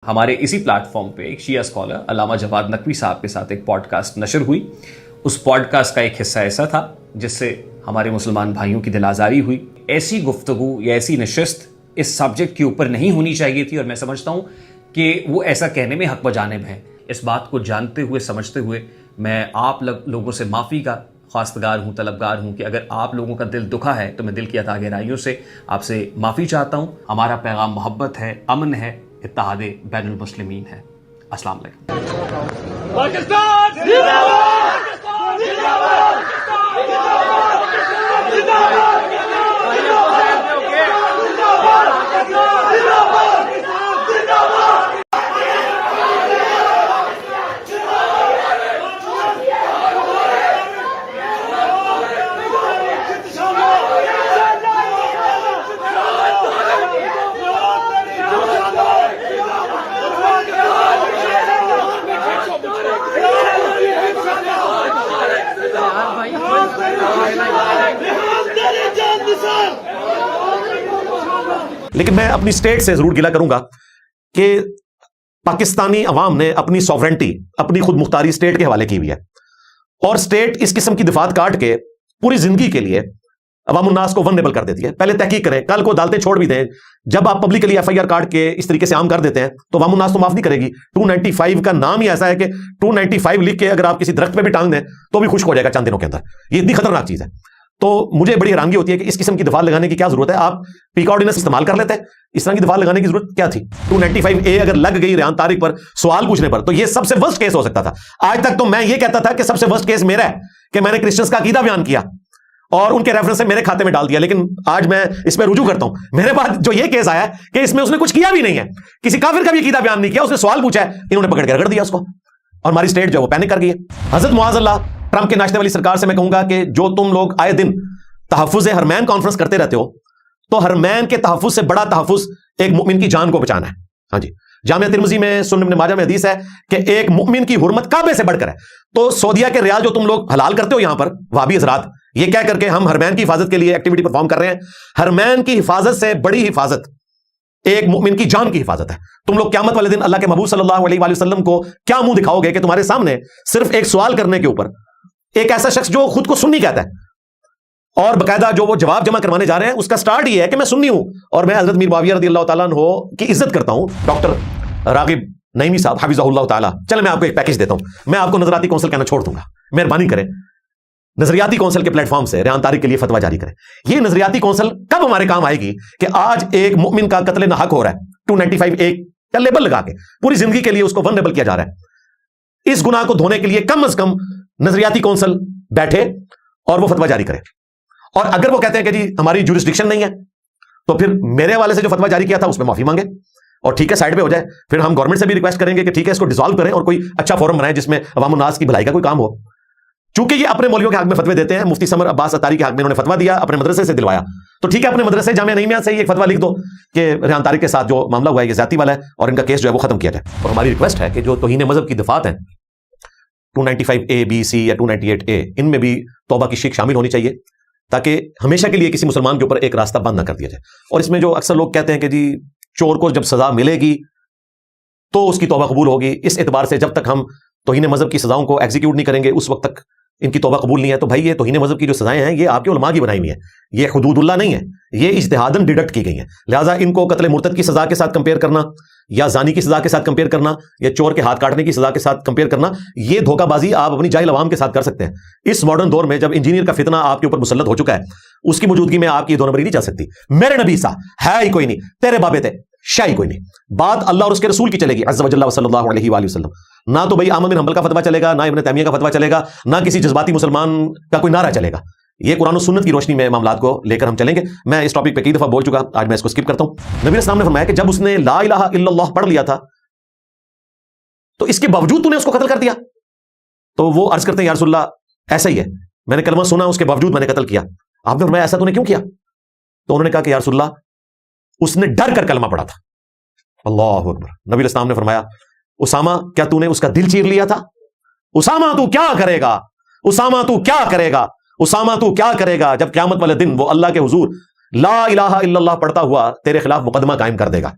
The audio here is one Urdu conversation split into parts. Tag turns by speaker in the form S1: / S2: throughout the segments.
S1: ہمارے اسی پلیٹ فارم پہ ایک شیعہ اسکالر علامہ جواد نقوی صاحب کے ساتھ ایک پوڈ کاسٹ نشر ہوئی. اس پوڈ کاسٹ کا ایک حصہ ایسا تھا جس سے ہمارے مسلمان بھائیوں کی دل آزاری ہوئی. ایسی گفتگو یا ایسی نشست اس سبجیکٹ کے اوپر نہیں ہونی چاہیے تھی، اور میں سمجھتا ہوں کہ وہ ایسا کہنے میں حق بجانب ہیں. اس بات کو جانتے ہوئے سمجھتے ہوئے میں آپ لوگوں سے معافی کا خواستگار ہوں، طلبگار ہوں کہ اگر آپ لوگوں کا دل دکھا ہے تو میں دل کی عطا گہرائیوں سے آپ سے معافی چاہتا ہوں. ہمارا پیغام محبت ہے، امن ہے، اتحاد بین المسلمین ہے. السلام علیکم.
S2: پاکستان زندہ باد! پاکستان زندہ باد! پاکستان زندہ باد!
S3: لیکن میں اپنی سٹیٹ سے ضرور گلہ کروں گا کہ پاکستانی عوام نے اپنی سوورنٹی، اپنی خود مختاری سٹیٹ کے حوالے کی ہوئی ہے، اور سٹیٹ اس قسم کی دفعات کاٹ کے پوری زندگی کے لیے عوام الناس کو ونریبل کر دیتی ہے. پہلے تحقیق کریں، کل کو عدالتیں چھوڑ بھی دیں. جب آپ پبلکلی ایف آئی آر کاٹ کے اس طریقے سے عام کر دیتے ہیں تو عوام الناس تو معاف نہیں کرے گی. 295 کا نام ہی ایسا ہے کہ 295 لکھ کے اگر آپ کسی درخت پہ بھی ٹانگ دیں تو بھی خشک ہو جائے گا چند دنوں کے اندر. یہ اتنی خطرناک چیز ہے. تو مجھے بڑی حیرانگی ہوتی ہے کہ اس قسم کی دفعات لگانے کی کیا ضرورت ہے. آپ پیک آرڈیننس استعمال کر لیتے ہیں، اس طرح کی دفعات لگانے کی ضرورت کیا تھی؟ 295A اگر لگ گئی ریحان طارق پر سوال پوچھنے پر تو یہ سب سے ورسٹ کیس ہو سکتا تھا. آج تک تو میں یہ کہتا تھا کہ سب سے ورسٹ کیس میرا ہے کہ میں نے کرسچنز کا عقیدہ بیان کیا اور ان کے ریفرنس سے میرے کھاتے میں ڈال دیا. لیکن آج میں اس پہ رجوع کرتا ہوں. میرے بعد جو یہ کیس آیا ہے کہ اس میں اس نے کچھ کیا بھی نہیں ہے، کسی کافر کا بھی عقیدہ بیان نہیں کیا، اس نے سوال پوچھا ہے، انہوں نے پکڑ کے رگڑ دیا اس کو، اور ہماری سٹیٹ جو وہ پینک کر گئی ہے. حضرت معاذ اللہ ٹرمپ کے ناشتے والی سرکار سے میں کہوں گا کہ جو تم لوگ آئے دن تحفظ حرمین کانفرنس کرتے رہتے ہو، تو حرمین کے تحفظ سے بڑا تحفظ ایک مؤمن کی جان کو بچانا ہے. ہاں جی، جامعہ ترمذی میں سنن ابن ماجہ میں حدیث ہے کہ ایک مؤمن کی حرمت کعبے سے بڑھ کر ہے. تو سعودیہ کے ریال جو تم لوگ حلال کرتے ہو یہاں پر وہابی حضرات، یہ کہہ کر کے ہم حرمین کی حفاظت کے لیے ایکٹیویٹی پرفارم کر رہے ہیں. حرمین کی حفاظت سے بڑی حفاظت ایک مؤمن کی جان کی حفاظت ہے. تم لوگ قیامت والے دن اللہ کے محبوب صلی اللہ علیہ وآلہ وسلم کو کیا منہ دکھاؤ گے کہ تمہارے سامنے صرف ایک سوال کرنے کے اوپر ایک ایسا شخص جو خود کو سنی کہتا ہے اور باقاعدہ جو وہ جواب جمع کروانے جا رہے ہیں اس کا سٹارٹ یہ ہے کہ میں سنی ہوں اور میں حضرت میر معاویہ رضی اللہ تعالیٰ عنہ کی عزت کرتا ہوں. ڈاکٹر راغب نعیمی صاحب حفظہ اللہ تعالیٰ، چلے میں آپ کو ایک پیکج دیتا ہوں، میں آپ کو نظریاتی کونسل کہنا چھوڑ دوں گا، مہربانی کریں نظریاتی کونسل کے پلیٹ فارم سے ریحان طارق کے لیے فتویٰ جاری کریں. یہ نظریاتی کونسل کب ہمارے کام آئے گی کہ آج ایک مؤمن کا قتل ناحق ہو رہا ہے، 295A کا لیبل لگا کے پوری زندگی کے لیے اس کو ونریبل کیا جا رہا ہے. اس گناہ کو دھونے کے لیے کم از کم نظریاتی کونسل بیٹھے اور وہ فتویٰ جاری کرے. اور اگر وہ کہتے ہیں کہ جی ہماری جورسڈکشن نہیں ہے تو پھر میرے حوالے سے جو فتویٰ جاری کیا تھا اس میں معافی مانگے اور ٹھیک ہے سائڈ پہ ہو جائے. پھر ہم گورنمنٹ سے بھی ریکویسٹ کریں گے کہ ٹھیک ہے اس کو ڈیزالو کریں اور کوئی اچھا فورم بنائیں جس میں عوام الناس کی بھلائی کا کوئی کام ہو. چونکہ یہ اپنے مولویوں کے حق میں فتوے دیتے ہیں، مفتی سمر عباس اتاری کے حق میں انہوں نے فتویٰ دیا، اپنے مدرسے سے دلوایا، تو ٹھیک ہے اپنے مدرسے جامعہ نعیمیہ سے ہی ایک فتویٰ لکھ دو کہ ریحان طارق کے ساتھ جو معاملہ ہوا ہے یہ زیادتی والا ہے اور ان کا کیس جو ہے وہ ختم کیا جائے. اور ہماری ریکویسٹ ہے کہ جو توہین مذہب کی دفعات ہیں 295A B C یا 298A ان میں بھی توبہ کی شک شامل ہونی چاہیے تاکہ ہمیشہ کے لیے کسی مسلمان کے اوپر ایک راستہ بند نہ کر دیا جائے. اور اس میں جو اکثر لوگ کہتے ہیں کہ جی چور کو جب سزا ملے گی تو اس کی توبہ قبول ہوگی، اس اعتبار سے جب تک ہم توہین مذہب کی سزاؤں کو ایگزیکیوٹ نہیں کریں گے اس وقت تک ان کی توبہ قبول نہیں ہے. تو بھائی یہ توہین مذہب کی جو سزائیں ہیں یہ آپ کے علماء کی بنائی ہوئی ہیں، یہ حدود اللہ نہیں ہے، یہ اجتہاداً ڈیڈکٹ کی گئی ہیں. لہٰذا ان کو قتل مرتد کی سزا کے ساتھ کمپیئر کرنا یا زانی کی سزا کے ساتھ کمپیئر کرنا یا چور کے ہاتھ کاٹنے کی سزا کے ساتھ کمپیئر کرنا، یہ دھوکہ بازی آپ اپنی جاہل عوام کے ساتھ کر سکتے ہیں. اس ماڈرن دور میں جب انجینئر کا فتنہ آپ کے اوپر مسلط ہو چکا ہے اس کی موجودگی میں آپ کی دو نمبری نہیں چل سکتی. میرے نبی سا ہے ہی کوئی نہیں، تیرے بابے تھے شاہی کوئی نہیں. بات اللہ اور اس کے رسول کی چلے گی عز وجل صلی اللہ علیہ وآلہ وسلم. نہ تو بھائی احمد بن حنبل کا فتویٰ چلے گا، نہ ابن تیمیہ کا فتویٰ چلے گا، نہ کسی جذباتی مسلمان کا کوئی نعرہ چلے گا. یہ قرآن و سنت کی روشنی میں معاملات کو لے کر ہم چلیں گے. میں اس ٹاپک پہ کئی دفعہ بول چکا، آج میں اس کو اسکپ کرتا ہوں. نبی علیہ السلام نے فرمایا کہ جب اس نے لا الہ الا اللہ پڑھ لیا تھا تو اس کے باوجود تو نے اس کو قتل کر دیا. تو وہ عرض کرتے ہیں یا رسول اللہ ایسا ہی ہے، میں نے کلمہ سنا اس کے باوجود میں نے قتل کیا. آپ نے فرمایا ایسا تو نے کیوں کیا؟ تو انہوں نے کہا کہ یا رسول اللہ اس نے ڈر کر کلمہ پڑھا تھا. اللہ اکبر. نبی علیہ السلام نے فرمایا اسامہ کیا تو نے اس کا دل چیر لیا تھا؟ اسامہ تو کیا کرے گا، اسامہ تو کیا کرے گا، اسامہ تو کیا کرے گا جب قیامت والے دن وہ اللہ کے حضور لا الہ الا اللہ پڑھتا ہوا تیرے خلاف مقدمہ قائم کر دے گا.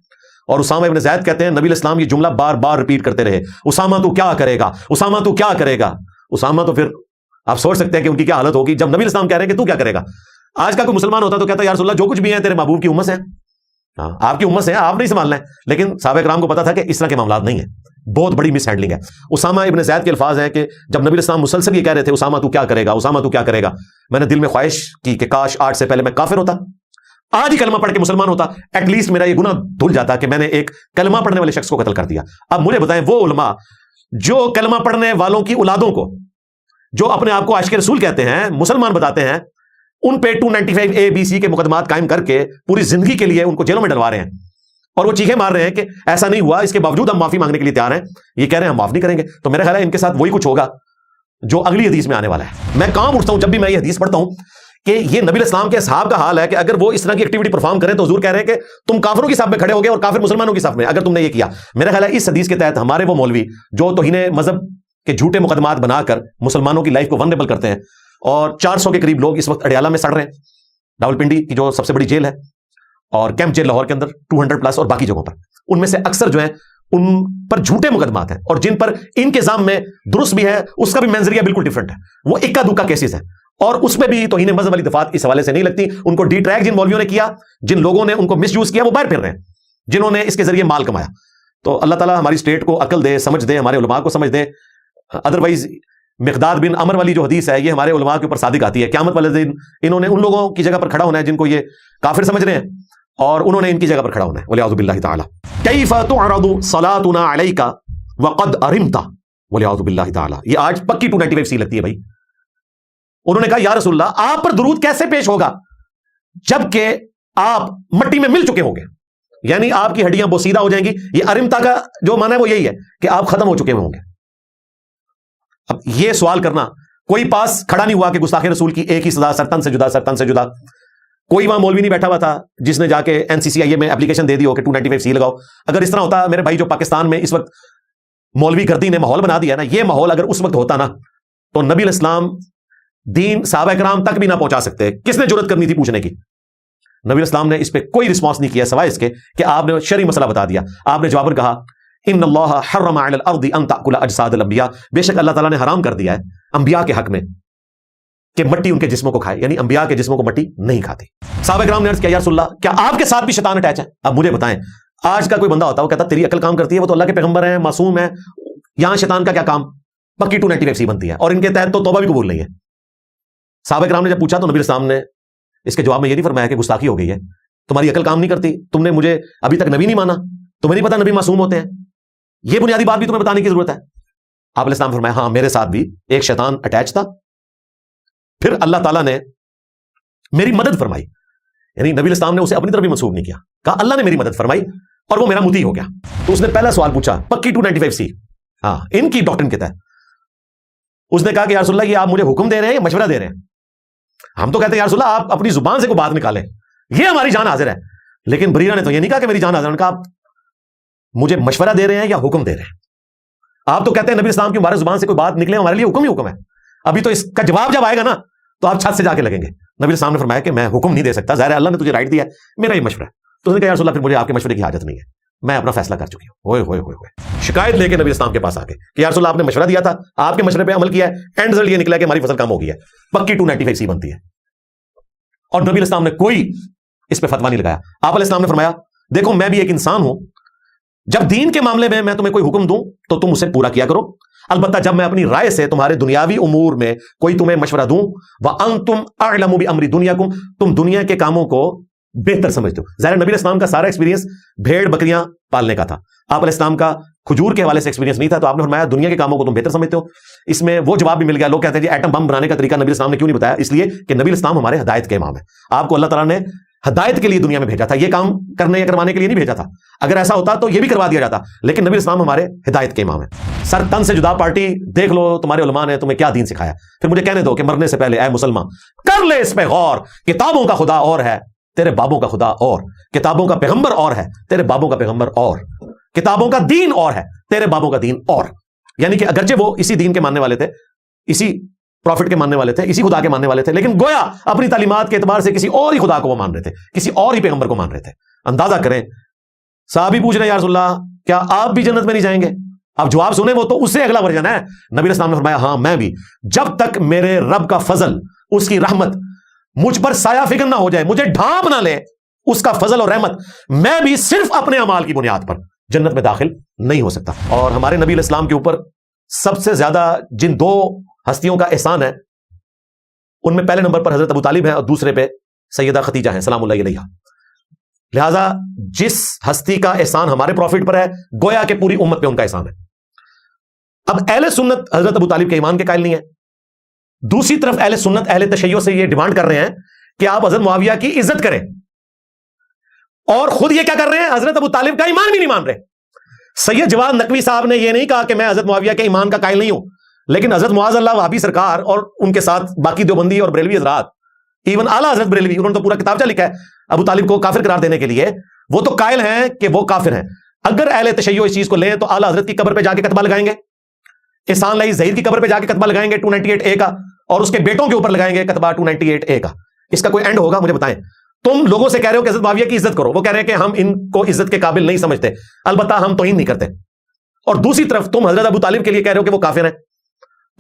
S3: اور اسامہ ابن زید کہتے ہیں نبی علیہ السلام یہ جملہ بار بار ریپیٹ کرتے رہے, اسامہ تو کیا کرے گا, اسامہ تو کیا کرے گا. اسامہ تو پھر آپ سوچ سکتے ہیں کہ ان کی کیا حالت ہوگی جب نبی علیہ السلام کہہ رہے ہیں کہ تو کیا کرے گا. آج کا کوئی مسلمان ہوتا تو کہتا ہے یا رسول اللہ جو کچھ بھی ہے تیرے محبوب کی امت ہے, ہاں آپ کی امت سے آپ نہیں سنبھالنا ہے. لیکن صحابہ کرام کو پتا تھا کہ اس طرح کے معاملات نہیں ہیں, بہت بڑی مس ہینڈلنگ ہے. اسامہ ابن زید کے الفاظ ہیں کہ جب نبی علیہ السلام مسلسل یہ کہہ رہے تھے اسامہ تو کیا کرے گا, اسامہ تو کیا کرے گا, میں نے دل میں خواہش کی کہ کاش آج سے پہلے میں کافر ہوتا, آج ہی کلمہ پڑھ کے مسلمان ہوتا, ایٹ لیسٹ میرا یہ گناہ دھل جاتا کہ میں نے ایک کلمہ پڑھنے والے شخص کو قتل کر دیا. اب مجھے بتائیں وہ علماء جو کلمہ پڑھنے والوں کی اولادوں کو جو اپنے آپ کو عاشق رسول کہتے ہیں, مسلمان بتاتے ہیں, ان پہ 295A-B-C کے مقدمات قائم کر کے پوری زندگی کے لیے ان کو جیلوں میں ڈلوا رہے ہیں, اور وہ چیخیں مار رہے ہیں کہ ایسا نہیں ہوا, اس کے باوجود ہم معافی مانگنے کے لیے تیار ہیں, یہ کہہ رہے ہیں ہم معاف نہیں کریں گے. تو میرا خیال ہے ان کے ساتھ وہی کچھ ہوگا جو اگلی حدیث میں آنے والا ہے. میں کام اٹھتا ہوں جب بھی میں یہ حدیث پڑھتا ہوں کہ یہ نبی علیہ السلام کے اصحاب کا حال ہے کہ اگر وہ اس طرح کی ایکٹیویٹی پرفارم کریں تو حضور کہہ رہے ہیں کہ تم کافروں کی صف میں کھڑے ہو گئے اور کافر مسلمانوں کی صف میں اگر تم نے یہ کیا. میرا خیال ہے اس حدیث کے تحت ہمارے وہ مولوی جو توہین مذہب کے جھوٹے مقدمات بنا کر مسلمانوں کی لائف کو ونریبل کرتے ہیں, اور 400 کے قریب لوگ اس وقت اڈیالہ میں سڑ رہے ہیں, راولپنڈی کی جو سب سے بڑی جیل ہے, اور کیمپ جیل لاہور کے اندر 200+ اور باقی جگہوں پر, ان میں سے اکثر جو ہیں ان پر جھوٹے مقدمات ہیں, اور جن پر ان کے ذم میں درست بھی ہے اس کا بھی منظریہ بالکل ڈیفرنٹ ہے, وہ اکا دکا کیسز ہیں, اور اس میں بھی توہین مذہب والی دفعات اس حوالے سے نہیں لگتی. ان کو ڈی ٹریک جن مولویوں نے کیا, جن لوگوں نے ان کو مس یوز کیا, وہ باہر پھر رہے ہیں جنہوں نے اس کے ذریعے مال کمایا. تو اللہ تعالیٰ ہماری اسٹیٹ کو عقل دے, سمجھ دے, ہمارے علماء کو سمجھ دے. ادروائز مقداد بن عمر والی جو حدیث ہے یہ ہمارے علماء کے اوپر صادق آتی ہے. قیامت والے دن انہوں نے ان لوگوں کی جگہ پر کھڑا ہونا ہے جن کو یہ کافر سمجھ رہے ہیں, اور انہوں نے ان کی جگہ پر کھڑا ہونا ہے. والعیاذ باللہ تعالی. کیف تعرض صلاتنا علیک وقد ارمت, والعیاذ باللہ تعالی. یہ آج پکی 295C لگتی ہے بھائی. انہوں نے کہا یا رسول اللہ آپ پر درود کیسے پیش ہوگا جبکہ آپ مٹی میں مل چکے ہوں گے, یعنی آپ کی ہڈیاں بوسیدہ ہو جائیں گی. یہ ارمتا کا جو معنی ہے وہ یہی ہے کہ آپ ختم ہو چکے ہوں گے. اب یہ سوال کرنا, کوئی پاس کھڑا نہیں ہوا کہ گستاخ رسول کی ایک ہی سزا, سرتن سے جدا, سرتن سے جدا. کوئی وہاں مولوی نہیں بیٹھا ہوا تھا جس نے جا کے NCCIA میں اپلیکیشن دے دی ہو کہ 295C لگاؤ. اگر اس طرح ہوتا میرے بھائی جو پاکستان میں اس وقت مولوی گردی نے ماحول بنا دیا نا, یہ ماحول اگر اس وقت ہوتا نا تو نبی علیہ السلام دین صحابہ کرام تک بھی نہ پہنچا سکتے. کس نے جرأت کرنی تھی پوچھنے کی؟ نبی علیہ السلام نے اس پہ کوئی رسپانس نہیں کیا سوائے اس کے کہ آپ نے شرعی مسئلہ بتا دیا. آپ نے جواباً کہا ان اللہ حرم علی الارض ان تاکل اجساد الانبیاء, بے شک اللہ تعالیٰ نے حرام کر دیا ہے انبیاء کے حق میں کہ مٹی ان کے جسموں کو کھائے, یعنی انبیاء کے جسموں کو مٹی نہیں کھاتی. صحابہ کرام نے عرض کیا یا رسول اللہ کیا آپ کے ساتھ بھی شیطان اٹیچ ہے؟ اب مجھے بتائیں, آج کا کوئی بندہ ہوتا ہے وہ کہتا تیری عقل کام کرتی ہے, وہ تو اللہ کے پیغمبر ہیں, معصوم ہیں, یہاں شیطان کا کیا کام؟ پکی 295C بنتی ہے, اور ان کے تحت تو توبہ بھی قبول نہیں ہے. صحابہ کرام نے جب پوچھا تو نبی السلام نے اس کے جواب میں یہ نہیں فرمایا کہ گستاخی ہو گئی ہے, تمہاری عقل کام نہیں کرتی, تم نے مجھے ابھی تک نبی نہیں مانا, تمہیں نہیں پتا نبی معصوم ہوتے ہیں, یہ بنیادی بات بھی تمہیں بتانے کی ضرورت ہے. آپ علیہ السلام نے فرمایا ہاں میرے ساتھ بھی ایک شیطان اٹیچ تھا, پھر اللہ تعالیٰ نے میری مدد فرمائی, یعنی نبی علیہ السلام نے اسے اپنی طرف بھی منسوب نہیں کیا, کہا اللہ نے میری مدد فرمائی اور وہ میرا مطیع ہو گیا. تو اس نے پہلا سوال پوچھا پکی 295C, ہاں ان کی ڈاکٹرن کے تحت. اس نے کہا کہ یا رسول اللہ یہ آپ مجھے حکم دے رہے ہیں یا مشورہ دے رہے ہیں؟ ہم تو کہتے ہیں یا رسول اللہ آپ اپنی زبان سے کوئی بات نکالیں, یہ ہماری جان حاضر ہے. لیکن بریرہ نے تو یہ نہیں کہا کہ میری جان حاضر ہے, کہا آپ مجھے مشورہ دے رہے ہیں یا حکم دے رہے ہیں؟ آپ تو کہتے ہیں نبی اسلام کی ہمارے زبان سے کوئی بات نکلے ہمارے لیے حکم ہی حکم ہے. ابھی تو اس کا جواب جب آئے گا نا تو آپ چھت سے جا کے لگیں گے. نبی اسلام نے فرمایا کہ میں حکم نہیں دے سکتا, ظاہر ہے اللہ نے تجھے رائٹ دیا ہے, میرا یہ مشورہ ہے. تو اس نے کہا یا رسول اللہ پھر مجھے آپ کے مشورے کی حاجت نہیں ہے, میں اپنا فیصلہ کر چکی ہوں. ہوئے ہوئے ہوئے ہوئے شکایت لے کے نبی اسلام کے پاس آ کے کہ یا رسول اللہ آپ نے مشورہ دیا تھا, آپ کے مشورے پہ عمل کیا ہے, اینڈ رزلٹ یہ نکلا کہ ہماری فصل کم ہو گئی ہے, پکی 295C بنتی ہے. اور نبی اسلام نے کوئی اس پہ فتویٰ نہیں لگایا. آپ علیہ السلام نے فرمایا دیکھو میں بھی ایک انسان ہوں, جب دین کے معاملے میں تمہیں کوئی حکم دوں تو تم اسے پورا کیا کرو, البتہ جب میں اپنی رائے سے تمہارے دنیاوی امور میں کوئی تمہیں مشورہ دوں وَأَنْتُمْ أَعْلَمُ بِأَمْرِ دُنْيَاكُمْ, تم دنیا کے کاموں کو بہتر سمجھتے ہو. ظاہر نبی اسلام کا سارا ایکسپیرینس بھیڑ بکریاں پالنے کا تھا, آپ علیہ السلام کا کھجور کے حوالے سے ایکسپیرینس نہیں تھا, تو آپ نے فرمایا دنیا کے کاموں کو تم بہتر سمجھتے ہو. اس میں وہ جواب بھی مل گیا. لوگ کہتے ہیں جی ایٹم بم بنانے کا طریقہ نبی اسلام نے کیوں نہیں بتایا؟ اس لیے کہ نبی اسلام ہمارے ہدایت کے امام ہے, آپ کو اللہ تعالیٰ نے ہدایت کے لیے دنیا میں بھیجا تھا, یہ کام کرنے یا کروانے کے لیے نہیں بھیجا تھا. اگر ایسا ہوتا تو یہ بھی کروا دیا جاتا, لیکن نبی اسلام ہمارے ہدایت کے امام ہیں. سر تن سے جدا پارٹی دیکھ لو, تمہارے علماء نے تمہیں کیا دین سکھایا. پھر مجھے کہنے دو کہ مرنے سے پہلے اے مسلمان کر لے اس پہ غور, کتابوں کا خدا اور ہے, تیرے بابوں کا خدا اور, کتابوں کا پیغمبر اور ہے, تیرے بابوں کا پیغمبر اور, کتابوں کا دین اور ہے, تیرے بابوں کا دین اور. یعنی کہ اگرچہ وہ اسی دین کے ماننے والے تھے, اسی پروفٹ کے ماننے والے تھے, اسی خدا کے ماننے والے تھے, لیکن گویا اپنی تعلیمات کے اعتبار سے کسی اور ہی خدا کو وہ مان رہے تھے, کسی اور ہی پیغمبر کو مان رہے تھے. اندازہ کریں صحابی پوچھ رہے ہیں یا رسول اللہ کیا آپ بھی جنت میں نہیں جائیں گے؟ اب جواب سنیں وہ تو اس سے اگلا ورژن ہے. نبی علیہ السلام نے فرمایا ہاں میں بھی, جب تک میرے رب کا فضل, اس کی رحمت مجھ پر سایہ فکر نہ ہو جائے, مجھے ڈھانپ نہ لے اس کا فضل اور رحمت, میں بھی صرف اپنے اعمال کی بنیاد پر جنت میں داخل نہیں ہو سکتا. اور ہمارے نبی علیہ السلام کے اوپر سب سے زیادہ جن دو ہستیوں کا احسان ہے ان میں پہلے نمبر پر حضرت ابو طالب ہیں اور دوسرے پہ سیدہ خدیجہ ہیں سلام اللہ علیہا. لہذا جس ہستی کا احسان ہمارے پروفٹ پر ہے گویا کہ پوری امت پہ ان کا احسان ہے. اب اہل سنت حضرت ابو طالب کے ایمان کے قائل نہیں ہے, دوسری طرف اہل سنت اہل تشیع سے یہ ڈیمانڈ کر رہے ہیں کہ آپ حضرت معاویہ کی عزت کریں, اور خود یہ کیا کر رہے ہیں, حضرت ابو طالب کا ایمان بھی نہیں مان رہے. سید جواد نقوی صاحب نے یہ نہیں کہا کہ میں حضرت معاویہ کے ایمان کا قائل نہیں ہوں, لیکن حضرت معاذ اللہ وہابی سرکار اور ان کے ساتھ باقی دیوبندی اور بریلوی حضرات, ایون اعلیٰ حضرت بریلوی, انہوں نے تو پورا کتابچہ لکھا ہے ابو طالب کو کافر قرار دینے کے لیے, وہ تو قائل ہیں کہ وہ کافر ہیں. اگر اہل تشیع اس چیز کو لیں تو اعلیٰ حضرت کی قبر پہ جا کے کتبہ لگائیں گے, احسان لائی ظہیر کی قبر پہ جا کے کتبہ لگائیں گے 298A کا, اور اس کے بیٹوں کے اوپر لگائیں گے کتبہ 298A کا. اس کا کوئی اینڈ ہوگا؟ مجھے بتائیں. تم لوگوں سے کہہ رہے ہو کہ حضرت معاویہ کی عزت کرو, وہ کہہ رہے ہیں کہ ہم ان کو عزت کے قابل نہیں سمجھتے, البتہ ہم توہین نہیں کرتے. اور دوسری طرف تم حضرت ابو طالب کے لیے کہہ رہے ہو کہ وہ کافر ہیں,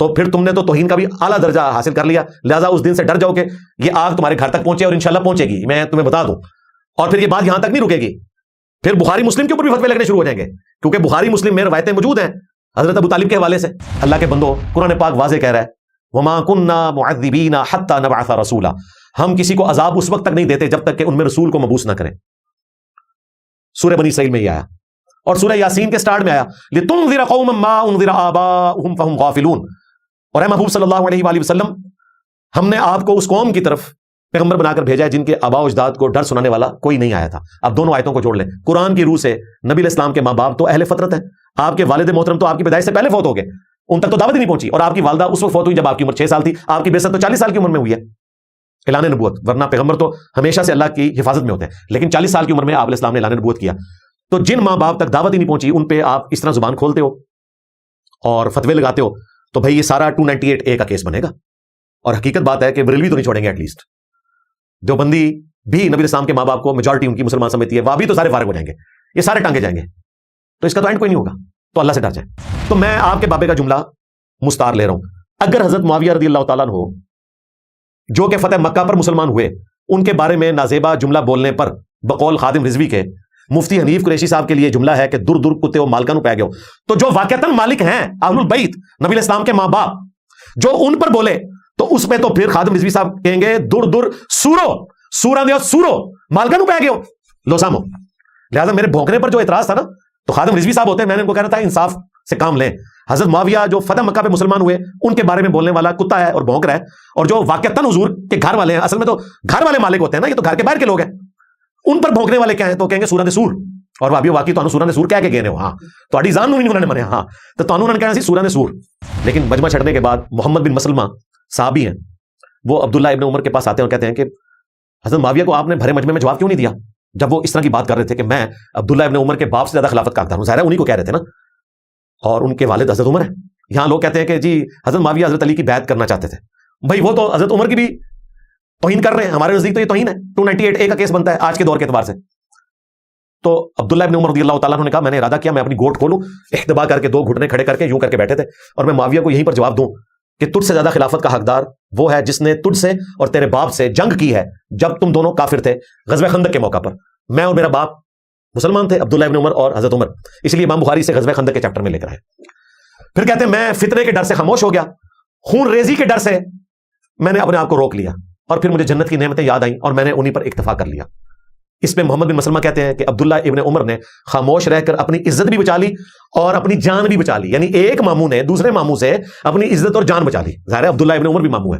S3: تو پھر تم نے تو توہین کا بھی اعلیٰ درجہ حاصل کر لیا. لہٰذا اس دن سے ڈر جاؤ کہ یہ آگ تمہارے گھر تک پہنچے, اور انشاءاللہ پہنچے گی, میں تمہیں بتا دوں. اور پھر یہ بات یہاں تک نہیں رکے گی, پھر بخاری مسلم کے اوپر بھی فتوے لگنے شروع ہو جائیں گے, کیونکہ بخاری مسلم میں روایتیں موجود ہیں حضرت ابو طالب کے حوالے سے. اللہ کے بندو, قرآن پاک واضح کہہ رہا ہے وما كنا معذبین حتی نبعث رسولا, ہم کسی کو عذاب اس وقت تک نہیں دیتے جب تک کہ ان میں رسول کو مبعوث نہ کریں. سورہ بنی اسرائیل میں یہ آیا, اور سورہ یاسین کے سٹارٹ میں آیا لتنذر قوما ما انذر آباؤہم فہم غافلون. اور اے محبوب صلی اللہ علیہ وآلہ وسلم, ہم نے آپ کو اس قوم کی طرف پیغمبر بنا کر بھیجا ہے جن کے آباء و اجداد کو ڈر سنانے والا کوئی نہیں آیا تھا. اب دونوں آیتوں کو جوڑ لیں. قرآن کی روح سے نبی علیہ السلام کے ماں باپ تو اہل فطرت ہیں, آپ کے والد محترم تو آپ کی پیدائش سے پہلے فوت ہو گئے, ان تک تو دعوت ہی نہیں پہنچی, اور آپ کی والدہ اس وقت فوت ہوئی جب آپ کی عمر 6 سال تھی, آپ کی بعثت تو 40 سال کی عمر میں ہوئی ہے, اعلان نبوت. ورنہ پیغمبر تو ہمیشہ سے اللہ کی حفاظت میں ہوتے ہیں, لیکن 40 سال کی عمر میں آپ علیہ السلام نے اعلان نبوت کیا. تو جن ماں باپ تک دعوت ہی نہیں پہنچی ان پہ آپ اس طرح زبان کھولتے ہو اور فتوے لگاتے ہو, تو بھائی یہ سارا 298A کا کیس بنے گا. اور حقیقت بات ہے کہ بریلوی تو نہیں چھوڑیں گے, ایٹ لیسٹ دیوبندی بھی نبی علیہ السلام کے ماں باپ کو میجورٹی ان کی مسلمان سمجھتی ہے, وہابی تو سارے فارغ ہو جائیں گے, یہ سارے ٹانگے جائیں گے. تو اس کا تو اینڈ کوئی نہیں ہوگا, تو اللہ سے ڈر جائیں. تو میں آپ کے بابے کا جملہ مستعار لے رہا ہوں. اگر حضرت معاویہ رضی اللہ تعالیٰ عنہ جو کہ فتح مکہ پر مسلمان ہوئے, ان کے بارے میں نازیبا جملہ بولنے پر بقول خادم رضوی کے مفتی حنیف قریشی صاحب کے لیے جملہ ہے کہ در در کتے و مالکا نو پہ گئے ہو. تو جو واقعتاً مالک ہیں اہل البیت نبی علیہ السلام کے ماں باپ, جو ان پر بولے تو اس پہ تو پھر خادم رضوی صاحب کہیں گے در در سورو سورا دیو سورو مالکا نو پہ گئے ہو لو سامو. لہٰذا میرے بھونکنے پر جو اعتراض تھا نا, تو خادم رضوی صاحب ہوتے ہیں, میں نے ان کو کہنا تھا انصاف سے کام لیں. حضرت معاویہ جو فتح مکہ پہ مسلمان ہوئے ان کے بارے میں بولنے والا کتا ہے اور بھونک رہا ہے, اور جو واقعتاً حضور کے گھر والے ہیں, اصل میں تو گھر والے مالک ہوتے ہیں نا, یہ تو گھر کے باہر کے لوگ ہیں, ان پر بھونکنے والے کیا ہیں, تو کہیں گے سورہ سور. اور واقعی واقعی تو سورہ سور کہہ کے گئے ہو, ہاں تو جان نہیں انہوں نے منے, ہاں تو انہوں نے کہنا سی سورہ سور. لیکن مجمع چھڑنے کے بعد محمد بن مسلمہ صحابی ہیں, وہ عبداللہ ابن عمر کے پاس آتے ہیں اور کہتے ہیں کہ حضرت معاویہ کو آپ نے بھرے مجمع میں جواب کیوں نہیں دیا, جب وہ اس طرح کی بات کر رہے تھے کہ میں عبداللہ ابن عمر کے باپ سے زیادہ خلافت کا حقدار ہوں. ظاہر ہے انہی کو کہہ رہے تھے نا, اور ان کے والد حضرت عمر ہیں. یہاں لوگ کہتے ہیں کہ جی حضرت معاویہ حضرت علی کی بیعت کرنا چاہتے تھے. بھائی وہ تو حضرت عمر کی بھی توہین کر رہے ہیں, ہمارے نزدیک تو یہ توہین ہے. 298A کا کیس بنتا ہے آج کے دور کے اعتبار سے. تو عبداللہ ابن عمر رضی اللہ تعالیٰ عنہ نے کہا میں نے ارادہ کیا میں اپنی گھوٹ کھولوں, احتبا کر کے 2 گھٹنے کھڑے کر کے یوں کر کے بیٹھے تھے, اور میں معاویہ کو یہیں پر جواب دوں کہ تجھ سے زیادہ خلافت کا حقدار وہ ہے جس نے تجھ سے اور تیرے باپ سے جنگ کی ہے جب تم دونوں کافر تھے غزوہ خندق کے موقع پر. میں اور میرا باپ مسلمان تھے, عبداللہ ابن عمر اور حضرت عمر, اس لیے امام بخاری سے غزوہ خندق کے چیپٹر میں لے کر آئے. پھر کہتے ہیں میں فتنے کے ڈر سے خاموش ہو گیا, خون ریزی کے ڈر سے میں نے اپنے آپ کو روک لیا, اور پھر مجھے جنت کی نعمتیں یاد آئیں اور میں نے انہی پر اکتفا کر لیا. اس پہ محمد بن مسلمہ کہتے ہیں کہ عبداللہ ابن عمر نے خاموش رہ کر اپنی عزت بھی بچا لی اور اپنی جان بھی بچا لی, یعنی ایک ماموں نے دوسرے ماموں سے اپنی عزت اور جان بچا لی. ظاہر ہے عبداللہ ابن عمر بھی ماموں ہے.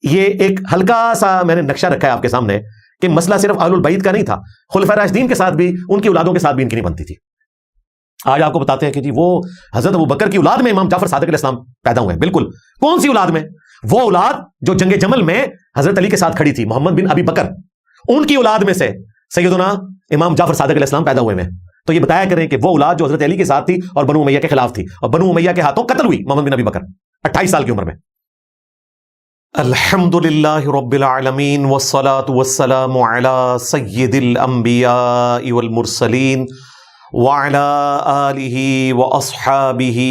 S3: یہ ایک ہلکا سا میں نے نقشہ رکھا ہے آپ کے سامنے کہ مسئلہ صرف اہل البیت کا نہیں تھا, خلفاء راشدین کے ساتھ بھی, ان کی اولادوں کے ساتھ بھی ان کی نہیں بنتی تھی. آج آپ کو بتاتے ہیں کہ جی وہ حضرت ابوبکر کی اولاد میں امام جعفر صادق علیہ السلام پیدا ہوئے ہیں. بالکل کون سی اولاد میں؟ وہ اولاد جو جنگ جمل میں حضرت علی کے ساتھ کھڑی تھی, محمد بن ابی بکر, ان کی اولاد میں سے سیدنا امام جعفر صادق علیہ السلام پیدا ہوئے ہیں. تو یہ بتایا کریں کہ وہ اولاد جو حضرت علی کے ساتھ تھی اور بنو امیہ کے خلاف تھی, اور بنو امیہ کے ہاتھوں قتل ہوئی محمد بن ابی بکر 28 سال کی عمر میں. الحمدللہ رب العالمین والصلاة والسلام علی سید الانبیاء والمرسلین وعلی آلہ واصحابہ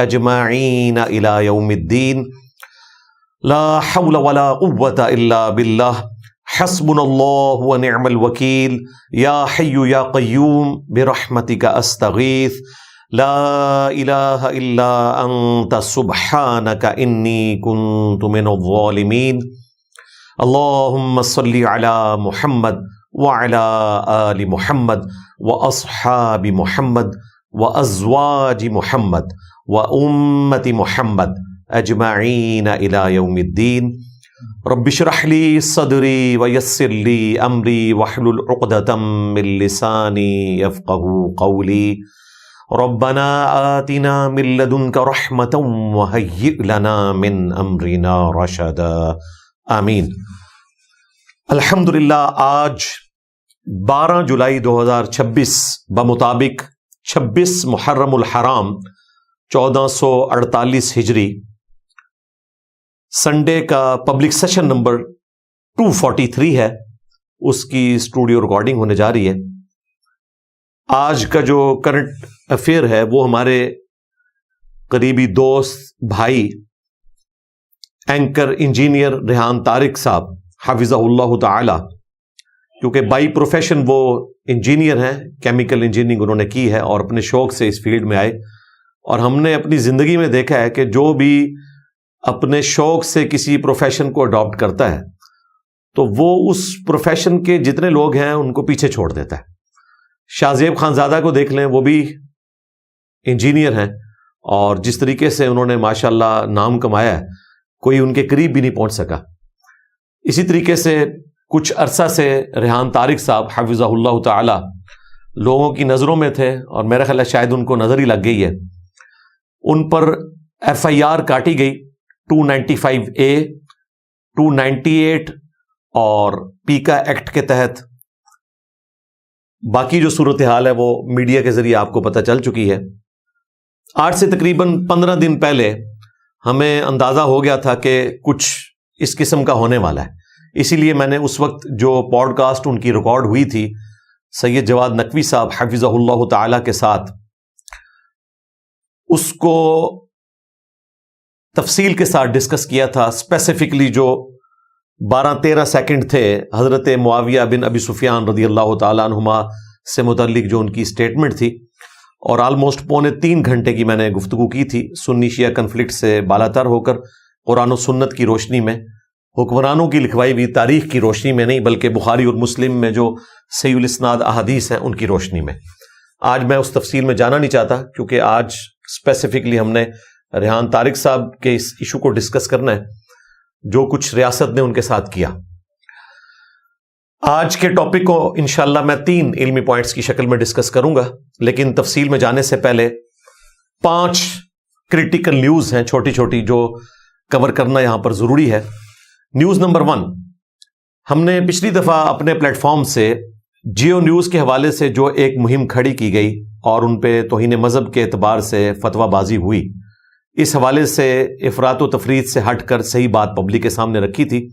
S3: اجمعین الی یوم الدین لا حول ولا قوة الا باللہ حسبنا اللہ ونعم الوکیل یا حی یا قیوم برحمتک استغیث لا الہ الا انت سبحانک انی کنت من الظالمین اللہم صلی علی محمد وعلی آل محمد واصحاب محمد وازواج محمد وامت محمد اجمعین الی یوم الدین رب اشرح لی صدری ویسر لی امری واحلل عقدۃ من لسانی یفقہوا قولی ربنا آتنا من لدنک رحمتا وہیئ لنا من امرنا رشدا آمین۔ الحمدللہ آج 12 جولائی 2026 بمطابق 26 محرم الحرام 1448 ہجری سنڈے کا پبلک سیشن نمبر 243 ہے، اس کی اسٹوڈیو ریکارڈنگ ہونے جا رہی ہے۔ آج کا جو کرنٹ افیئر ہے وہ ہمارے قریبی دوست بھائی اینکر انجینئر ریحان طارق صاحب حفظہ اللہ تعالی، کیونکہ بائی پروفیشن وہ انجینئر ہیں، کیمیکل انجینئرنگ انہوں نے کی ہے اور اپنے شوق سے اس فیلڈ میں آئے، اور ہم نے اپنی زندگی میں دیکھا ہے کہ جو بھی اپنے شوق سے کسی پروفیشن کو اڈاپٹ کرتا ہے تو وہ اس پروفیشن کے جتنے لوگ ہیں ان کو پیچھے چھوڑ دیتا ہے۔ شاہ زیب خانزادہ کو دیکھ لیں، وہ بھی انجینئر ہیں اور جس طریقے سے انہوں نے ماشاءاللہ نام کمایا ہے کوئی ان کے قریب بھی نہیں پہنچ سکا۔ اسی طریقے سے کچھ عرصہ سے ریحان طارق صاحب حفظہ اللہ تعالی لوگوں کی نظروں میں تھے اور میرا خیال ہے شاید ان کو نظر ہی لگ گئی ہے۔ ان پر FIR کاٹی گئی 295A 298 اور پیکا ایکٹ کے تحت۔ باقی جو صورتحال ہے وہ میڈیا کے ذریعے آپ کو پتہ چل چکی ہے۔ آج سے تقریباً 15 دن پہلے ہمیں اندازہ ہو گیا تھا کہ کچھ اس قسم کا ہونے والا ہے، اسی لیے میں نے اس وقت جو پوڈ کاسٹ ان کی ریکارڈ ہوئی تھی سید جواد نقوی صاحب حفظہ اللہ تعالی کے ساتھ، اس کو تفصیل کے ساتھ ڈسکس کیا تھا۔ اسپیسیفکلی جو 12-13 سیکنڈ تھے حضرت معاویہ بن ابی سفیان رضی اللہ تعالیٰ عنہما سے متعلق جو ان کی اسٹیٹمنٹ تھی، اور آلموسٹ 2.25 گھنٹے کی میں نے گفتگو کی تھی سنی شیعہ کنفلکٹ سے بالاتر ہو کر، قرآن و سنت کی روشنی میں، حکمرانوں کی لکھوائی ہوئی تاریخ کی روشنی میں نہیں بلکہ بخاری اور مسلم میں جو صحیح الاسناد احادیث ہیں ان کی روشنی میں۔ آج میں اس تفصیل میں جانا نہیں چاہتا کیونکہ آج اسپیسیفکلی ہم نے ریحان طارق صاحب کے اس ایشو کو ڈسکس کرنا ہے جو کچھ ریاست نے ان کے ساتھ کیا۔ آج کے ٹاپک کو انشاءاللہ میں 3 علمی پوائنٹس کی شکل میں ڈسکس کروں گا، لیکن تفصیل میں جانے سے پہلے 5 کریٹیکل نیوز ہیں چھوٹی چھوٹی جو کور کرنا یہاں پر ضروری ہے۔ نیوز نمبر 1، ہم نے پچھلی دفعہ اپنے پلیٹ فارم سے جیو نیوز کے حوالے سے جو ایک مہم کھڑی کی گئی اور ان پہ توہین مذہب کے اعتبار سے فتویٰ بازی ہوئی، اس حوالے سے افراط و تفریط سے ہٹ کر صحیح بات پبلک کے سامنے رکھی تھی۔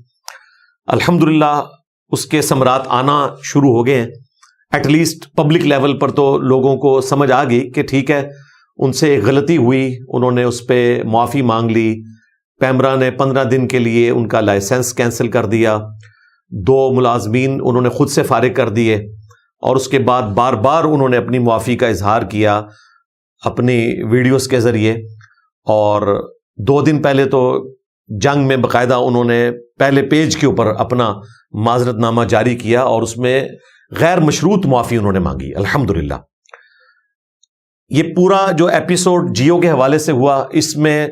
S3: الحمدللہ اس کے ثمرات آنا شروع ہو گئے ہیں، ایٹ لیسٹ پبلک لیول پر تو لوگوں کو سمجھ آ گئی کہ ٹھیک ہے ان سے ایک غلطی ہوئی، انہوں نے اس پہ معافی مانگ لی، پیمرا نے 15 دن کے لیے ان کا لائسنس کینسل کر دیا، 2 ملازمین انہوں نے خود سے فارغ کر دیے، اور اس کے بعد بار بار انہوں نے اپنی معافی کا اظہار کیا اپنی ویڈیوز کے ذریعے، اور 2 دن پہلے تو جنگ میں باقاعدہ انہوں نے پہلے پیج کے اوپر اپنا معذرت نامہ جاری کیا اور اس میں غیر مشروط معافی انہوں نے مانگی۔ الحمدللہ یہ پورا جو ایپیسوڈ جیو کے حوالے سے ہوا، اس میں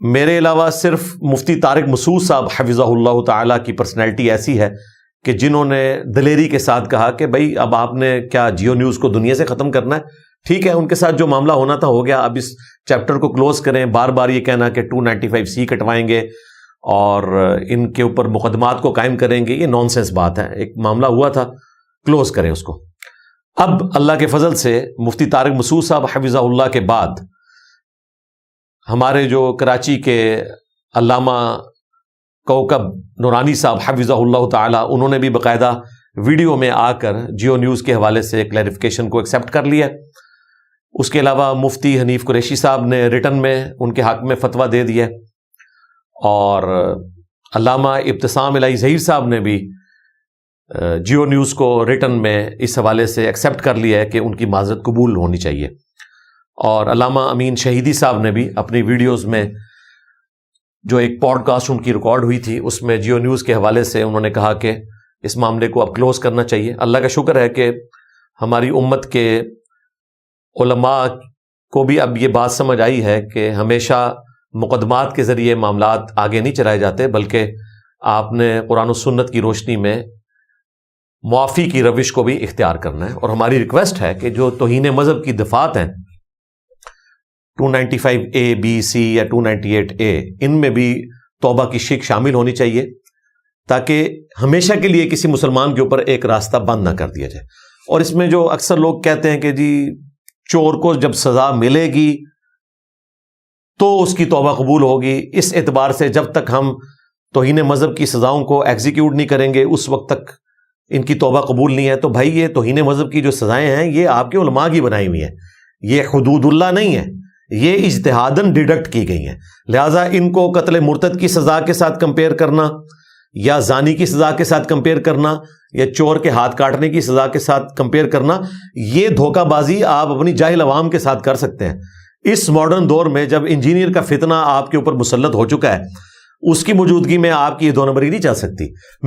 S3: میرے علاوہ صرف مفتی طارق مسعود صاحب حفظہ اللہ تعالی کی پرسنالٹی ایسی ہے کہ جنہوں نے دلیری کے ساتھ کہا کہ بھائی اب آپ نے کیا جیو نیوز کو دنیا سے ختم کرنا ہے، ٹھیک ہے ان کے ساتھ جو معاملہ ہونا تھا ہو گیا، اب اس چیپٹر کو کلوز کریں۔ بار بار یہ کہنا کہ 295C کٹوائیں گے اور ان کے اوپر مقدمات کو قائم کریں گے، یہ نان سینس بات ہے، ایک معاملہ ہوا تھا، کلوز کریں اس کو۔ اب اللہ کے فضل سے مفتی طارق مسعود صاحب حفظہ اللہ کے بعد ہمارے جو کراچی کے علامہ کوکب نورانی صاحب حفظہ اللہ تعالی، انہوں نے بھی باقاعدہ ویڈیو میں آ کر جیو نیوز کے حوالے سے کلیریفیکیشن کو ایکسیپٹ کر لیا۔ اس کے علاوہ مفتی حنیف قریشی صاحب نے ریٹن میں ان کے حق میں فتویٰ دے دیا، اور علامہ ابتسام الہی ظہیر صاحب نے بھی جیو نیوز کو ریٹن میں اس حوالے سے ایکسیپٹ کر لیا ہے کہ ان کی معذرت قبول ہونی چاہیے۔ اور علامہ امین شہیدی صاحب نے بھی اپنی ویڈیوز میں جو ایک پوڈ کاسٹ ان کی ریکارڈ ہوئی تھی اس میں جیو نیوز کے حوالے سے انہوں نے کہا کہ اس معاملے کو اب کلوز کرنا چاہیے۔ اللہ کا شکر ہے کہ ہماری امت کے علماء کو بھی اب یہ بات سمجھ آئی ہے کہ ہمیشہ مقدمات کے ذریعے معاملات آگے نہیں چلائے جاتے، بلکہ آپ نے قرآن و سنت کی روشنی میں معافی کی روش کو بھی اختیار کرنا ہے۔ اور ہماری ریکویسٹ ہے کہ جو توہین مذہب کی دفعات ہیں 295A B C یا 298A، ان میں بھی توبہ کی شک شامل ہونی چاہیے، تاکہ ہمیشہ کے لیے کسی مسلمان کے اوپر ایک راستہ بند نہ کر دیا جائے۔ اور اس میں جو اکثر لوگ کہتے ہیں کہ جی چور کو جب سزا ملے گی تو اس کی توبہ قبول ہوگی، اس اعتبار سے جب تک ہم توہین مذہب کی سزاؤں کو ایگزیکیوٹ نہیں کریں گے اس وقت تک ان کی توبہ قبول نہیں ہے۔ تو بھائی یہ توہین مذہب کی جو سزائیں ہیں یہ آپ کے علماء کی بنائی ہوئی ہیں، یہ حدود اللہ نہیں ہے، یہ اجتہاداً ڈیڈکٹ کی گئی ہیں۔ لہٰذا ان کو قتل مرتد کی سزا کے ساتھ کمپیئر کرنا، یا زانی کی سزا کے ساتھ کمپیئر کرنا، یا چور کے ہاتھ کاٹنے کی سزا کے ساتھ کمپیئر کرنا، یہ دھوکہ بازی آپ اپنی جاہل عوام کے ساتھ کر سکتے ہیں۔ اس ماڈرن دور میں جب انجینئر کا فتنہ آپ کے اوپر مسلط ہو چکا ہے، اس کی موجودگی میں آپ کی یہ دو نمبری نہیں چل سکتی۔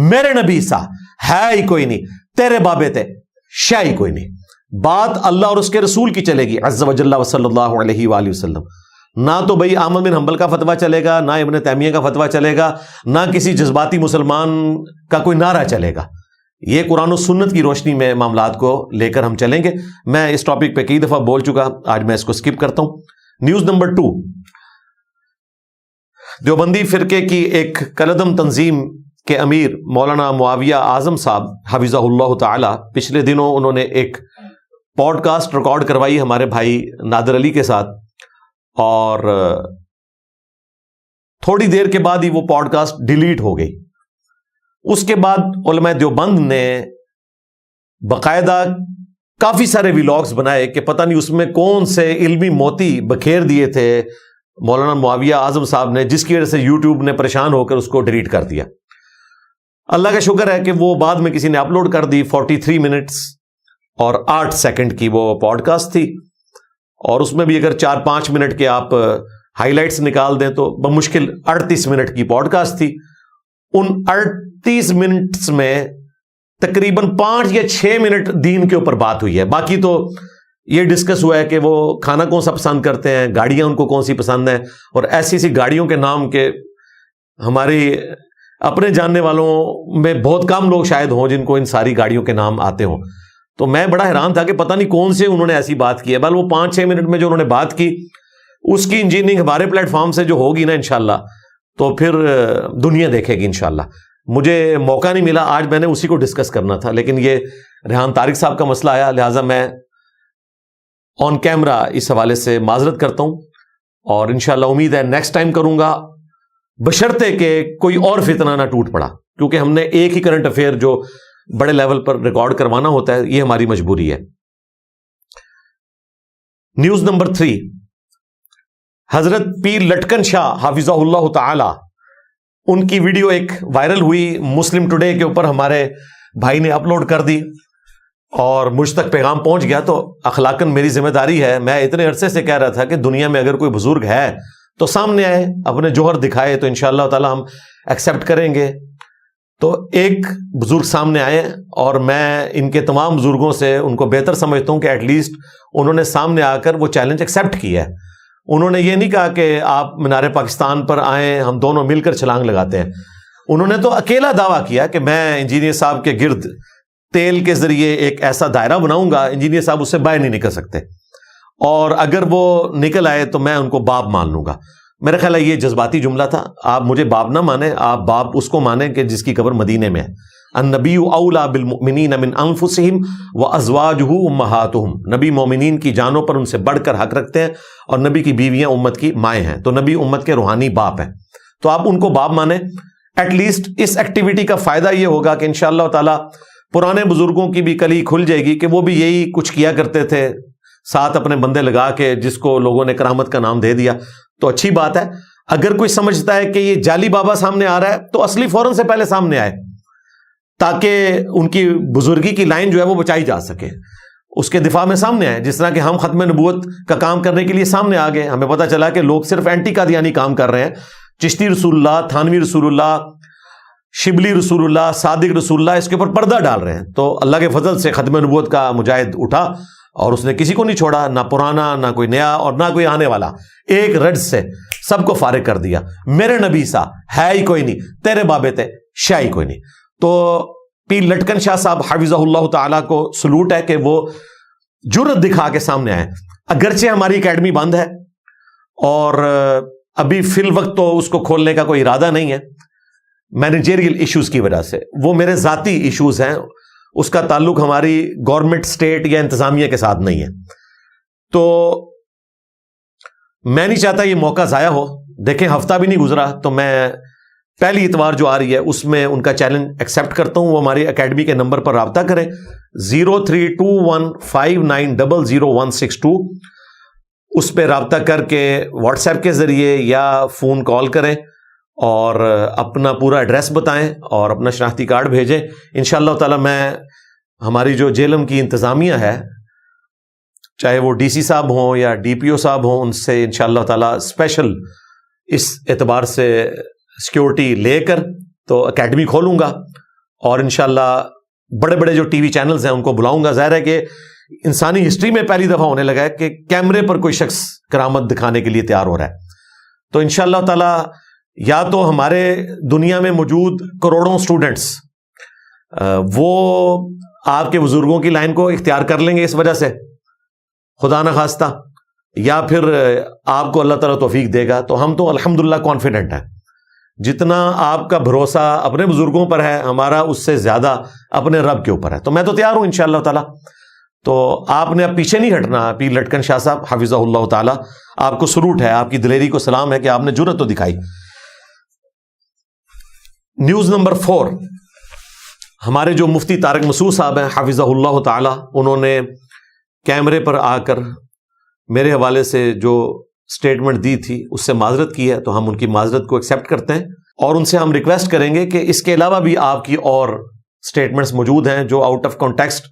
S3: میرے نبی سا ہے ہی کوئی نہیں، تیرے بابے تے شے ہی کوئی نہیں۔ بات اللہ اور اس کے رسول کی چلے گی عز و جل و صلی اللہ علیہ وآلہ وسلم، نہ تو بھائی احمد بن حنبل کا فتویٰ چلے گا، نہ ابن تیمیہ کا فتویٰ چلے گا، نہ کسی جذباتی مسلمان کا کوئی نعرہ چلے گا۔ یہ قرآن و سنت کی روشنی میں معاملات کو لے کر ہم چلیں گے۔ میں اس ٹاپک پہ کئی دفعہ بول چکا، آج میں اس کو سکپ کرتا ہوں۔ نیوز نمبر 2، دیوبندی فرقے کی ایک کلعدم تنظیم کے امیر مولانا معاویہ اعظم صاحب حفظہ اللہ تعالی، پچھلے دنوں انہوں نے ایک پوڈ کاسٹ ریکارڈ کروائی ہمارے بھائی نادر علی کے ساتھ، اور تھوڑی دیر کے بعد ہی وہ پوڈ کاسٹ ڈیلیٹ ہو گئی۔ اس کے بعد علماء دیوبند نے باقاعدہ کافی سارے ویلاگز بنائے کہ پتہ نہیں اس میں کون سے علمی موتی بکھیر دیے تھے مولانا معاویہ اعظم صاحب نے، جس کی وجہ سے یوٹیوب نے پریشان ہو کر اس کو ڈیلیٹ کر دیا۔ اللہ کا شکر ہے کہ وہ بعد میں کسی نے اپلوڈ کر دی۔ 43 منٹس اور 8 سیکنڈ کی وہ پوڈ کاسٹ تھی، اور اس میں بھی اگر 4-5 منٹ کے آپ ہائی لائٹس نکال دیں تو بمشکل 38 منٹ کی پوڈ کاسٹ تھی۔ ان 38 منٹس میں تقریباً 5 یا 6 منٹ دین کے اوپر بات ہوئی ہے، باقی تو یہ ڈسکس ہوا ہے کہ وہ کھانا کون سا پسند کرتے ہیں، گاڑیاں ان کو کون سی پسند ہیں، اور ایسی ایسی گاڑیوں کے نام کے ہماری اپنے جاننے والوں میں بہت کم لوگ شاید ہوں جن کو ان ساری گاڑیوں کے نام آتے ہوں۔ تو میں بڑا حیران تھا کہ پتہ نہیں کون سے انہوں نے ایسی بات کی ہے۔ بل وہ 5-6 منٹ میں جو انہوں نے بات کی، اس کی انجینئرنگ ہمارے پلیٹ فارم سے جو ہوگی نا انشاءاللہ، تو پھر دنیا دیکھے گی انشاءاللہ۔ مجھے موقع نہیں ملا، آج میں نے اسی کو ڈسکس کرنا تھا، لیکن یہ ریحان طارق صاحب کا مسئلہ آیا، لہٰذا میں آن کیمرہ اس حوالے سے معذرت کرتا ہوں، اور انشاءاللہ امید ہے نیکسٹ ٹائم کروں گا، بشرطے کہ کوئی اور فتنہ نہ ٹوٹ پڑا، کیونکہ ہم نے ایک ہی کرنٹ افیئر جو بڑے لیول پر ریکارڈ کروانا ہوتا ہے، یہ ہماری مجبوری ہے۔ نیوز نمبر 3، حضرت پیر لٹکن شاہ حافظہ اللہ تعالی، ان کی ویڈیو ایک وائرل ہوئی، مسلم ٹوڈے کے اوپر ہمارے بھائی نے اپلوڈ کر دی اور مجھ تک پیغام پہنچ گیا۔ تو اخلاقاً میری ذمہ داری ہے، میں اتنے عرصے سے کہہ رہا تھا کہ دنیا میں اگر کوئی بزرگ ہے تو سامنے آئے، اپنے جوہر دکھائے، تو انشاءاللہ تعالی ہم ایکسیپٹ کریں گے۔ تو ایک بزرگ سامنے آئے، اور میں ان کے تمام بزرگوں سے ان کو بہتر سمجھتا ہوں کہ ایٹ لیسٹ انہوں نے سامنے آ کر وہ چیلنج ایکسیپٹ کیا ہے۔ انہوں نے یہ نہیں کہا کہ آپ مینار پاکستان پر آئیں، ہم دونوں مل کر چھلانگ لگاتے ہیں۔ انہوں نے تو اکیلا دعویٰ کیا کہ میں انجینئر صاحب کے گرد تیل کے ذریعے ایک ایسا دائرہ بناؤں گا، انجینئر صاحب اس سے باہر نہیں نکل سکتے، اور اگر وہ نکل آئے تو میں ان کو باپ مان لوں گا۔ میرا خیال ہے یہ جذباتی جملہ تھا، آپ مجھے باپ نہ مانیں، آپ باپ اس کو مانیں کہ جس کی قبر مدینے میں ہے۔ النبی اولیٰ بالمؤمنین من انفسہم وازواجہ امہاتہم، نبی مومنین کی جانوں پر ان سے بڑھ کر حق رکھتے ہیں، اور نبی کی بیویاں امت کی مائیں ہیں، تو نبی امت کے روحانی باپ ہیں، تو آپ ان کو باپ مانیں۔ ایٹ لیسٹ اس ایکٹیویٹی کا فائدہ یہ ہوگا کہ انشاءاللہ تعالی پرانے بزرگوں کی بھی کلی کھل جائے گی کہ وہ بھی یہی کچھ کیا کرتے تھے، ساتھ اپنے بندے لگا کے، جس کو لوگوں نے کرامت کا نام دے دیا. تو اچھی بات ہے. اگر کوئی سمجھتا ہے کہ یہ جعلی بابا سامنے آ رہا ہے تو اصلی فوراً سے پہلے سامنے آئے تاکہ ان کی بزرگی کی لائن جو ہے وہ بچائی جا سکے، اس کے دفاع میں سامنے آئے. جس طرح کہ ہم ختم نبوت کا کام کرنے کے لیے سامنے آ گئے، ہمیں پتہ چلا کہ لوگ صرف اینٹی قادیانی کام کر رہے ہیں. چشتی رسول اللہ، تھانوی رسول اللہ، شبلی رسول اللہ، صادق رسول اللہ اس کے اوپر پردہ ڈال رہے ہیں. تو اللہ کے فضل سے ختم نبوت کا مجاہد اٹھا اور اس نے کسی کو نہیں چھوڑا، نہ پرانا نہ کوئی نیا اور نہ کوئی آنے والا. ایک رج سے سب کو فارغ کر دیا. میرے نبی سا ہے ہی کوئی نہیں، تیرے بابے تے شاہی کوئی نہیں. تو پیر لٹکن شاہ صاحب حفظہ اللہ تعالیٰ کو سلوٹ ہے کہ وہ جرأت دکھا کے سامنے آئے. اگرچہ ہماری اکیڈمی بند ہے اور ابھی فی الوقت تو اس کو کھولنے کا کوئی ارادہ نہیں ہے مینیجریل ایشوز کی وجہ سے. وہ میرے ذاتی ایشوز ہیں، اس کا تعلق ہماری گورنمنٹ اسٹیٹ یا انتظامیہ کے ساتھ نہیں ہے. تو میں نہیں چاہتا یہ موقع ضائع ہو. دیکھیں ہفتہ بھی نہیں گزرا تو میں پہلی اتوار جو آ رہی ہے اس میں ان کا چیلنج ایکسیپٹ کرتا ہوں. وہ ہماری اکیڈمی کے نمبر پر رابطہ کریں 0321590162. اس پہ رابطہ کر کے واٹس ایپ کے ذریعے یا فون کال کریں اور اپنا پورا ایڈریس بتائیں اور اپنا شناختی کارڈ بھیجیں. انشاءاللہ تعالی میں ہماری جو جیلم کی انتظامیہ ہے، چاہے وہ ڈی سی صاحب ہوں یا ڈی پی او صاحب ہوں، ان سے انشاءاللہ تعالی اسپیشل اس اعتبار سے سیکیورٹی لے کر تو اکیڈمی کھولوں گا. اور انشاءاللہ بڑے بڑے جو ٹی وی چینلز ہیں ان کو بلاؤں گا. ظاہر ہے کہ انسانی ہسٹری میں پہلی دفعہ ہونے لگا ہے کہ کیمرے پر کوئی شخص کرامت دکھانے کے لیے تیار ہو رہا ہے. تو انشاءاللہ تعالی یا تو ہمارے دنیا میں موجود کروڑوں سٹوڈنٹس وہ آپ کے بزرگوں کی لائن کو اختیار کر لیں گے اس وجہ سے خدا نخواستہ، یا پھر آپ کو اللہ تعالیٰ توفیق دے گا. تو ہم تو الحمدللہ کانفیڈنٹ ہیں. جتنا آپ کا بھروسہ اپنے بزرگوں پر ہے، ہمارا اس سے زیادہ اپنے رب کے اوپر ہے. تو میں تو تیار ہوں انشاءاللہ تعالیٰ. تو آپ نے اب پیچھے نہیں ہٹنا. پیر لٹکن شاہ صاحب حفظہ اللہ تعالیٰ، آپ کو سلوٹ ہے، آپ کی دلیری کو سلام ہے کہ آپ نے جرأت تو دکھائی. نیوز نمبر 4، ہمارے جو مفتی طارق مسعود صاحب ہیں حفظہ اللہ تعالیٰ، انہوں نے کیمرے پر آ کر میرے حوالے سے جو سٹیٹمنٹ دی تھی اس سے معذرت کی ہے. تو ہم ان کی معذرت کو ایکسیپٹ کرتے ہیں اور ان سے ہم ریکویسٹ کریں گے کہ اس کے علاوہ بھی آپ کی اور سٹیٹمنٹس موجود ہیں جو آؤٹ آف کانٹیکسٹ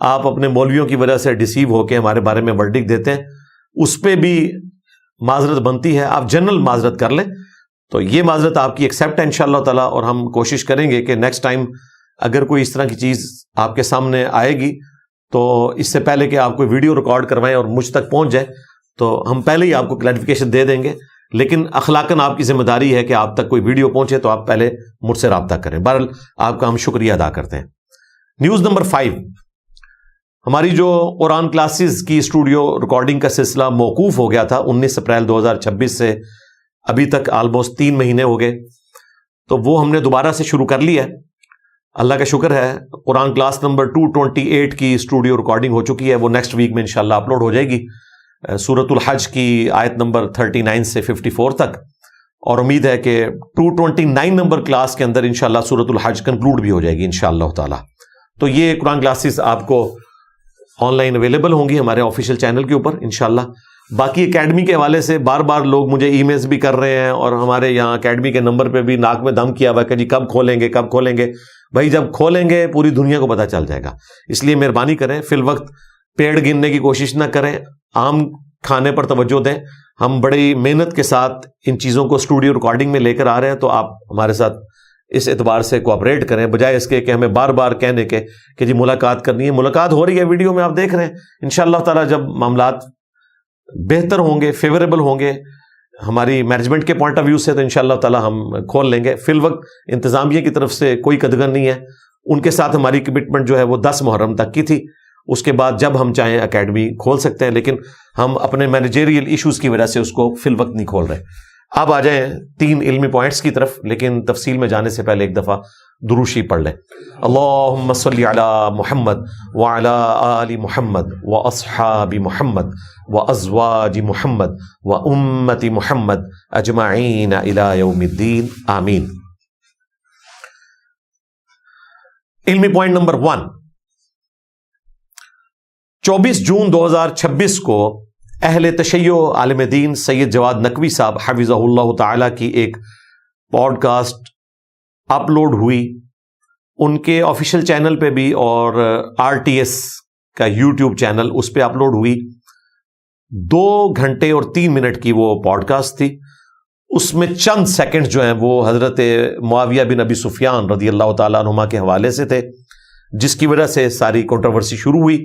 S3: آپ اپنے مولویوں کی وجہ سے ڈیسیو ہو کے ہمارے بارے میں ورڈکٹ دیتے ہیں، اس پہ بھی معذرت بنتی ہے. آپ جنرل معذرت کر لیں. تو یہ معذرت آپ کی ایکسیپٹ ہے انشاءاللہ تعالیٰ. اور ہم کوشش کریں گے کہ نیکسٹ ٹائم اگر کوئی اس طرح کی چیز آپ کے سامنے آئے گی تو اس سے پہلے کہ آپ کوئی ویڈیو ریکارڈ کروائیں اور مجھ تک پہنچ جائے تو ہم پہلے ہی آپ کو کلیریفیکیشن دے دیں گے. لیکن اخلاقاً آپ کی ذمہ داری ہے کہ آپ تک کوئی ویڈیو پہنچے تو آپ پہلے مجھ سے رابطہ کریں. بہرحال آپ کا ہم شکریہ ادا کرتے ہیں. نیوز نمبر 5، ہماری جو قرآن کلاسز کی اسٹوڈیو ریکارڈنگ کا سلسلہ موقوف ہو گیا تھا 19 اپریل 2026 سے ابھی تک آلموسٹ 3 مہینے ہو گئے، تو وہ ہم نے دوبارہ سے شروع کر لی ہے. اللہ کا شکر ہے قرآن کلاس نمبر 228 کی اسٹوڈیو ریکارڈنگ ہو چکی ہے. وہ نیکسٹ ویک میں انشاءاللہ اپلوڈ ہو جائے گی سورۃ الحج کی آیت نمبر 39 سے 54 تک. اور امید ہے کہ 229 نمبر کلاس کے اندر انشاءاللہ سورۃ الحج کنکلوڈ بھی ہو جائے گی انشاءاللہ تعالی. تو یہ قرآن کلاسز آپ کو آن لائن اویلیبل ہوں گی ہمارے آفیشیل چینل کے اوپر انشاءاللہ. باقی اکیڈمی کے حوالے سے بار بار لوگ مجھے ای میلز بھی کر رہے ہیں اور ہمارے یہاں اکیڈمی کے نمبر پہ بھی ناک میں دم کیا ہوا کہ جی کب کھولیں گے کب کھولیں گے. بھائی جب کھولیں گے پوری دنیا کو پتہ چل جائے گا. اس لیے مہربانی کریں فی الوقت پیڑ گننے کی کوشش نہ کریں، عام کھانے پر توجہ دیں. ہم بڑی محنت کے ساتھ ان چیزوں کو اسٹوڈیو ریکارڈنگ میں لے کر آ رہے ہیں. تو آپ ہمارے ساتھ اس اعتبار سے کوآپریٹ کریں بجائے اس کے کہ ہمیں بار بار کہنے کے کہ جی ملاقات کرنی ہے. ملاقات ہو رہی ہے، ویڈیو میں آپ دیکھ رہے ہیں. انشاءاللہ تعالی جب معاملات بہتر ہوں گے، فیوریبل ہوں گے ہماری مینجمنٹ کے پوائنٹ آف ویو سے تو انشاءاللہ تعالی ہم کھول لیں گے. فی الوقت انتظامیہ کی طرف سے کوئی قدغن نہیں ہے. ان کے ساتھ ہماری کمٹمنٹ جو ہے وہ 10 محرم تک کی تھی. اس کے بعد جب ہم چاہیں اکیڈمی کھول سکتے ہیں، لیکن ہم اپنے مینیجریل ایشوز کی وجہ سے اس کو فی الوقت نہیں کھول رہے. اب آ جائیں 3 علمی پوائنٹس کی طرف، لیکن تفصیل میں جانے سے پہلے ایک دفعہ درود شریف پڑھ لیں. اللہم صلی علی محمد وعلی آل محمد واصحاب محمد وازواج محمد وامت محمد اجمعین الی یوم الدین آمین. علمی پوائنٹ نمبر 1، 24 جون 2026 کو اہل تشیع عالم دین سید جواد نقوی صاحب حفظہ اللہ تعالی کی ایک پوڈ کاسٹ اپلوڈ ہوئی، ان کے آفیشیل چینل پہ بھی، اور RTS کا یوٹیوب چینل اس پہ اپلوڈ ہوئی۔ 2 گھنٹے اور 3 منٹ کی وہ پوڈ کاسٹ تھی۔ اس میں چند سیکنڈ جو ہیں وہ حضرت معاویہ بن ابی سفیان رضی اللہ تعالیٰ عنہما کے حوالے سے تھے، جس کی وجہ سے ساری کنٹروورسی شروع ہوئی۔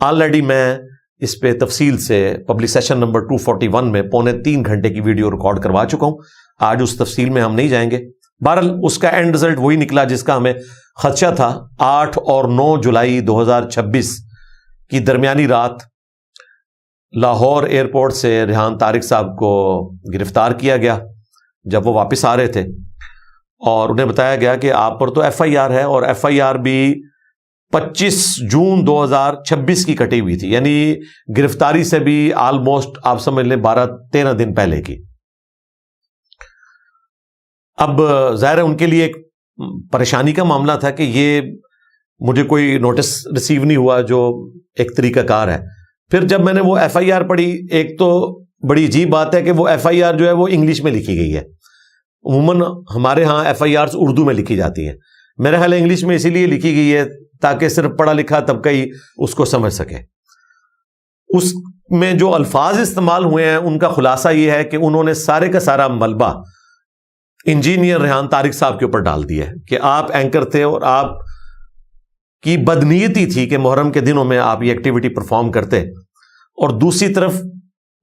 S3: آلریڈی میں اس پہ تفصیل سے پبلک سیشن نمبر 241 میں 2.25 گھنٹے کی ویڈیو ریکارڈ کروا چکا ہوں، آج اس تفصیل میں ہم نہیں جائیں گے۔ بہرحال اس کا اینڈ رزلٹ وہی نکلا جس کا ہمیں خدشہ تھا۔ 8 اور 9 جولائی 2026 کی درمیانی رات لاہور ایئرپورٹ سے ریحان طارق صاحب کو گرفتار کیا گیا جب وہ واپس آ رہے تھے، اور انہیں بتایا گیا کہ آپ پر تو FIR ہے، اور FIR بھی 25 جون 2026 کی کٹی ہوئی تھی، یعنی گرفتاری سے بھی آلموسٹ آپ سمجھ لیں 12-13 دن پہلے کی۔ اب ظاہر ہے ان کے لیے ایک پریشانی کا معاملہ تھا کہ یہ مجھے کوئی نوٹس ریسیو نہیں ہوا جو ایک طریقہ کار ہے۔ پھر جب میں نے وہ FIR پڑھی، ایک تو بڑی عجیب بات ہے کہ وہ FIR جو ہے وہ انگلش میں لکھی گئی ہے۔ عموماً ہمارے ہاں FIRs اردو میں لکھی جاتی ہیں، میرے خیال انگلش میں اسی لیے لکھی گئی ہے تاکہ صرف پڑھا لکھا طبقہ ہی اس کو سمجھ سکے۔ اس میں جو الفاظ استعمال ہوئے ہیں ان کا خلاصہ یہ ہے کہ انہوں نے سارے کا سارا ملبہ انجینئر ریحان طارق صاحب کے اوپر ڈال دیا ہے کہ آپ اینکر تھے اور آپ کی بدنیتی تھی کہ محرم کے دنوں میں آپ یہ ایکٹیویٹی پرفارم کرتے، اور دوسری طرف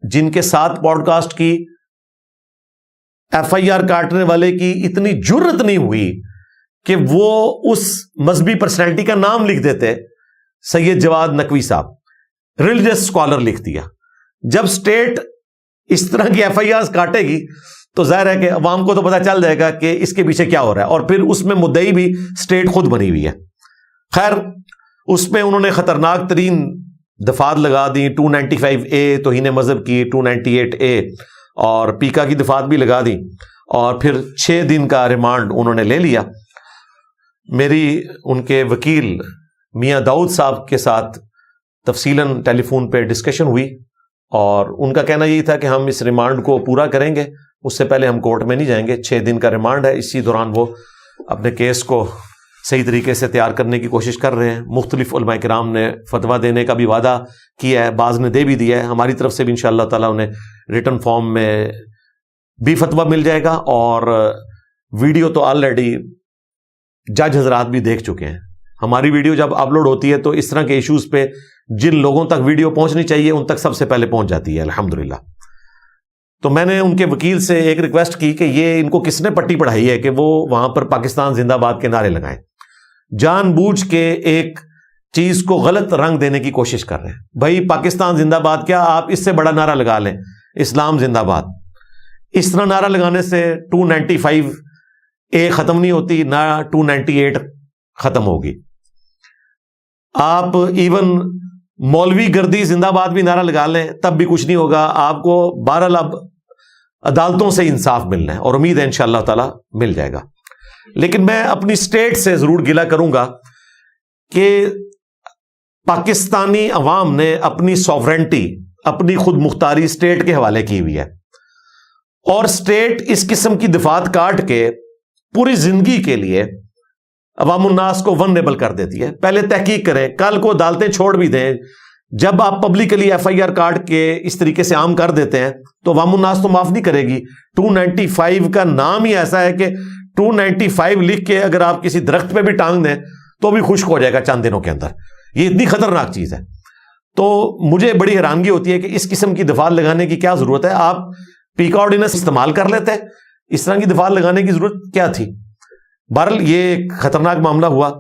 S3: جن کے ساتھ پوڈ کاسٹ کی FIR کاٹنے والے کی اتنی جرت نہیں ہوئی کہ وہ اس مذہبی پرسنالٹی کا نام لکھ دیتے، سید جواد نقوی صاحب ریلیجس اسکالر لکھ دیا۔ جب اسٹیٹ اس طرح کی FIRs کاٹے گی تو ظاہر ہے کہ عوام کو تو پتہ چل جائے گا کہ اس کے پیچھے کیا ہو رہا ہے، اور پھر اس میں مدعی بھی اسٹیٹ خود بنی ہوئی ہے۔ خیر، اس میں انہوں نے خطرناک ترین دفعات لگا دی، 295A توہین مذہب کی، 298A اور پیکا کی دفعات بھی لگا دی، اور پھر 6 دن کا ریمانڈ انہوں نے لے لیا۔ میری ان کے وکیل میاں داؤد صاحب کے ساتھ تفصیلاً ٹیلی فون پہ ڈسکشن ہوئی، اور ان کا کہنا یہی تھا کہ ہم اس ریمانڈ کو پورا کریں گے، اس سے پہلے ہم کورٹ میں نہیں جائیں گے۔ 6 دن کا ریمانڈ ہے، اسی دوران وہ اپنے کیس کو صحیح طریقے سے تیار کرنے کی کوشش کر رہے ہیں۔ مختلف علماء کرام نے فتویٰ دینے کا بھی وعدہ کیا ہے، بعض نے دے بھی دیا ہے، ہماری طرف سے بھی انشاءاللہ تعالیٰ انہیں ریٹن فارم میں بھی فتویٰ مل جائے گا، اور ویڈیو تو آلریڈی جج حضرات بھی دیکھ چکے ہیں۔ ہماری ویڈیو جب اپلوڈ ہوتی ہے تو اس طرح کے ایشوز پہ جن لوگوں تک ویڈیو پہنچنی چاہیے ان تک سب سے پہلے پہنچ جاتی ہے الحمدللہ۔ تو میں نے ان کے وکیل سے ایک ریکویسٹ کی کہ یہ ان کو کس نے پٹی پڑھائی ہے کہ وہ وہاں پر پاکستان زندہ باد کے نعرے لگائیں، جان بوجھ کے ایک چیز کو غلط رنگ دینے کی کوشش کر رہے ہیں۔ بھائی پاکستان زندہ باد کیا، آپ اس سے بڑا نعرہ لگا لیں، اسلام زندہ باد۔ اس طرح نعرہ لگانے سے 295A ختم نہیں ہوتی، نہ 298 ختم ہوگی۔ آپ ایون مولوی گردی زندہ باد بھی نعرہ لگا لیں تب بھی کچھ نہیں ہوگا، آپ کو بہرحال اب عدالتوں سے انصاف ملنا ہے، اور امید ہے انشاءاللہ تعالی مل جائے گا۔ لیکن میں اپنی اسٹیٹ سے ضرور گلہ کروں گا کہ پاکستانی عوام نے اپنی سوورنٹی، اپنی خود مختاری اسٹیٹ کے حوالے کی ہوئی ہے، اور اسٹیٹ اس قسم کی دفعات کاٹ کے پوری زندگی کے لیے عوام الناس کو ونریبل کر دیتی ہے۔ پہلے تحقیق کریں، کل کو عدالتیں چھوڑ بھی دیں، جب آپ پبلکلی FIR کاٹ کے اس طریقے سے عام کر دیتے ہیں تو عوام الناس تو معاف نہیں کرے گی۔ 295 کا نام ہی ایسا ہے کہ 295 لکھ کے اگر آپ کسی درخت پہ بھی ٹانگ دیں تو بھی خشک ہو جائے گا چند دنوں کے اندر، یہ اتنی خطرناک چیز ہے۔ تو مجھے بڑی حیرانگی ہوتی ہے کہ اس قسم کی دفعات لگانے کی کیا ضرورت ہے؟ آپ پیکا آرڈیننس استعمال کر لیتے، اس طرح کی دفعات لگانے کی ضرورت کیا تھی؟ بہرحال یہ ایک خطرناک معاملہ ہوا۔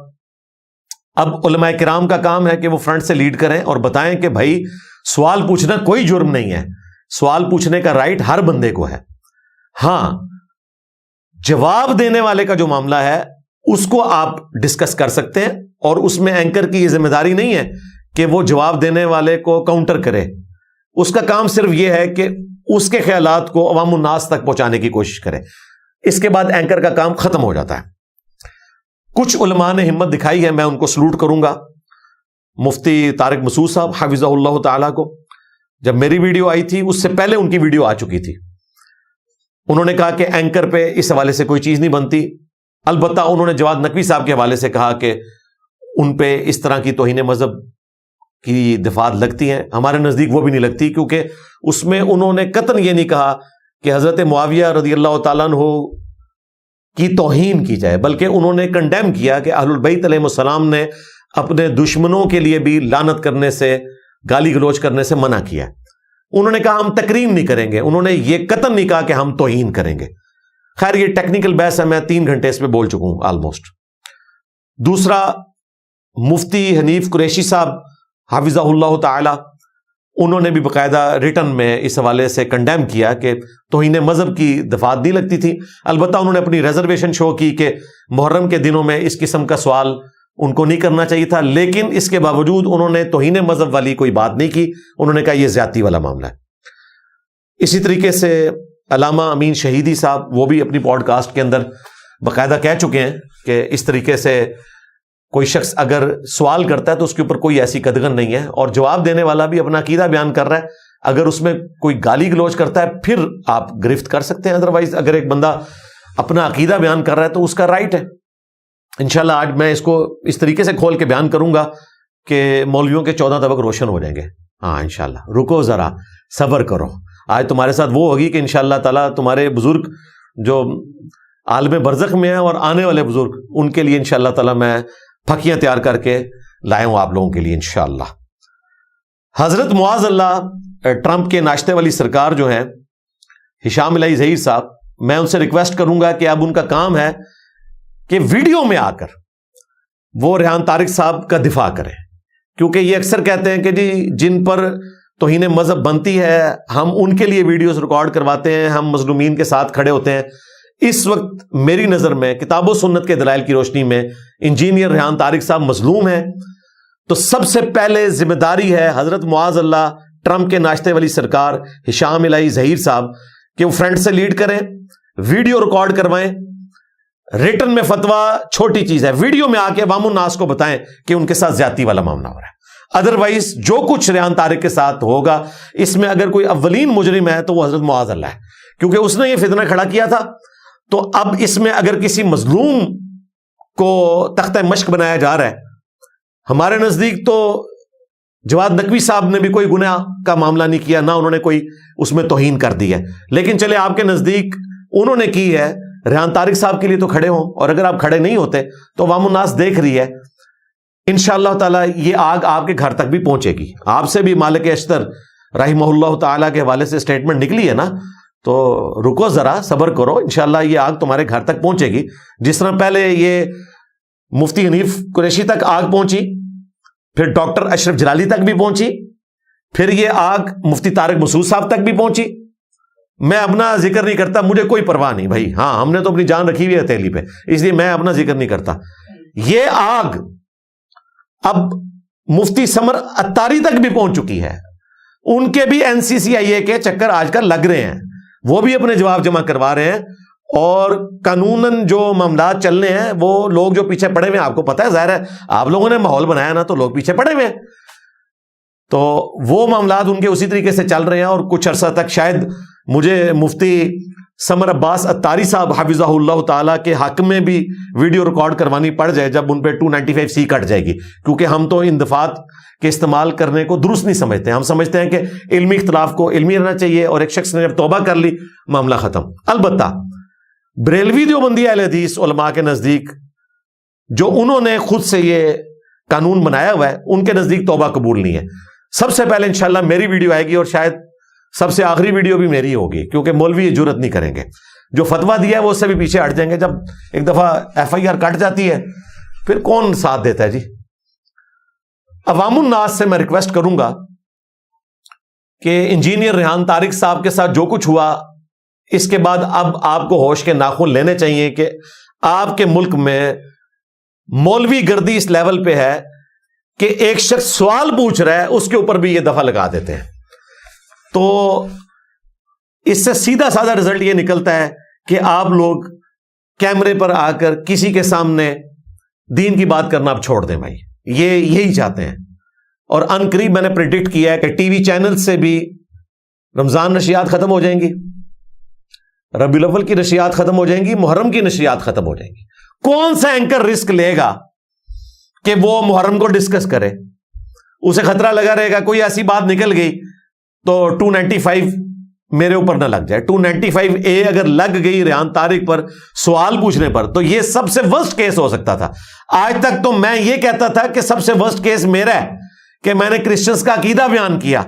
S3: اب علماء کرام کا کام ہے کہ وہ فرنٹ سے لیڈ کریں اور بتائیں کہ بھائی سوال پوچھنا کوئی جرم نہیں ہے، سوال پوچھنے کا رائٹ ہر بندے کو ہے۔ ہاں، جواب دینے والے کا جو معاملہ ہے اس کو آپ ڈسکس کر سکتے ہیں، اور اس میں اینکر کی یہ ذمہ داری نہیں ہے کہ وہ جواب دینے والے کو کاؤنٹر کرے۔ اس کا کام صرف یہ ہے کہ اس کے خیالات کو عوام الناس تک پہنچانے کی کوشش کرے، اس کے بعد اینکر کا کام ختم ہو جاتا ہے۔ کچھ علماء نے ہمت دکھائی ہے، میں ان کو سلوٹ کروں گا. مفتی طارق مسعود صاحب حفظہ اللہ تعالیٰ کو، جب میری ویڈیو آئی تھی اس سے پہلے ان کی ویڈیو آ چکی تھی. انہوں نے کہا کہ اینکر پہ اس حوالے سے کوئی چیز نہیں بنتی. البتہ انہوں نے جواد نقوی صاحب کے حوالے سے کہا کہ ان پہ اس طرح کی توہین مذہب کی دفعات لگتی ہیں. ہمارے نزدیک وہ بھی نہیں لگتی، کیونکہ اس میں انہوں نے قطعاً یہ نہیں کہا کہ حضرت معاویہ رضی اللہ تعالیٰ عنہ کی توہین کی جائے، بلکہ انہوں نے کنڈیم کیا کہ اہل البیت علیہ السلام نے اپنے دشمنوں کے لیے بھی لعنت کرنے سے، گالی گلوچ کرنے سے منع کیا. انہوں نے کہا ہم تکریم نہیں کریں گے، انہوں نے یہ قطعاً نہیں کہا کہ ہم توہین کریں گے. خیر یہ ٹیکنیکل بحث ہے، میں 3 گھنٹے اس پہ بول چکا ہوں آلموسٹ. دوسرا، مفتی حنیف قریشی صاحب حفظہ اللہ تعالی، انہوں نے بھی باقاعدہ ریٹن میں اس حوالے سے کنڈیم کیا کہ توہین مذہب کی دفعات نہیں لگتی تھی. البتہ انہوں نے اپنی ریزرویشن شو کی کہ محرم کے دنوں میں اس قسم کا سوال ان کو نہیں کرنا چاہیے تھا، لیکن اس کے باوجود انہوں نے توہین مذہب والی کوئی بات نہیں کی. انہوں نے کہا یہ زیادتی والا معاملہ ہے. اسی طریقے سے علامہ امین شہیدی صاحب، وہ بھی اپنی پوڈ کاسٹ کے اندر باقاعدہ کہہ چکے ہیں کہ اس طریقے سے کوئی شخص اگر سوال کرتا ہے تو اس کے اوپر کوئی ایسی قدغن نہیں ہے، اور جواب دینے والا بھی اپنا عقیدہ بیان کر رہا ہے. اگر اس میں کوئی گالی گلوچ کرتا ہے پھر آپ گرفت کر سکتے ہیں، ادروائز اگر ایک بندہ اپنا عقیدہ بیان کر رہا ہے تو اس کا رائٹ ہے. انشاءاللہ آج میں اس کو اس طریقے سے کھول کے بیان کروں گا کہ مولویوں کے 14 طبق روشن ہو جائیں گے. ہاں انشاءاللہ، رکو ذرا، صبر کرو. آج تمہارے ساتھ وہ ہوگی کہ انشاءاللہ تعالیٰ تمہارے بزرگ جو عالم برزخ میں ہیں اور آنے والے بزرگ، ان کے لیے انشاءاللہ تعالیٰ میں پھکیاں تیار کر کے لائے ہوں آپ لوگوں کے لیے انشاءاللہ. حضرت معاذ اللہ ٹرمپ کے ناشتے والی سرکار جو ہیں ہشام الہی ظہیر صاحب، میں ان سے ریکویسٹ کروں گا کہ اب ان کا کام ہے کہ ویڈیو میں آ کر وہ ریحان طارق صاحب کا دفاع کریں، کیونکہ یہ اکثر کہتے ہیں کہ جی جن پر توہین مذہب بنتی ہے ہم ان کے لیے ویڈیوز ریکارڈ کرواتے ہیں، ہم مظلومین کے ساتھ کھڑے ہوتے ہیں. اس وقت میری نظر میں کتاب و سنت کے دلائل کی روشنی میں انجینئر ریحان طارق صاحب مظلوم ہیں. تو سب سے پہلے ذمہ داری ہے حضرت معاذ اللہ ٹرمپ کے ناشتے والی سرکار ہشام الہی ظہیر صاحب کہ وہ فرنٹ سے لیڈ کریں، ویڈیو ریکارڈ کروائیں. ریٹن میں فتویٰ چھوٹی چیز ہے، ویڈیو میں آ کے عوام الناس کو بتائیں کہ ان کے ساتھ زیادتی والا معاملہ ہو رہا ہے. ادروائز جو کچھ ریحان طارق کے ساتھ ہوگا، اس میں اگر کوئی اولین مجرم ہے تو وہ حضرت معاذ اللہ ہے، کیونکہ اس نے یہ فتنہ کھڑا کیا تھا. تو اب اس میں اگر کسی مظلوم کو تختہ مشق بنایا جا رہا ہے، ہمارے نزدیک تو جواد نقوی صاحب نے بھی کوئی گناہ کا معاملہ نہیں کیا، نہ انہوں نے کوئی اس میں توہین کر دی ہے، لیکن چلے آپ کے نزدیک انہوں نے کی ہے. ریحان طارق صاحب کے لیے تو کھڑے ہوں، اور اگر آپ کھڑے نہیں ہوتے تو عوام الناس دیکھ رہی ہے. انشاءاللہ تعالی یہ آگ آپ کے گھر تک بھی پہنچے گی. آپ سے بھی مالک اشتر رحمہ اللہ تعالیٰ کے حوالے سے اسٹیٹمنٹ نکلی ہے نا، تو رکو ذرا، صبر کرو، انشاءاللہ یہ آگ تمہارے گھر تک پہنچے گی. جس طرح پہلے یہ مفتی حنیف قریشی تک آگ پہنچی، پھر ڈاکٹر اشرف جلالی تک بھی پہنچی، پھر یہ آگ مفتی طارق مسعود صاحب تک بھی پہنچی. میں اپنا ذکر نہیں کرتا، مجھے کوئی پرواہ نہیں بھائی، ہاں ہم نے تو اپنی جان رکھی ہوئی ہے ہتھیلی پہ، اس لیے میں اپنا ذکر نہیں کرتا. یہ آگ اب مفتی سمر اتاری تک بھی پہنچ چکی ہے. ان کے بھی NCCIA کے چکر آج کل لگ رہے ہیں، وہ بھی اپنے جواب جمع کروا رہے ہیں، اور قانوناً جو معاملات چل رہے ہیں وہ لوگ جو پیچھے پڑے ہوئے ہیں، آپ کو پتہ ہے، ظاہر ہے آپ لوگوں نے ماحول بنایا نا، تو لوگ پیچھے پڑے ہوئے ہیں. تو وہ معاملات ان کے اسی طریقے سے چل رہے ہیں، اور کچھ عرصہ تک شاید مجھے مفتی سمر عباس اتاری صاحب حفظہ اللہ تعالیٰ کے حق میں بھی ویڈیو ریکارڈ کروانی پڑ جائے جب ان پہ 295C کٹ جائے گی، کیونکہ ہم تو ان دفعات کے استعمال کرنے کو درست نہیں سمجھتے. ہم سمجھتے ہیں کہ علمی اختلاف کو علمی رہنا چاہیے، اور ایک شخص نے جب توبہ کر لی معاملہ ختم. البتہ بریلوی دیوبندی اہل حدیث علماء کے نزدیک جو انہوں نے خود سے یہ قانون بنایا ہوا ہے، ان کے نزدیک توبہ قبول نہیں ہے. سب سے پہلے انشاءاللہ میری ویڈیو آئے گی، اور شاید سب سے آخری ویڈیو بھی میری ہوگی، کیونکہ مولوی یہ جرت نہیں کریں گے. جو فتویٰ دیا ہے وہ اس سے بھی پیچھے ہٹ جائیں گے. جب ایک دفعہ FIR کٹ جاتی ہے پھر کون ساتھ دیتا ہے جی. عوام الناس سے میں ریکویسٹ کروں گا کہ انجینئر ریحان طارق صاحب کے ساتھ جو کچھ ہوا، اس کے بعد اب آپ کو ہوش کے ناخن لینے چاہیے کہ آپ کے ملک میں مولوی گردی اس لیول پہ ہے کہ ایک شخص سوال پوچھ رہا ہے اس کے اوپر بھی یہ دفعہ لگا دیتے ہیں. تو اس سے سیدھا سادہ رزلٹ یہ نکلتا ہے کہ آپ لوگ کیمرے پر آ کر کسی کے سامنے دین کی بات کرنا آپ چھوڑ دیں بھائی، یہ یہی چاہتے ہیں. اور ان قریب میں نے پریڈکٹ کیا ہے کہ ٹی وی چینل سے بھی رمضان نشریات ختم ہو جائیں گی، ربیع الاول کی نشریات ختم ہو جائیں گی، محرم کی نشریات ختم ہو جائیں گی. کون سا اینکر رسک لے گا کہ وہ محرم کو ڈسکس کرے؟ اسے خطرہ لگا رہے گا کوئی ایسی بات نکل گئی تو 295 میرے اوپر نہ لگ جائے. 295A اگر لگ گئی ریحان طارق پر سوال پوچھنے پر تو یہ سب سے ورسٹ کیس ہو سکتا تھا. آج تک تو میں یہ کہتا تھا کہ سب سے ورسٹ کیس میرا ہے کہ میں نے کرسچنز کا عقیدہ بیان کیا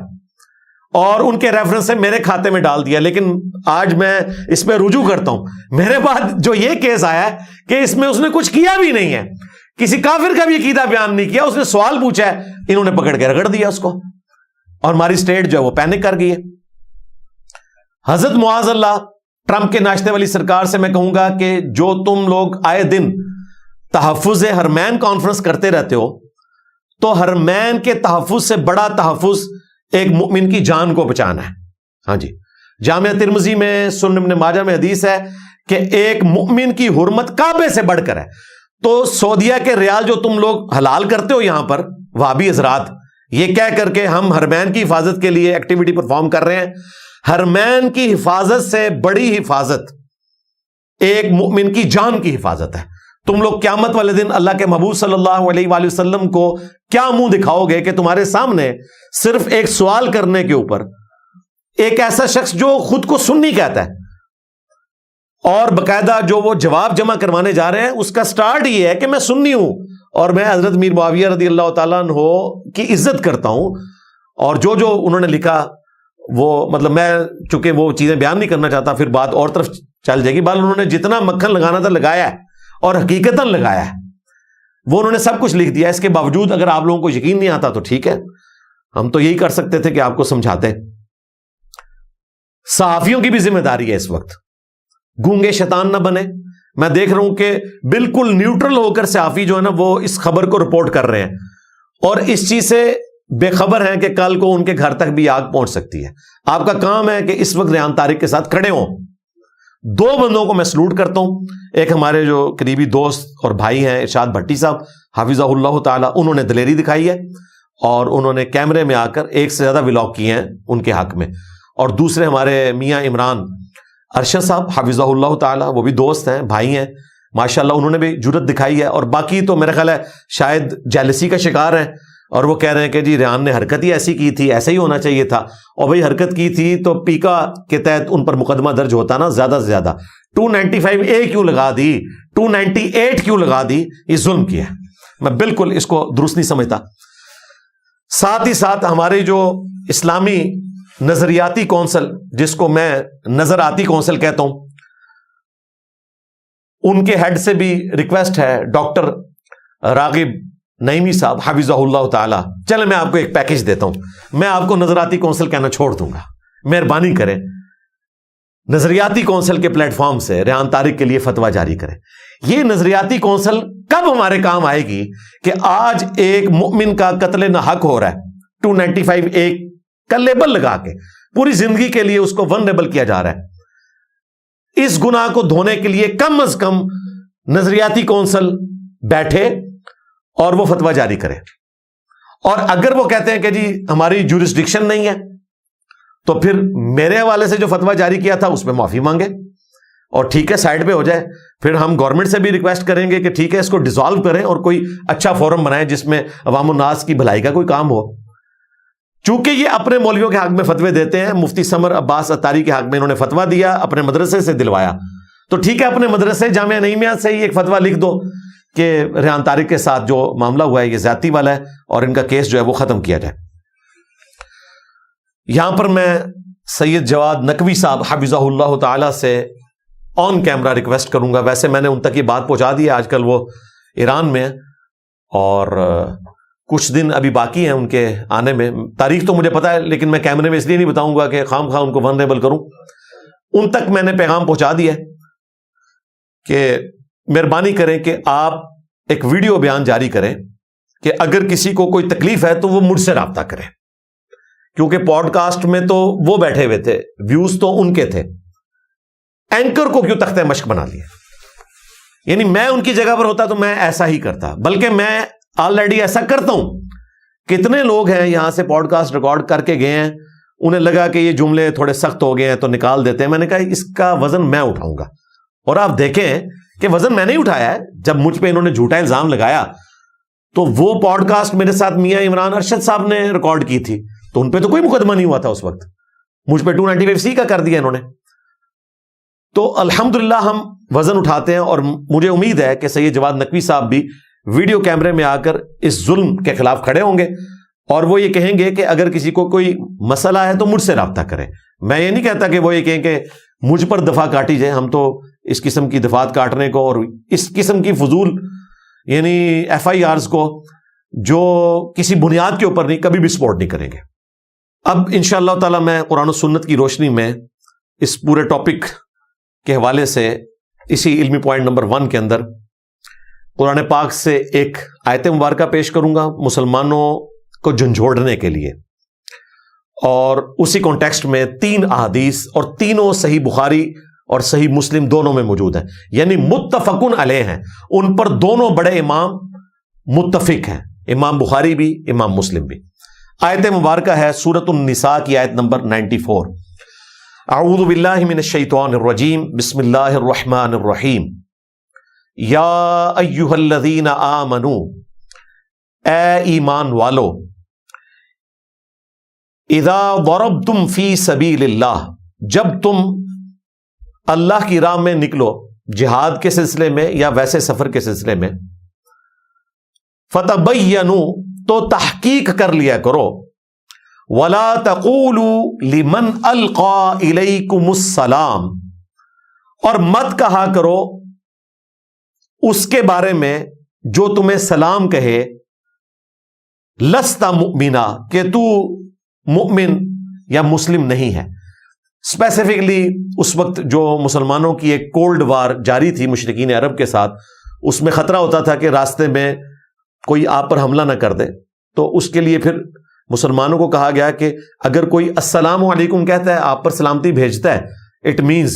S3: اور ان کے ریفرنس سے میرے کھاتے میں ڈال دیا، لیکن آج میں اس پہ رجوع کرتا ہوں. میرے بعد جو یہ کیس آیا ہے کہ اس میں اس نے کچھ کیا بھی نہیں ہے، کسی کافر کا بھی عقیدہ بیان نہیں کیا، اس نے سوال پوچھا ہے، انہوں نے پکڑ کے رگڑ دیا اس کو، اور ہماری اسٹیٹ جو ہے وہ پینک کر گئی ہے. حضرت معاذ اللہ ٹرمپ کے ناشتے والی سرکار سے میں کہوں گا کہ جو تم لوگ آئے دن تحفظ حرمین کانفرنس کرتے رہتے ہو، تو حرمین کے تحفظ سے بڑا تحفظ ایک مومن کی جان کو بچانا ہے. ہاں جی، جامعہ ترمذی میں، سنن ابن ماجہ میں حدیث ہے کہ ایک مومن کی حرمت کعبے سے بڑھ کر ہے. تو سعودیہ کے ریال جو تم لوگ حلال کرتے ہو یہاں پر وہابی حضرات، یہ کہہ کر کے ہم حرمین کی حفاظت کے لیے ایکٹیویٹی پرفارم کر رہے ہیں، حرمین کی حفاظت سے بڑی حفاظت ایک مومن کی جان کی حفاظت ہے. تم لوگ قیامت والے دن اللہ کے محبوب صلی اللہ علیہ وآلہ وسلم کو کیا منہ دکھاؤ گے کہ تمہارے سامنے صرف ایک سوال کرنے کے اوپر ایک ایسا شخص جو خود کو سنی کہتا ہے اور باقاعدہ جو وہ جواب جمع کروانے جا رہے ہیں اس کا سٹارٹ یہ ہے کہ میں سنی ہوں اور میں حضرت میر معاویہ رضی اللہ تعالیٰ عنہ کی عزت کرتا ہوں، اور جو جو انہوں نے لکھا وہ مطلب میں چونکہ وہ چیزیں بیان نہیں کرنا چاہتا پھر بات اور طرف چل جائے گی. بال انہوں نے جتنا مکھن لگانا تھا لگایا ہے اور حقیقتاً لگایا ہے، وہ انہوں نے سب کچھ لکھ دیا. اس کے باوجود اگر آپ لوگوں کو یقین نہیں آتا تو ٹھیک ہے، ہم تو یہی کر سکتے تھے کہ آپ کو سمجھاتے. صحافیوں کی بھی ذمہ داری ہے اس وقت، گونگے شیطان نہ بنے. میں دیکھ رہا ہوں کہ بالکل نیوٹرل ہو کر صحافی جو ہے نا وہ اس خبر کو رپورٹ کر رہے ہیں اور اس چیز سے بے خبر ہیں کہ کل کو ان کے گھر تک بھی آگ پہنچ سکتی ہے. آپ کا کام ہے کہ اس وقت ریحان طارق کے ساتھ کھڑے ہوں. دو بندوں کو میں سلوٹ کرتا ہوں، ایک ہمارے جو قریبی دوست اور بھائی ہیں ارشاد بھٹی صاحب حافظہ اللہ تعالی، انہوں نے دلیری دکھائی ہے اور انہوں نے کیمرے میں آ کر ایک سے زیادہ ولاگ کیے ہیں ان کے حق میں. اور دوسرے ہمارے میاں عمران ارشد صاحب حافظہ اللہ تعالی، وہ بھی دوست ہیں، بھائی ہیں ماشاءاللہ، انہوں نے بھی جرت دکھائی ہے. اور باقی تو میرا خیال ہے شاید جیلسی کا شکار ہیں اور وہ کہہ رہے ہیں کہ جی ریحان نے حرکت ہی ایسی کی تھی، ایسا ہی ہونا چاہیے تھا. اور بھائی حرکت کی تھی تو پیکا کے تحت ان پر مقدمہ درج ہوتا نا زیادہ سے زیادہ. 295A کیوں لگا دی، 298 کیوں لگا دی؟ یہ ظلم کیا. میں بالکل اس کو درست نہیں سمجھتا. ساتھ ہی ساتھ ہمارے جو اسلامی نظریاتی کونسل، جس کو میں نظراتی کونسل کہتا ہوں، ان کے ہیڈ سے بھی ریکویسٹ ہے، ڈاکٹر راغب نعیمی صاحب حفظہ اللہ تعالی. چلے میں آپ کو ایک پیکج دیتا ہوں، میں آپ کو نظراتی کونسل کہنا چھوڑ دوں گا، مہربانی کریں نظریاتی کونسل کے پلیٹ فارم سے ریحان طارق کے لیے فتویٰ جاری کریں. یہ نظریاتی کونسل کب ہمارے کام آئے گی کہ آج ایک مومن کا قتل نہ حق ہو رہا ہے 295A کا لیبل لگا کے، پوری زندگی کے لیے اس کو ونریبل کیا جا رہا ہے. اس گناہ کو دھونے کے لیے کم از کم نظریاتی کونسل بیٹھے اور وہ فتویٰ جاری کرے. اور اگر وہ کہتے ہیں کہ جی ہماری جورسڈکشن نہیں ہے تو پھر میرے حوالے سے جو فتویٰ جاری کیا تھا اس میں معافی مانگے اور ٹھیک ہے سائڈ پہ ہو جائے. پھر ہم گورنمنٹ سے بھی ریکویسٹ کریں گے کہ ٹھیک ہے اس کو ڈیزالو کریں اور کوئی اچھا فورم بنائیں جس میں عوام الناس کی بھلائی کا کوئی کام ہو. چونکہ یہ اپنے مولویوں کے حق میں فتوے دیتے ہیں، مفتی سمر عباس اتاری کے حق میں انہوں نے فتویٰ دیا، اپنے مدرسے سے دلوایا، تو ٹھیک ہے اپنے مدرسے جامعہ نعیمیہ سے ہی ایک فتویٰ لکھ دو کہ ریحان طارق کے ساتھ جو معاملہ ہوا ہے یہ زیادتی والا ہے اور ان کا کیس جو ہے وہ ختم کیا جائے. یہاں پر میں سید جواد نقوی صاحب حفظہ اللہ تعالی سے آن کیمرہ ریکویسٹ کروں گا. ویسے میں نے ان تک یہ بات پہنچا دی ہے، آج کل وہ ایران میں اور کچھ دن ابھی باقی ہیں ان کے آنے میں. تاریخ تو مجھے پتا ہے لیکن میں کیمرے میں اس لیے نہیں بتاؤں گا کہ خام خواہ ان کو ونریبل کروں. ان تک میں نے پیغام پہنچا دیا ہے کہ مہربانی کریں کہ آپ ایک ویڈیو بیان جاری کریں کہ اگر کسی کو کوئی تکلیف ہے تو وہ مجھ سے رابطہ کرے، کیونکہ پوڈ کاسٹ میں تو وہ بیٹھے ہوئے تھے، ویوز تو ان کے تھے. اینکر کو کیوں تختہ مشق بنا لیا؟ یعنی میں ان کی جگہ پر ہوتا تو میں ایسا ہی کرتا، بلکہ میں آلریڈی ایسا کرتا ہوں. کتنے لوگ ہیں یہاں سے پوڈ کاسٹ ریکارڈ کر کے گئے ہیں، انہیں لگا کہ یہ جملے تھوڑے سخت ہو گئے ہیں تو نکال دیتے ہیں. میں نے کہا اس کا وزن میں اٹھاؤں گا، اور آپ دیکھیں کہ وزن میں نہیں اٹھایا ہے. جب مجھ پہ انہوں نے جھوٹا الزام لگایا تو وہ پوڈ کاسٹ میرے ساتھ میاں عمران ارشد صاحب نے ریکارڈ کی تھی، تو ان پہ تو کوئی مقدمہ نہیں ہوا تھا اس وقت. مجھ پہ 295C کا کر دیا انہوں نے. تو الحمدللہ ہم وزن اٹھاتے ہیں، اور مجھے امید ہے کہ سید جواد نقوی صاحب بھی ویڈیو کیمرے میں آ کر اس ظلم کے خلاف کھڑے ہوں گے، اور وہ یہ کہیں گے کہ اگر کسی کو کوئی مسئلہ ہے تو مجھ سے رابطہ کریں. میں یہ نہیں کہتا کہ وہ یہ کہیں کہ مجھ پر دفاع کاٹی جائے. ہم تو اس قسم کی دفعات کاٹنے کو اور اس قسم کی فضول یعنی FIRs کو جو کسی بنیاد کے اوپر نہیں، کبھی بھی سپورٹ نہیں کریں گے. اب انشاءاللہ تعالی میں قرآن و سنت کی روشنی میں اس پورے ٹاپک کے حوالے سے اسی علمی پوائنٹ نمبر 1 کے اندر قرآن پاک سے ایک آیت مبارکہ پیش کروں گا مسلمانوں کو جھنجھوڑنے کے لیے، اور اسی کانٹیکسٹ میں 3 احادیث، اور تینوں صحیح بخاری اور صحیح مسلم دونوں میں موجود ہیں، یعنی متفقن علیہ ہیں. ان پر دونوں بڑے امام متفق ہیں، امام بخاری بھی امام مسلم بھی. آیت مبارکہ ہے سورۃ النساء کی آیت نمبر 94. اعوذ باللہ من الشیطان الرجیم، بسم اللہ الرحمن الرحیم. یا ایہا الذین آمنوا، اے ایمان والو، اذا ضربتم فی سبیل اللہ، جب تم اللہ کی راہ میں نکلو جہاد کے سلسلے میں یا ویسے سفر کے سلسلے میں، فتبینوا، تو تحقیق کر لیا کرو، ولا تقولوا لمن القى الیکم السلام، اور مت کہا کرو اس کے بارے میں جو تمہیں سلام کہے، لست مؤمنا، کہ تو مؤمن یا مسلم نہیں ہے. اسپیسیفکلی اس وقت جو مسلمانوں کی ایک کولڈ وار جاری تھی مشرکین عرب کے ساتھ، اس میں خطرہ ہوتا تھا کہ راستے میں کوئی آپ پر حملہ نہ کر دے، تو اس کے لیے پھر مسلمانوں کو کہا گیا کہ اگر کوئی السلام علیکم کہتا ہے، آپ پر سلامتی بھیجتا ہے، اٹ مینز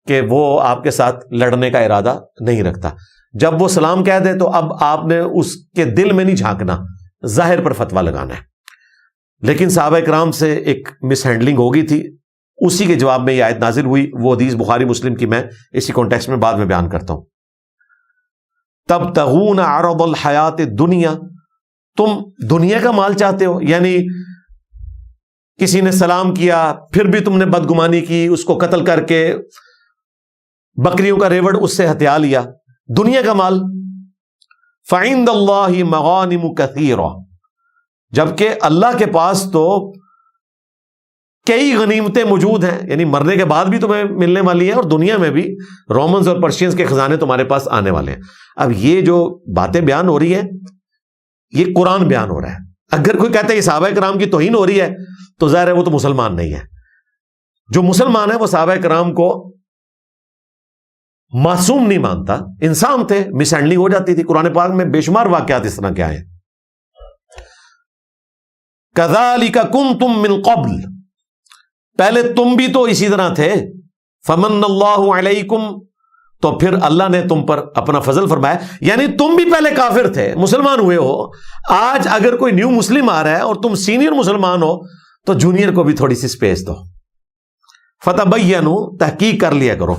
S3: کہ وہ آپ کے ساتھ لڑنے کا ارادہ نہیں رکھتا. جب وہ سلام کہہ دے تو اب آپ نے اس کے دل میں نہیں جھانکنا، ظاہر پر فتویٰ لگانا ہے. لیکن صحابہ کرام سے ایک مس ہینڈلنگ ہو گئی تھی، اسی کے جواب میں یہ آیت نازل ہوئی. وہ حدیث بخاری مسلم کی میں اسی کانٹیکسٹ میں بعد میں بیان کرتا ہوں. تبتغون عرض الحیات الدنیا، تم دنیا کا مال چاہتے ہو، یعنی کسی نے سلام کیا پھر بھی تم نے بدگمانی کی، اس کو قتل کر کے بکریوں کا ریوڑ اس سے ہتھیا لیا، دنیا کا مال. فعند اللہ مغانم کثیرہ، جبکہ اللہ کے پاس تو کئی غنیمتیں موجود ہیں، یعنی مرنے کے بعد بھی تمہیں ملنے والی ہیں، اور دنیا میں بھی رومنز اور پرشینز کے خزانے تمہارے پاس آنے والے ہیں. اب یہ جو باتیں بیان ہو رہی ہیں یہ قرآن بیان ہو رہا ہے. اگر کوئی کہتا ہے یہ صحابہ کرام کی توہین ہو رہی ہے تو ظاہر ہے وہ تو مسلمان نہیں ہے. جو مسلمان ہے وہ صحابہ کرام کو معصوم نہیں مانتا، انسان تھے، مس ہینڈلنگ ہو جاتی تھی. قرآن پاک میں بے شمار واقعات اس طرح کے آئے ہیں. کذالک کنتم من قبل، پہلے تم بھی تو اسی طرح تھے. فمن اللہ علیکم، تو پھر اللہ نے تم پر اپنا فضل فرمایا. یعنی تم بھی پہلے کافر تھے، مسلمان ہوئے ہو. آج اگر کوئی نیو مسلم آ رہا ہے اور تم سینئر مسلمان ہو تو جونیئر کو بھی تھوڑی سی سپیس دو. فتبینوا، تحقیق کر لیا کرو.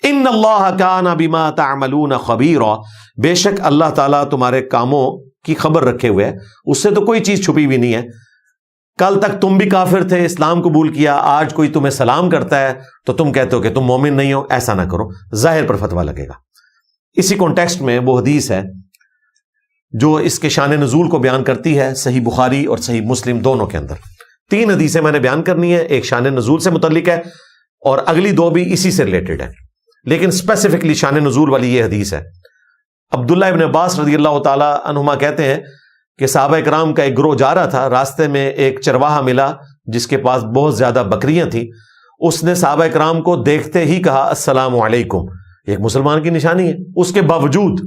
S3: ان اللہ کان بما تعملون خبیرا، بے شک اللہ تعالیٰ تمہارے کاموں کی خبر رکھے ہوئے ہے، اس سے تو کوئی چیز چھپی ہوئی نہیں ہے. کل تک تم بھی کافر تھے، اسلام قبول کیا، آج کوئی تمہیں سلام کرتا ہے تو تم کہتے ہو کہ تم مومن نہیں ہو. ایسا نہ کرو، ظاہر پر فتویٰ لگے گا. اسی کانٹیکسٹ میں وہ حدیث ہے جو اس کے شان نزول کو بیان کرتی ہے، صحیح بخاری اور صحیح مسلم دونوں کے اندر. 3 حدیثیں میں نے بیان کرنی ہے، ایک شان نزول سے متعلق ہے اور اگلی 2 بھی اسی سے ریلیٹڈ ہے، لیکن اسپیسیفکلی شان نزول والی یہ حدیث ہے. عبداللہ ابن عباس رضی اللہ تعالی عنہما کہتے ہیں کہ صحابہ کرام کا ایک گروہ جا رہا تھا، راستے میں ایک چرواہا ملا جس کے پاس بہت زیادہ بکریاں تھیں. اس نے صحابہ کرام کو دیکھتے ہی کہا السلام علیکم. ایک مسلمان کی نشانی ہے، اس کے باوجود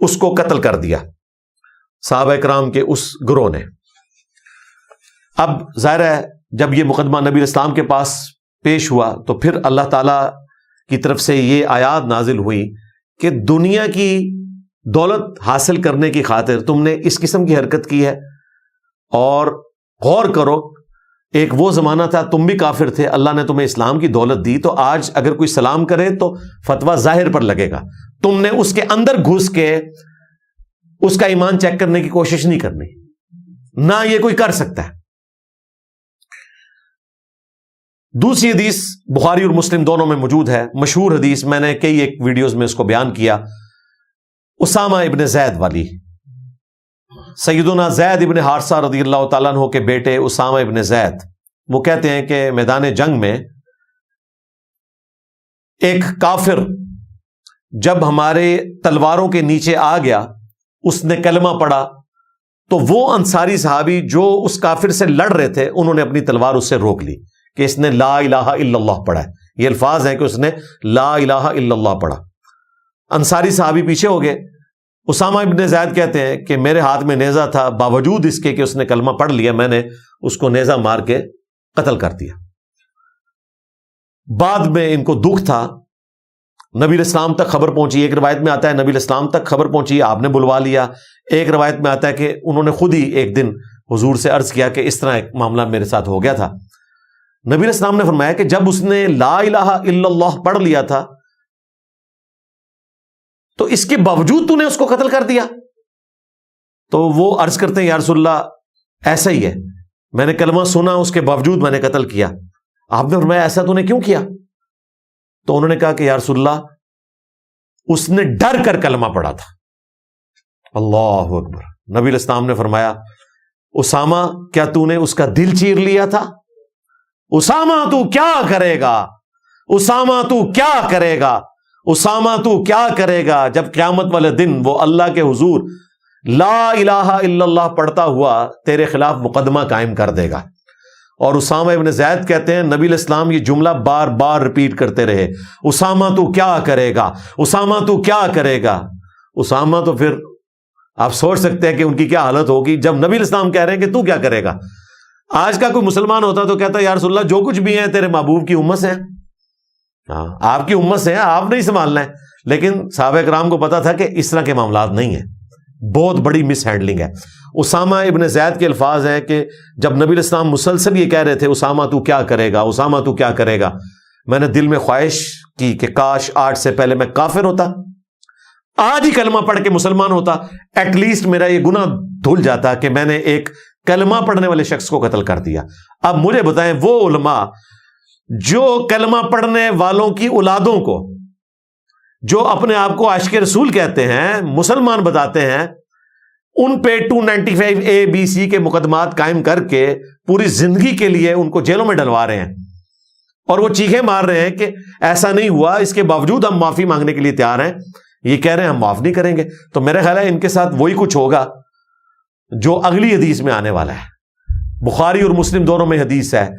S3: اس کو قتل کر دیا صحابہ کرام کے اس گروہ نے. اب ظاہر ہے جب یہ مقدمہ نبی اسلام کے پاس پیش ہوا تو پھر اللہ تعالیٰ کی طرف سے یہ آیات نازل ہوئی کہ دنیا کی دولت حاصل کرنے کی خاطر تم نے اس قسم کی حرکت کی ہے. اور غور کرو، ایک وہ زمانہ تھا تم بھی کافر تھے، اللہ نے تمہیں اسلام کی دولت دی، تو آج اگر کوئی سلام کرے تو فتویٰ ظاہر پر لگے گا. تم نے اس کے اندر گھس کے اس کا ایمان چیک کرنے کی کوشش نہیں کرنی، نہ یہ کوئی کر سکتا ہے. دوسری حدیث بخاری اور مسلم دونوں میں موجود ہے، مشہور حدیث، میں نے کئی ایک ویڈیوز میں اس کو بیان کیا. اسامہ ابن زید والی، سیدنا زید ابن حارثہ رضی اللہ تعالیٰ عنہ کے بیٹے اسامہ ابن زید، وہ کہتے ہیں کہ میدان جنگ میں ایک کافر جب ہمارے تلواروں کے نیچے آ گیا، اس نے کلمہ پڑھا، تو وہ انصاری صحابی جو اس کافر سے لڑ رہے تھے انہوں نے اپنی تلوار اس سے روک لی کہ اس نے لا الہ الا اللہ پڑھا ہے. یہ الفاظ ہیں کہ اس نے لا الہ الا اللہ پڑھا. انصاری صحابی پیچھے ہو گئے. اسامہ ابن زید کہتے ہیں کہ میرے ہاتھ میں نیزہ تھا، باوجود اس کے کہ اس نے کلمہ پڑھ لیا، میں نے اس کو نیزہ مار کے قتل کر دیا. بعد میں ان کو دکھ تھا، نبی علیہ السلام تک خبر پہنچی. ایک روایت میں آتا ہے نبی علیہ السلام تک خبر پہنچی، آپ نے بلوا لیا. ایک روایت میں آتا ہے کہ انہوں نے خود ہی ایک دن حضور سے عرض کیا کہ اس طرح ایک معاملہ میرے ساتھ ہو گیا تھا. نبی علیہ السلام نے فرمایا کہ جب اس نے لا الہ الا اللہ پڑھ لیا تھا تو اس کے باوجود تو نے اس کو قتل کر دیا. تو وہ عرض کرتے ہیں یا رسول اللہ ایسا ہی ہے، میں نے کلمہ سنا، اس کے باوجود میں نے قتل کیا. آپ نے فرمایا ایسا تو نے کیوں کیا؟ تو انہوں نے کہا کہ یا رسول اللہ اس نے ڈر کر کلمہ پڑھا تھا. اللہ اکبر. نبی علیہ السلام نے فرمایا اسامہ کیا تو نے اس کا دل چیر لیا تھا؟ اسامہ تو کیا کرے گا، اسامہ تو کیا کرے گا، اسامہ تو کیا کرے گا جب قیامت والے دن وہ اللہ کے حضور لا الہ الا اللہ پڑھتا ہوا تیرے خلاف مقدمہ قائم کر دے گا. اور اسامہ ابن زید کہتے ہیں نبی علیہ السلام یہ جملہ بار بار ریپیٹ کرتے رہے، اسامہ تو کیا کرے گا، اسامہ تو کیا کرے گا. اسامہ تو پھر آپ سوچ سکتے ہیں کہ ان کی کیا حالت ہوگی جب نبی علیہ السلام کہہ رہے ہیں کہ تو کیا کرے گا. آج کا کوئی مسلمان ہوتا تو کہتا یا رسول اللہ جو کچھ بھی ہے تیرے محبوب کی امت سے، ہاں آپ کی امت سے ہیں، آپ نہیں سنبھالنا ہے. لیکن صحابہ کرام کو پتا تھا کہ اس طرح کے معاملات نہیں ہیں، بہت بڑی مس ہینڈلنگ ہے. اسامہ ابن زید کے الفاظ ہیں کہ جب نبی علیہ السلام مسلسل یہ کہہ رہے تھے اسامہ تو کیا کرے گا، اسامہ تو کیا کرے گا، میں نے دل میں خواہش کی کہ کاش آج سے پہلے میں کافر ہوتا، آج ہی کلمہ پڑھ کے مسلمان ہوتا، ایٹ لیسٹ میرا یہ گناہ دھل جاتا کہ میں نے ایک کلمہ پڑھنے والے شخص کو قتل کر دیا. اب مجھے بتائیں وہ علماء جو کلمہ پڑھنے والوں کی اولادوں کو، جو اپنے آپ کو عاشق رسول کہتے ہیں، مسلمان بتاتے ہیں، ان پہ 295A-B-C کے مقدمات قائم کر کے پوری زندگی کے لیے ان کو جیلوں میں ڈلوا رہے ہیں، اور وہ چیخیں مار رہے ہیں کہ ایسا نہیں ہوا، اس کے باوجود ہم معافی مانگنے کے لیے تیار ہیں، یہ کہہ رہے ہیں ہم معاف نہیں کریں گے. تو میرا خیال ہے ان کے ساتھ وہی کچھ ہوگا جو اگلی حدیث میں آنے والا ہے. بخاری اور مسلم دونوں میں حدیث ہے.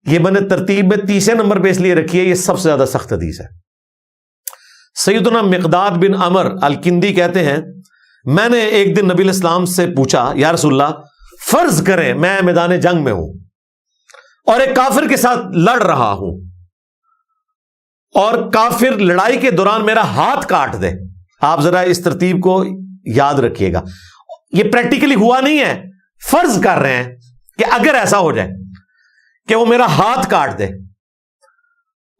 S3: یہ میں نے ترتیب میں تیسرے نمبر پہ اس لیے رکھی ہے، یہ سب سے زیادہ سخت حدیث ہے. سیدنا مقداد بن عمر الکندی کہتے ہیں میں نے ایک دن نبی علیہ السلام سے پوچھا یا رسول اللہ فرض کریں میں میدان جنگ میں ہوں اور ایک کافر کے ساتھ لڑ رہا ہوں اور کافر لڑائی کے دوران میرا ہاتھ کاٹ دے. آپ ذرا اس ترتیب کو یاد رکھیے گا، یہ پریکٹیکلی ہوا نہیں ہے، فرض کر رہے ہیں کہ اگر ایسا ہو جائے کہ وہ میرا ہاتھ کاٹ دے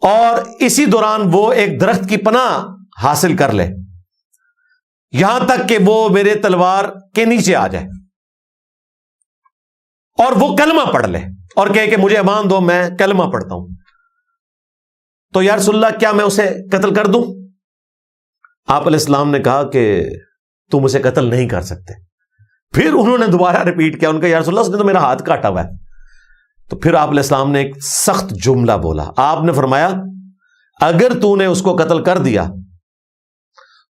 S3: اور اسی دوران وہ ایک درخت کی پناہ حاصل کر لے یہاں تک کہ وہ میرے تلوار کے نیچے آ جائے اور وہ کلمہ پڑھ لے اور کہے کہ مجھے امان دو میں کلمہ پڑھتا ہوں، تو یا رسول اللہ کیا میں اسے قتل کر دوں؟ آپ علیہ السلام نے کہا کہ تم اسے قتل نہیں کر سکتے. پھر انہوں نے دوبارہ ریپیٹ کیا، ان کا یا رسول اللہ اس نے تو میرا ہاتھ کاٹا ہوا ہے. تو پھر آپ علیہ السلام نے ایک سخت جملہ بولا. آپ نے فرمایا اگر تو نے اس کو قتل کر دیا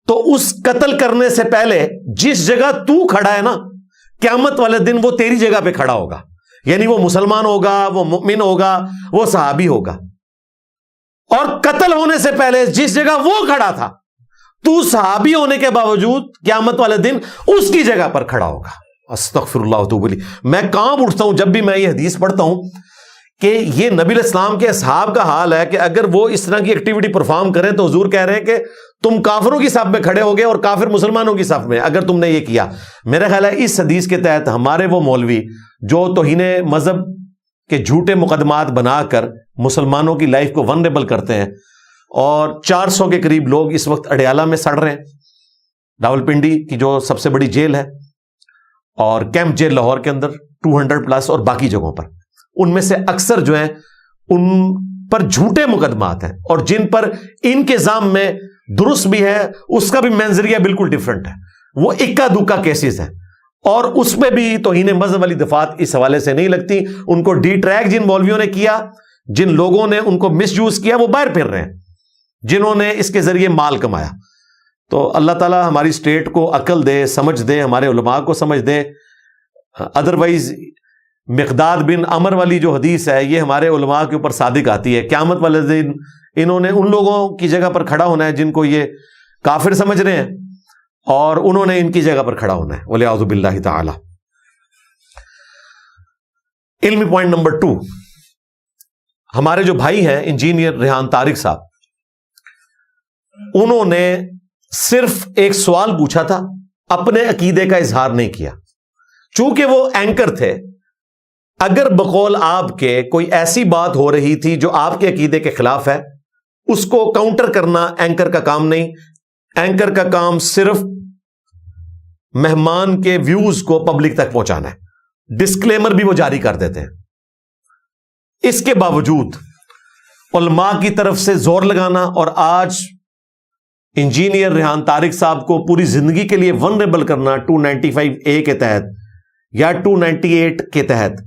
S3: تو اس قتل کرنے سے پہلے جس جگہ تو کھڑا ہے نا، قیامت والے دن وہ تیری جگہ پہ کھڑا ہوگا، یعنی وہ مسلمان ہوگا، وہ مؤمن ہوگا، وہ صحابی ہوگا، اور قتل ہونے سے پہلے جس جگہ وہ کھڑا تھا تو صحابی ہونے کے باوجود قیامت والے دن اس کی جگہ پر کھڑا ہوگا. استغفر اللہ واتوب الیہ. میں کام اٹھتا ہوں جب بھی میں یہ حدیث پڑھتا ہوں کہ یہ نبی علیہ السلام کے اصحاب کا حال ہے کہ اگر وہ اس طرح کی ایکٹیویٹی پرفارم کریں تو حضور کہہ رہے ہیں کہ تم کافروں کی صف میں کھڑے ہو گئے اور کافر مسلمانوں کی صف میں اگر تم نے یہ کیا. میرا خیال ہے اس حدیث کے تحت ہمارے وہ مولوی جو توہین مذہب کے جھوٹے مقدمات بنا کر مسلمانوں کی لائف کو ونریبل کرتے ہیں، اور 400 کے قریب لوگ اس وقت اڈیالہ میں سڑ رہے ہیں، راولپنڈی کی جو سب سے بڑی جیل ہے، اور کیمپ جیل لاہور کے اندر 200 پلس، اور باقی جگہوں پر، ان میں سے اکثر جو ہیں ان پر جھوٹے مقدمات ہیں، اور جن پر ان کے ذام میں درست بھی ہے اس کا بھی منظریہ بالکل ڈیفرنٹ ہے، وہ اکا دکا کیسز ہیں، اور اس میں بھی توہین مذہب والی دفعات اس حوالے سے نہیں لگتی. ان کو ڈی ٹریک جن مولویوں نے کیا، جن لوگوں نے ان کو مس یوز کیا، وہ باہر پھر رہے ہیں جنہوں نے اس کے ذریعے مال کمایا. تو اللہ تعالیٰ ہماری اسٹیٹ کو عقل دے، سمجھ دے، ہمارے علماء کو سمجھ دے. ادروائز مقداد بن عمر والی جو حدیث ہے یہ ہمارے علماء کے اوپر صادق آتی ہے. قیامت والے دن انہوں نے ان لوگوں کی جگہ پر کھڑا ہونا ہے جن کو یہ کافر سمجھ رہے ہیں، اور انہوں نے ان کی جگہ پر کھڑا ہونا ہے. وَلِعَوْذُ بِاللَّهِ تَعَالَى. علمی پوائنٹ نمبر 2، ہمارے جو بھائی ہیں انجینئر ریحان طارق صاحب، انہوں نے صرف ایک سوال پوچھا تھا، اپنے عقیدے کا اظہار نہیں کیا. چونکہ وہ اینکر تھے، اگر بقول آپ کے کوئی ایسی بات ہو رہی تھی جو آپ کے عقیدے کے خلاف ہے، اس کو کاؤنٹر کرنا اینکر کا کام نہیں. اینکر کا کام صرف مہمان کے ویوز کو پبلک تک پہنچانا ہے. ڈسکلیمر بھی وہ جاری کر دیتے ہیں. اس کے باوجود علماء کی طرف سے زور لگانا، اور آج انجینئر ریحان طارق صاحب کو پوری زندگی کے لیے ونریبل کرنا 295A کے تحت یا 298 کے تحت،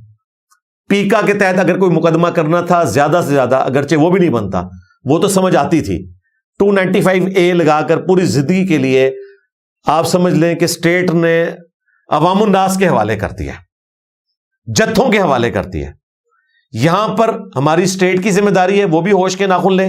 S3: پیکا کے تحت اگر کوئی مقدمہ کرنا تھا زیادہ سے زیادہ، اگرچہ وہ بھی نہیں بنتا، وہ تو سمجھ آتی تھی. 295A لگا کر پوری زندگی کے لیے آپ سمجھ لیں کہ اسٹیٹ نے عوام الناس کے حوالے کر دیا، جتھوں کے حوالے کرتی ہے. یہاں پر ہماری اسٹیٹ کی ذمہ داری ہے، وہ بھی ہوش کے ناخن لے،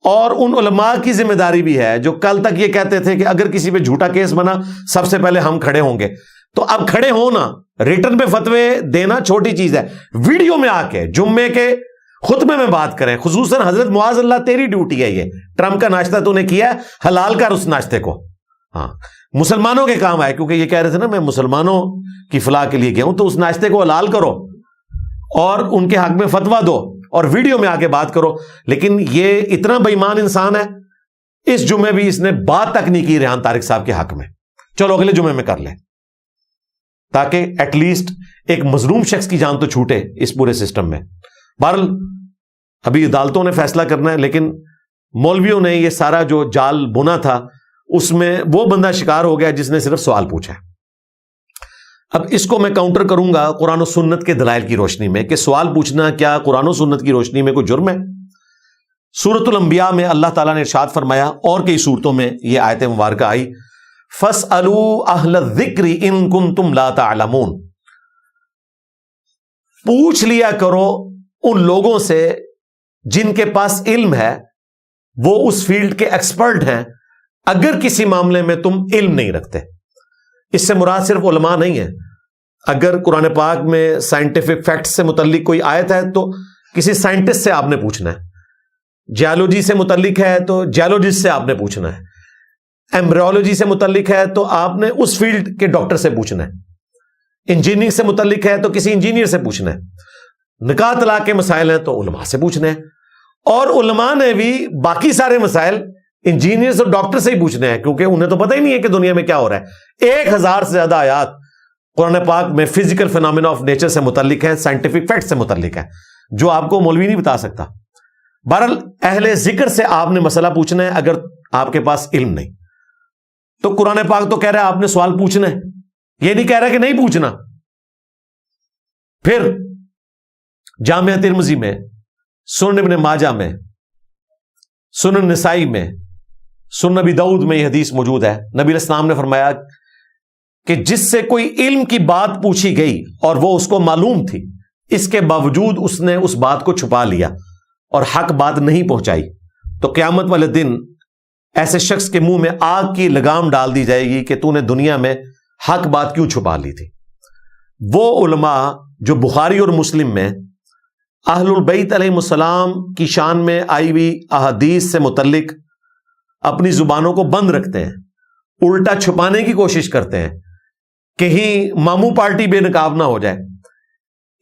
S3: اور ان علماء کی ذمہ داری بھی ہے جو کل تک یہ کہتے تھے کہ اگر کسی پہ جھوٹا کیس بنا سب سے پہلے ہم کھڑے ہوں گے. تو اب کھڑے ہونا، ریٹن پہ فتوے دینا چھوٹی چیز ہے، ویڈیو میں آ کے جمعے کے خطبے میں بات کریں. خصوصاً حضرت معاذ اللہ تیری ڈیوٹی ہے، یہ ٹرمپ کا ناشتہ تو نے کیا، حلال کر اس ناشتے کو. ہاں، مسلمانوں کے کام آئے، کیونکہ یہ کہہ رہے تھے نا میں مسلمانوں کی فلاح کے لیے گیا ہوں، تو اس ناشتے کو حلال کرو اور ان کے حق میں فتویٰ دو اور ویڈیو میں آ کے بات کرو. لیکن یہ اتنا بے ایمان انسان ہے، اس جمعے بھی اس نے بات تک نہیں کی ریحان طارق صاحب کے حق میں. چلو اگلے جمعے میں کر لیں، تاکہ ایٹ لیسٹ ایک مظلوم شخص کی جان تو چھوٹے اس پورے سسٹم میں. بہرحال ابھی عدالتوں نے فیصلہ کرنا ہے، لیکن مولویوں نے یہ سارا جو جال بنا تھا اس میں وہ بندہ شکار ہو گیا جس نے صرف سوال پوچھا. اب اس کو میں کاؤنٹر کروں گا قرآن و سنت کے دلائل کی روشنی میں، کہ سوال پوچھنا کیا قرآن و سنت کی روشنی میں کوئی جرم ہے؟ سورۃ الانبیاء میں اللہ تعالیٰ نے ارشاد فرمایا، اور کئی صورتوں میں یہ آیت مبارکہ آئی، فَاسْأَلُوا أَهْلَ الذِّكْرِ إِن كُنتُمْ لَا تَعْلَمُونَ. پوچھ لیا کرو ان لوگوں سے جن کے پاس علم ہے، وہ اس فیلڈ کے ایکسپرٹ ہیں، اگر کسی معاملے میں تم علم نہیں رکھتے. اس سے مراد صرف علماء نہیں ہے. اگر قرآن پاک میں سائنٹیفک فیکٹس سے متعلق کوئی آیت ہے تو کسی سائنٹسٹ سے آپ نے پوچھنا ہے. جیولوجی سے متعلق ہے تو جیولوجسٹ سے آپ نے پوچھنا ہے. ایمبریولوجی سے متعلق ہے تو آپ نے اس فیلڈ کے ڈاکٹر سے پوچھنا ہے. انجینئرنگ سے متعلق ہے تو کسی انجینئر سے پوچھنا ہے. نکاح طلاق کے مسائل ہیں تو علماء سے پوچھنا ہے. اور علماء نے بھی باقی سارے مسائل انجینئرز اور ڈاکٹر سے ہی پوچھنے ہیں، کیونکہ انہیں تو پتہ ہی نہیں ہے کہ دنیا میں کیا ہو رہا ہے. 1000 سے زیادہ آیات قرآن پاک میں فزیکل فینومینا آف نیچر سے متعلق ہیں، سائنٹیفک فیکٹ سے متعلق ہے، جو آپ کو مولوی نہیں بتا سکتا. بہرحال اہل ذکر سے آپ نے مسئلہ پوچھنا ہے اگر آپ کے پاس علم نہیں. تو قرآن پاک تو کہہ رہا ہے آپ نے سوال پوچھنا ہے، یہ نہیں کہہ رہا کہ نہیں پوچھنا. پھر جامعہ ترمذی میں، سنن ابن ماجہ میں، سنن نسائی میں، سنن ابی داؤد میں یہ حدیث موجود ہے. نبی علیہ السلام نے فرمایا کہ جس سے کوئی علم کی بات پوچھی گئی اور وہ اس کو معلوم تھی، اس کے باوجود اس نے اس بات کو چھپا لیا اور حق بات نہیں پہنچائی، تو قیامت والے دن ایسے شخص کے منہ میں آگ کی لگام ڈال دی جائے گی کہ تو نے دنیا میں حق بات کیوں چھپا لی تھی. وہ علماء جو بخاری اور مسلم میں اہل البیت علیہ السلام کی شان میں آئی ہوئی احادیث سے متعلق اپنی زبانوں کو بند رکھتے ہیں، الٹا چھپانے کی کوشش کرتے ہیں، کہیں ماموں پارٹی بے نقاب نہ ہو جائے،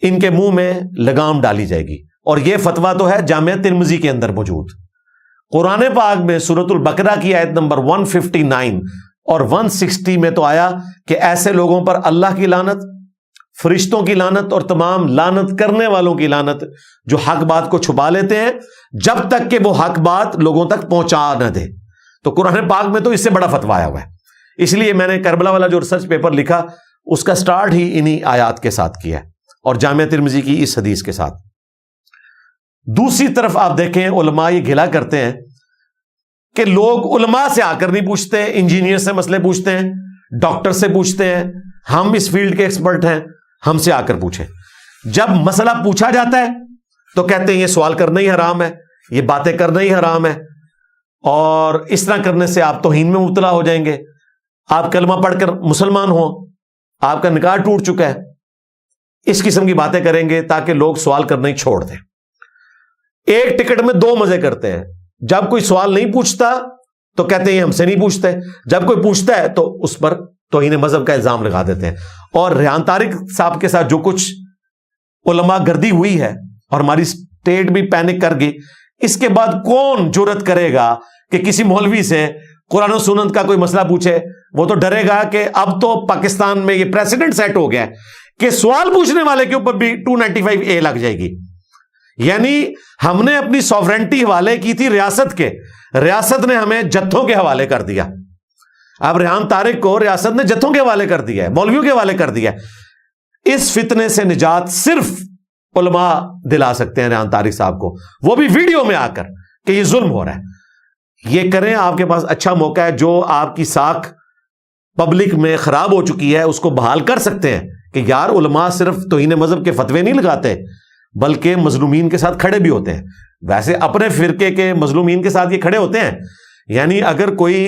S3: ان کے منہ میں لگام ڈالی جائے گی۔ اور یہ فتویٰ تو ہے جامعہ ترمذی کے اندر موجود۔ قرآن پاک میں سورۃ البقرہ کی آیت نمبر 159 اور 160 میں تو آیا کہ ایسے لوگوں پر اللہ کی لعنت، فرشتوں کی لعنت اور تمام لعنت کرنے والوں کی لعنت جو حق بات کو چھپا لیتے ہیں جب تک کہ وہ حق بات لوگوں تک پہنچا نہ دے۔ تو قرآن پاک میں تو اس سے بڑا فتویٰ آیا ہوا ہے، اس لیے میں نے کربلا والا جو ریسرچ پیپر لکھا اس کا سٹارٹ ہی انہی آیات کے ساتھ کیا اور جامعہ ترمذی کی اس حدیث کے ساتھ۔ دوسری طرف آپ دیکھیں علماء یہ گھلا کرتے ہیں کہ لوگ علماء سے آ کر نہیں پوچھتے، انجینئر سے مسئلے پوچھتے ہیں، ڈاکٹر سے پوچھتے ہیں، ہم اس فیلڈ کے ایکسپرٹ ہیں، ہم سے آ کر پوچھیں۔ جب مسئلہ پوچھا جاتا ہے تو کہتے ہیں یہ سوال کرنا ہی حرام ہے، یہ باتیں کرنا ہی حرام ہے، اور اس طرح کرنے سے آپ توہین میں مبتلا ہو جائیں گے، آپ کلمہ پڑھ کر مسلمان ہوں، آپ کا نکاح ٹوٹ چکا ہے، اس قسم کی باتیں کریں گے تاکہ لوگ سوال کرنا ہی چھوڑ دیں۔ ایک ٹکٹ میں دو مزے کرتے ہیں، جب کوئی سوال نہیں پوچھتا تو کہتے ہیں ہم سے نہیں پوچھتے، جب کوئی پوچھتا ہے تو اس پر توہین مذہب کا الزام لگا دیتے ہیں۔ اور ریحان طارق صاحب کے ساتھ جو کچھ علماء گردی ہوئی ہے اور ہماری اسٹیٹ بھی پینک کر گئی، اس کے بعد کون جرت کرے گا کہ کسی مولوی سے قرآن و سنت کا کوئی مسئلہ پوچھے؟ وہ تو ڈرے گا کہ اب تو پاکستان میں یہ پریسیڈنٹ سیٹ ہو گیا ہے کہ سوال پوچھنے والے کے اوپر بھی 295A لگ جائے گی۔ یعنی ہم نے اپنی سوورنٹی حوالے کی تھی ریاست کے، ریاست نے ہمیں جتھوں کے حوالے کر دیا۔ اب ریحان طارق کو ریاست نے جتھوں کے حوالے کر دیا ہے، مولویوں کے حوالے کر دیا ہے۔ اس فتنے سے نجات صرف علماء دلا سکتے ہیں ریحان طارق صاحب کو، وہ بھی ویڈیو میں آ کر کہ یہ ظلم ہو رہا ہے۔ یہ کریں، آپ کے پاس اچھا موقع ہے، جو آپ کی ساکھ پبلک میں خراب ہو چکی ہے اس کو بحال کر سکتے ہیں کہ یار علماء صرف توہین مذہب کے فتوے نہیں لگاتے بلکہ مظلومین کے ساتھ کھڑے بھی ہوتے ہیں۔ ویسے اپنے فرقے کے مظلومین کے ساتھ یہ کھڑے ہوتے ہیں، یعنی اگر کوئی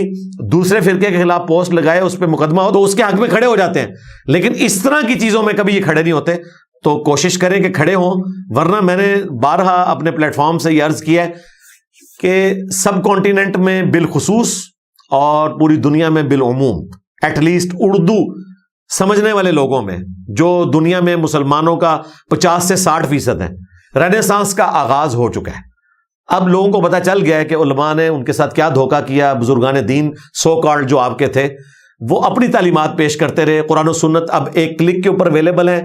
S3: دوسرے فرقے کے خلاف پوسٹ لگائے اس پہ مقدمہ ہو تو اس کے حق میں کھڑے ہو جاتے ہیں، لیکن اس طرح کی چیزوں میں کبھی یہ کھڑے نہیں ہوتے۔ تو کوشش کریں کہ کھڑے ہوں، ورنہ میں نے بارہا اپنے پلیٹ فارم سے یہ عرض کیا ہے کہ سب کانٹیننٹ میں بالخصوص اور پوری دنیا میں بالعموم، ایٹ لیسٹ اردو سمجھنے والے لوگوں میں، جو دنیا میں مسلمانوں کا 50 سے 60% ہے، رینیسانس کا آغاز ہو چکا ہے۔ اب لوگوں کو پتہ چل گیا ہے کہ علماء نے ان کے ساتھ کیا دھوکہ کیا، بزرگان دین سو کالڈ جو آپ کے تھے وہ اپنی تعلیمات پیش کرتے رہے۔ قرآن و سنت اب ایک کلک کے اوپر اویلیبل ہے،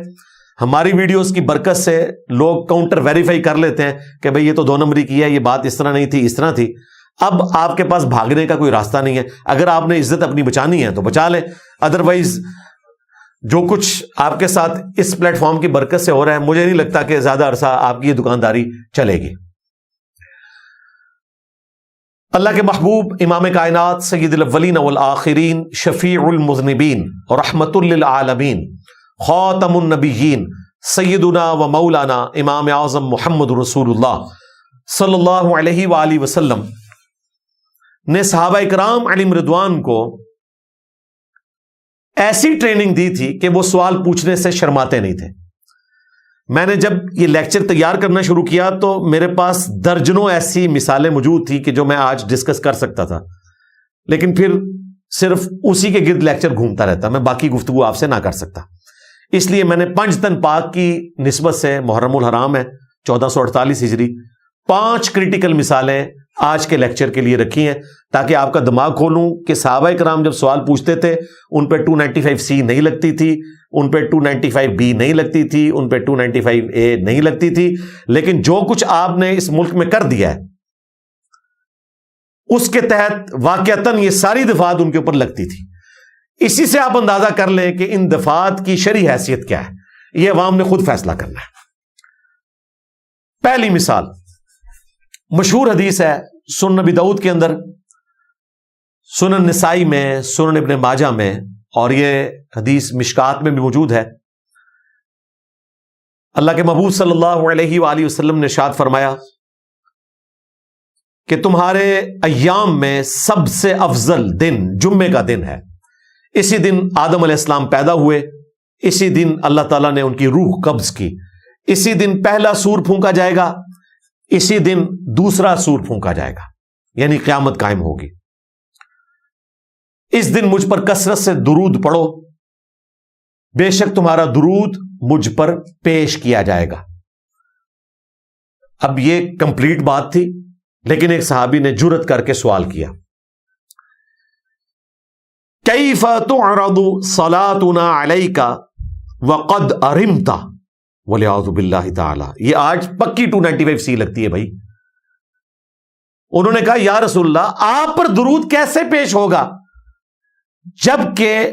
S3: ہماری ویڈیوز کی برکت سے لوگ کاؤنٹر ویریفائی کر لیتے ہیں کہ بھئی یہ تو 2 نمبری کی ہے، یہ بات اس طرح نہیں تھی، اس طرح تھی۔ اب آپ کے پاس بھاگنے کا کوئی راستہ نہیں ہے، اگر آپ نے عزت اپنی بچانی ہے تو بچا لیں، ادروائز جو کچھ آپ کے ساتھ اس پلیٹ فارم کی برکت سے ہو رہا ہے مجھے نہیں لگتا کہ زیادہ عرصہ آپ کی یہ دکانداری چلے گی۔ اللہ کے محبوب امام کائنات سید الاولین والآخرین، شفیع المذنبین، رحمت للعالمین، خاتم النبیین، سیدنا و مولانا امام اعظم محمد رسول اللہ صلی اللہ علیہ وآلہ وسلم نے صحابہ اکرام علیہم رضوان کو ایسی ٹریننگ دی تھی کہ وہ سوال پوچھنے سے شرماتے نہیں تھے۔ میں نے جب یہ لیکچر تیار کرنا شروع کیا تو میرے پاس درجنوں ایسی مثالیں موجود تھی کہ جو میں آج ڈسکس کر سکتا تھا، لیکن پھر صرف اسی کے گرد لیکچر گھومتا رہتا، میں باقی گفتگو آپ سے نہ کر سکتا۔ اس لیے میں نے پنجتن پاک کی نسبت سے، محرم الحرام ہے 1448 ہجری، 5 کریٹیکل مثالیں آج کے لیکچر کے لیے رکھی ہیں تاکہ آپ کا دماغ کھولوں کہ صحابہ کرام جب سوال پوچھتے تھے ان پہ 295C نہیں لگتی تھی، ان پہ 295B نہیں لگتی تھی، ان پہ 295A نہیں لگتی تھی، لیکن جو کچھ آپ نے اس ملک میں کر دیا ہے اس کے تحت واقعتاً یہ ساری دفعات ان کے اوپر لگتی تھی۔ اسی سے آپ اندازہ کر لیں کہ ان دفعات کی شرعی حیثیت کیا ہے، یہ عوام نے خود فیصلہ کرنا ہے۔ پہلی مثال مشہور حدیث ہے سنن نبی داؤد کے اندر، سنن نسائی میں، سنن ابن ماجہ میں، اور یہ حدیث مشکات میں بھی موجود ہے۔ اللہ کے محبوب صلی اللہ علیہ وآلہ وسلم نے ارشاد فرمایا کہ تمہارے ایام میں سب سے افضل دن جمعے کا دن ہے، اسی دن آدم علیہ السلام پیدا ہوئے، اسی دن اللہ تعالیٰ نے ان کی روح قبض کی، اسی دن پہلا سور پھونکا جائے گا، اسی دن دوسرا سور پھونکا جائے گا، یعنی قیامت قائم ہوگی۔ اس دن مجھ پر کثرت سے درود پڑھو، بے شک تمہارا درود مجھ پر پیش کیا جائے گا۔ اب یہ کمپلیٹ بات تھی، لیکن ایک صحابی نے جرأت کر کے سوال کیا، کیف تعرض صلاتنا علیک وقد ارمت والعیاذ باللہ تعالی۔ یہ آج پکی 295 لگتی ہے بھائی۔ انہوں نے کہا یا رسول اللہ، آپ پر درود کیسے پیش ہوگا جبکہ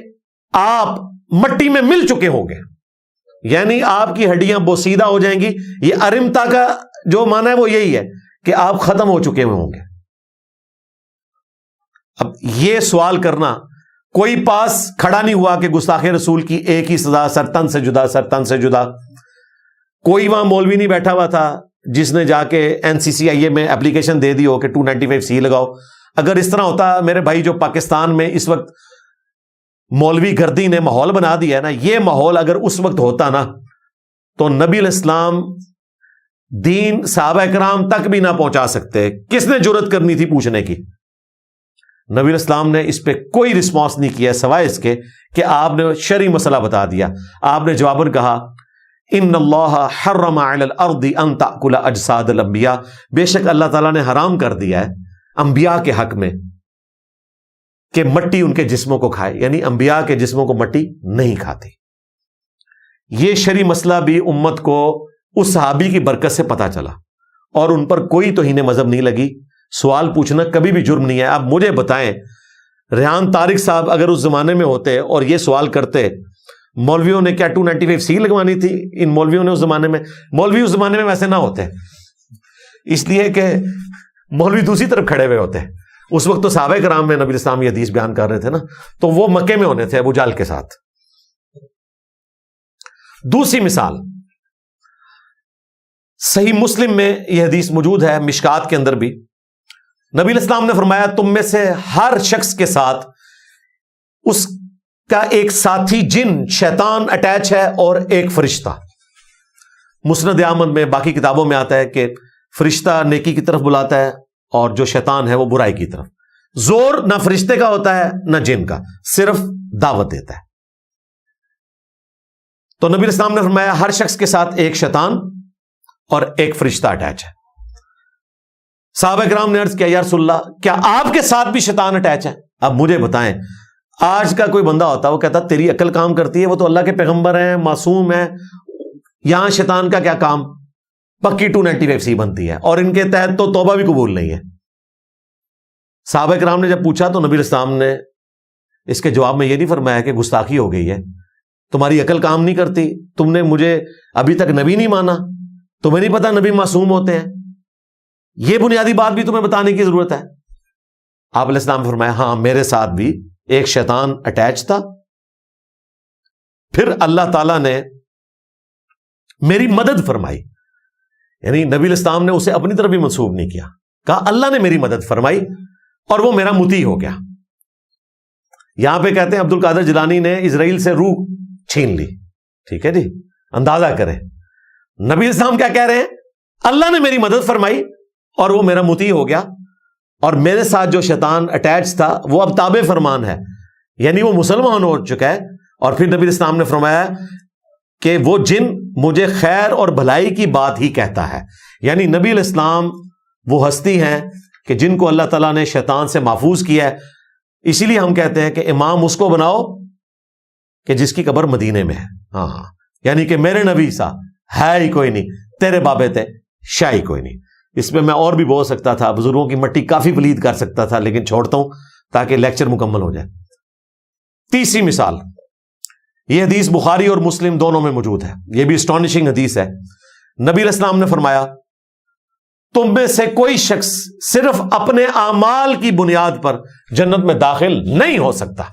S3: آپ مٹی میں مل چکے ہوں گے، یعنی آپ کی ہڈیاں بوسیدہ ہو جائیں گی۔ یہ ارمتا کا جو معنی ہے وہ یہی ہے کہ آپ ختم ہو چکے ہوں گے۔ اب یہ سوال کرنا، کوئی پاس کھڑا نہیں ہوا کہ گستاخ رسول کی ایک ہی سزا، سرتن سے جدا، سرتن سے جدا۔ کوئی وہاں مولوی نہیں بیٹھا ہوا تھا جس نے جا کے NCCIA میں اپلیکیشن دے دی ہو کہ 295C لگاؤ۔ اگر اس طرح ہوتا، میرے بھائی جو پاکستان میں اس وقت مولوی گردی نے ماحول بنا دیا ہے نا، یہ ماحول اگر اس وقت ہوتا نا تو نبی الاسلام دین صحابہ کرام تک بھی نہ پہنچا سکتے۔ کس نے جرأت کرنی تھی پوچھنے کی؟ نبی الاسلام نے اس پہ کوئی رسپانس نہیں کیا سوائے اس کے کہ آپ نے شرعی مسئلہ بتا دیا۔ آپ نے جواباً کہا ان اللہ حرم علی الارض ان تأکل اجساد الانبیاء، بے شک اللہ تعالیٰ نے حرام کر دیا ہے انبیاء کے حق میں کہ مٹی ان کے جسموں کو کھائے، یعنی انبیاء کے جسموں کو مٹی نہیں کھاتی۔ یہ شرعی مسئلہ بھی امت کو اس صحابی کی برکت سے پتا چلا اور ان پر کوئی توہین مذہب نہیں لگی۔ سوال پوچھنا کبھی بھی جرم نہیں ہے۔ اب مجھے بتائیں، ریحان طارق صاحب اگر اس زمانے میں ہوتے اور یہ سوال کرتے، مولویوں نے کیا 295C لگوانی تھی؟ ان مولویوں نے اس زمانے میں، مولوی اس زمانے میں ویسے نہ ہوتے، اس لیے کہ مولوی دوسری طرف کھڑے ہوئے ہوتے۔ اس وقت تو صحابہ کرام میں نبی اسلام یہ حدیث بیان کر رہے تھے نا، تو وہ مکے میں ہونے تھے ابو جہل کے ساتھ۔ دوسری مثال، صحیح مسلم میں یہ حدیث موجود ہے، مشکات کے اندر بھی نبی الاسلام نے فرمایا تم میں سے ہر شخص کے ساتھ اس کا ایک ساتھی جن شیطان اٹیچ ہے اور ایک فرشتہ۔ مسند احمد میں باقی کتابوں میں آتا ہے کہ فرشتہ نیکی کی طرف بلاتا ہے اور جو شیطان ہے وہ برائی کی طرف۔ زور نہ فرشتے کا ہوتا ہے نہ جن کا، صرف دعوت دیتا ہے۔ تو نبی الاسلام نے فرمایا ہر شخص کے ساتھ ایک شیطان اور ایک فرشتہ اٹیچ ہے۔ صحابہ کرام نے عرض کیا یا رسول اللہ، کیا آپ کے ساتھ بھی شیطان اٹیچ ہے؟ اب مجھے بتائیں، آج کا کوئی بندہ ہوتا وہ کہتا تیری عقل کام کرتی ہے، وہ تو اللہ کے پیغمبر ہیں، معصوم ہیں، یہاں شیطان کا کیا کام؟ پکی 295C بنتی ہے، اور ان کے تحت تو توبہ بھی قبول نہیں ہے۔ صحابہ کرام نے جب پوچھا تو نبی الاسلام نے اس کے جواب میں یہ نہیں فرمایا کہ گستاخی ہو گئی ہے، تمہاری عقل کام نہیں کرتی، تم نے مجھے ابھی تک نبی نہیں مانا، تمہیں نہیں پتا نبی معصوم ہوتے ہیں، یہ بنیادی بات بھی تمہیں بتانے کی ضرورت ہے۔ آپ علیہ السلام نے فرمایا ہاں میرے ساتھ بھی ایک شیطان اٹیچ تھا، پھر اللہ تعالیٰ نے میری مدد فرمائی، یعنی نبی الاسلام نے اسے اپنی طرف بھی منسوب نہیں کیا، کہا اللہ نے میری مدد فرمائی اور وہ میرا مطیع ہو گیا۔ یہاں پہ کہتے ہیں عبد القادر جیلانی نے اسرائیل سے روح چھین لی، ٹھیک ہے جی، اندازہ کریں نبی الاسلام کیا کہہ رہے ہیں، اللہ نے میری مدد فرمائی اور وہ میرا مطیع ہو گیا، اور میرے ساتھ جو شیطان اٹیچ تھا وہ اب تابع فرمان ہے، یعنی وہ مسلمان ہو چکا ہے۔ اور پھر نبی الاسلام نے فرمایا کہ وہ جن مجھے خیر اور بھلائی کی بات ہی کہتا ہے، یعنی نبی الاسلام وہ ہستی ہیں کہ جن کو اللہ تعالیٰ نے شیطان سے محفوظ کیا ہے۔ اسی لیے ہم کہتے ہیں کہ امام اس کو بناؤ کہ جس کی قبر مدینے میں ہے، ہاں، یعنی کہ میرے نبی سا ہے ہی کوئی نہیں، تیرے بابے تے شاہی کوئی نہیں۔ اس میں اور بھی بول سکتا تھا، بزرگوں کی مٹی کافی پلید کر سکتا تھا، لیکن چھوڑتا ہوں تاکہ لیکچر مکمل ہو جائے۔ تیسری مثال، یہ حدیث بخاری اور مسلم دونوں میں موجود ہے، یہ بھی اسٹانشنگ حدیث ہے۔ نبی علیہ السلام نے فرمایا تم میں سے کوئی شخص صرف اپنے اعمال کی بنیاد پر جنت میں داخل نہیں ہو سکتا۔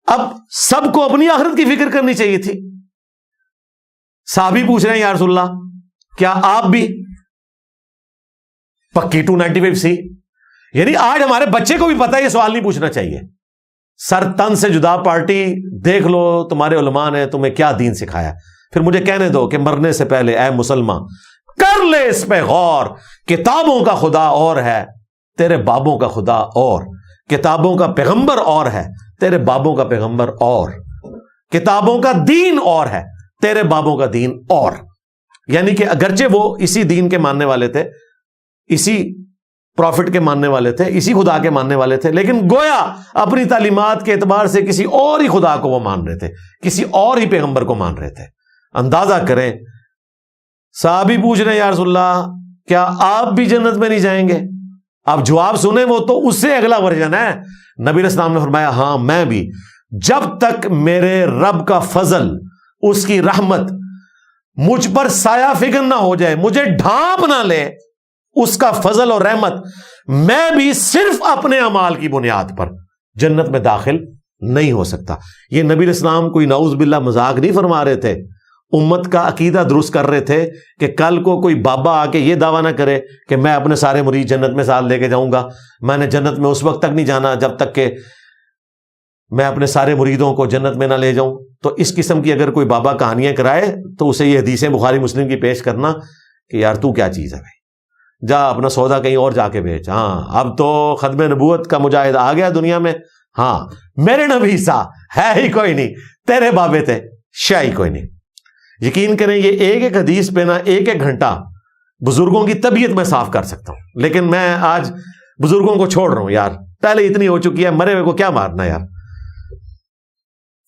S3: اب سب کو اپنی آخرت کی فکر کرنی چاہیے تھی۔ صحابی پوچھ رہے ہیں یا رسول اللہ کیا آپ بھی؟ پکی 295C، یعنی آج ہمارے بچے کو بھی پتا ہے، یہ سوال نہیں پوچھنا چاہیے۔ سر تن سے جدا پارٹی دیکھ لو تمہارے علماء نے تمہیں کیا دین سکھایا. پھر مجھے کہنے دو کہ مرنے سے پہلے اے مسلمان کر لے اس پہ غور. کتابوں کا خدا اور ہے, تیرے بابوں کا خدا اور. کتابوں کا پیغمبر اور ہے, تیرے بابوں کا پیغمبر اور. کتابوں کا دین اور ہے, تیرے بابوں کا دین اور. یعنی کہ اگرچہ وہ اسی دین کے ماننے والے تھے, اسی پروفٹ کے ماننے والے تھے, اسی خدا کے ماننے والے تھے, لیکن گویا اپنی تعلیمات کے اعتبار سے کسی اور ہی خدا کو وہ مان رہے تھے, کسی اور ہی پیغمبر کو مان رہے تھے. اندازہ کریں, صحابی پوچھ رہے ہیں یا رسول اللہ کیا آپ بھی جنت میں نہیں جائیں گے؟ آپ جواب سنیں, وہ تو اس سے اگلا ورژن ہے. نبی علیہ السلام نے فرمایا ہاں میں بھی, جب تک میرے رب کا فضل, اس کی رحمت مجھ پر سایہ فکر نہ ہو جائے, مجھے ڈھانپ نہ لے اس کا فضل اور رحمت, میں بھی صرف اپنے اعمال کی بنیاد پر جنت میں داخل نہیں ہو سکتا. یہ نبی علیہ السلام کوئی نعوذ باللہ مذاق نہیں فرما رہے تھے, امت کا عقیدہ درست کر رہے تھے کہ کل کو کوئی بابا آ کے یہ دعویٰ نہ کرے کہ میں اپنے سارے مرید جنت میں ساتھ لے کے جاؤں گا. میں نے جنت میں اس وقت تک نہیں جانا جب تک کہ میں اپنے سارے مریدوں کو جنت میں نہ لے جاؤں. تو اس قسم کی اگر کوئی بابا کہانیاں کرائے تو اسے یہ حدیثیں بخاری مسلم کی پیش کرنا کہ یار تو کیا چیز ہے بھائی, جا اپنا سودا کہیں اور جا کے بیچ. ہاں اب تو ختم نبوت کا مجاہد آ گیا دنیا میں. ہاں میرے نبی سا ہے ہی کوئی نہیں, تیرے بابے تھے شاہ ہی کوئی نہیں. یقین کریں یہ ایک ایک حدیث پہ نا ایک ایک گھنٹہ بزرگوں کی طبیعت میں صاف کر سکتا ہوں, لیکن میں آج بزرگوں کو چھوڑ رہا ہوں یار, پہلے اتنی ہو چکی ہے, مرے ہوئے کو کیا مارنا یار.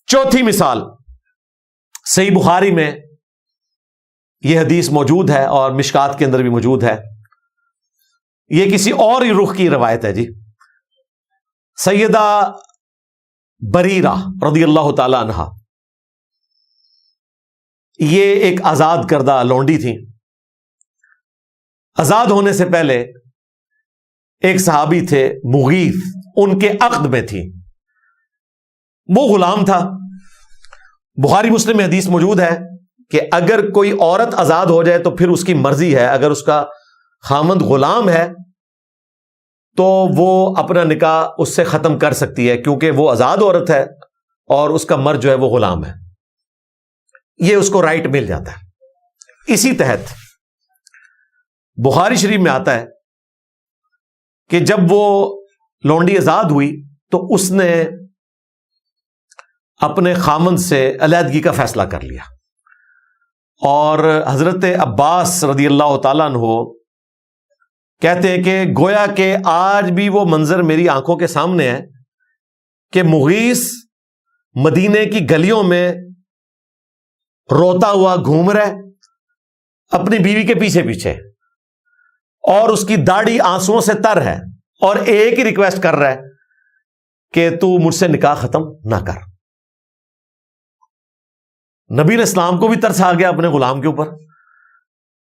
S3: چوتھی مثال, صحیح بخاری میں یہ حدیث موجود ہے اور مشکات کے اندر بھی موجود ہے. یہ کسی اور ہی رخ کی روایت ہے جی. سیدہ بریرہ رضی اللہ تعالی عنہا, یہ ایک آزاد کردہ لونڈی تھی. آزاد ہونے سے پہلے ایک صحابی تھے مغیث, ان کے عقد میں تھی, وہ غلام تھا. بخاری مسلم میں حدیث موجود ہے کہ اگر کوئی عورت آزاد ہو جائے تو پھر اس کی مرضی ہے, اگر اس کا خامند غلام ہے تو وہ اپنا نکاح اس سے ختم کر سکتی ہے, کیونکہ وہ آزاد عورت ہے اور اس کا مرد جو ہے وہ غلام ہے, یہ اس کو رائٹ مل جاتا ہے. اسی تحت بخاری شریف میں آتا ہے کہ جب وہ لونڈی آزاد ہوئی تو اس نے اپنے خامند سے علیحدگی کا فیصلہ کر لیا, اور حضرت عباس رضی اللہ تعالیٰ عنہ کہتے ہیں کہ گویا کہ آج بھی وہ منظر میری آنکھوں کے سامنے ہے کہ مغیث مدینے کی گلیوں میں روتا ہوا گھوم رہا ہے اپنی بیوی کے پیچھے پیچھے, اور اس کی داڑھی آنسوؤں سے تر ہے, اور ایک ہی ریکویسٹ کر رہا ہے کہ تو مجھ سے نکاح ختم نہ کر. نبی علیہ السلام کو بھی ترس آ گیا اپنے غلام کے اوپر.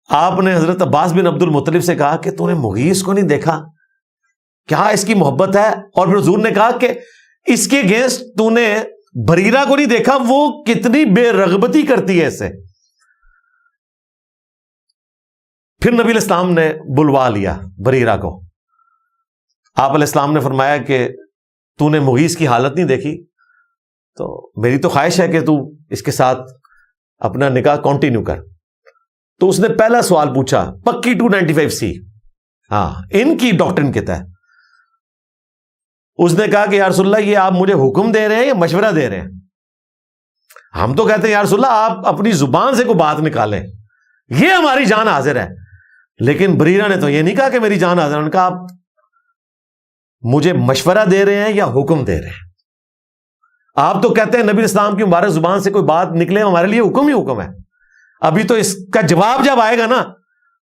S3: آپ نے حضرت عباس بن عبد المطلب سے کہا کہ تو نے مغیث کو نہیں دیکھا, کیا اس کی محبت ہے؟ اور پھر حضور نے کہا کہ اس کے اگینسٹ تو نے بریرہ کو نہیں دیکھا, وہ کتنی بے رغبتی کرتی ہے اسے. پھر نبی علیہ السلام نے بلوا لیا بریرہ کو. آپ علیہ السلام نے فرمایا کہ تو نے مغیث کی حالت نہیں دیکھی, تو میری تو خواہش ہے کہ تو اس کے ساتھ اپنا نکاح کنٹینیو کر. تو اس نے پہلا سوال پوچھا, پکی 295C, ہاں ان کی ڈاکٹرن کے تحت. اس نے کہا کہ یا رسول اللہ یہ آپ مجھے حکم دے رہے ہیں یا مشورہ دے رہے ہیں؟ ہم تو کہتے ہیں یا رسول اللہ آپ اپنی زبان سے کوئی بات نکالیں, یہ ہماری جان حاضر ہے. لیکن بریرہ نے تو یہ نہیں کہا کہ میری جان حاضر ہے, انہوں نے کہا آپ مجھے مشورہ دے رہے ہیں یا حکم دے رہے ہیں؟ آپ تو کہتے ہیں نبی اسلام کی مبارک زبان سے کوئی بات نکلے ہمارے لیے حکم ہی حکم ہے. ابھی تو اس کا جواب جب آئے گا نا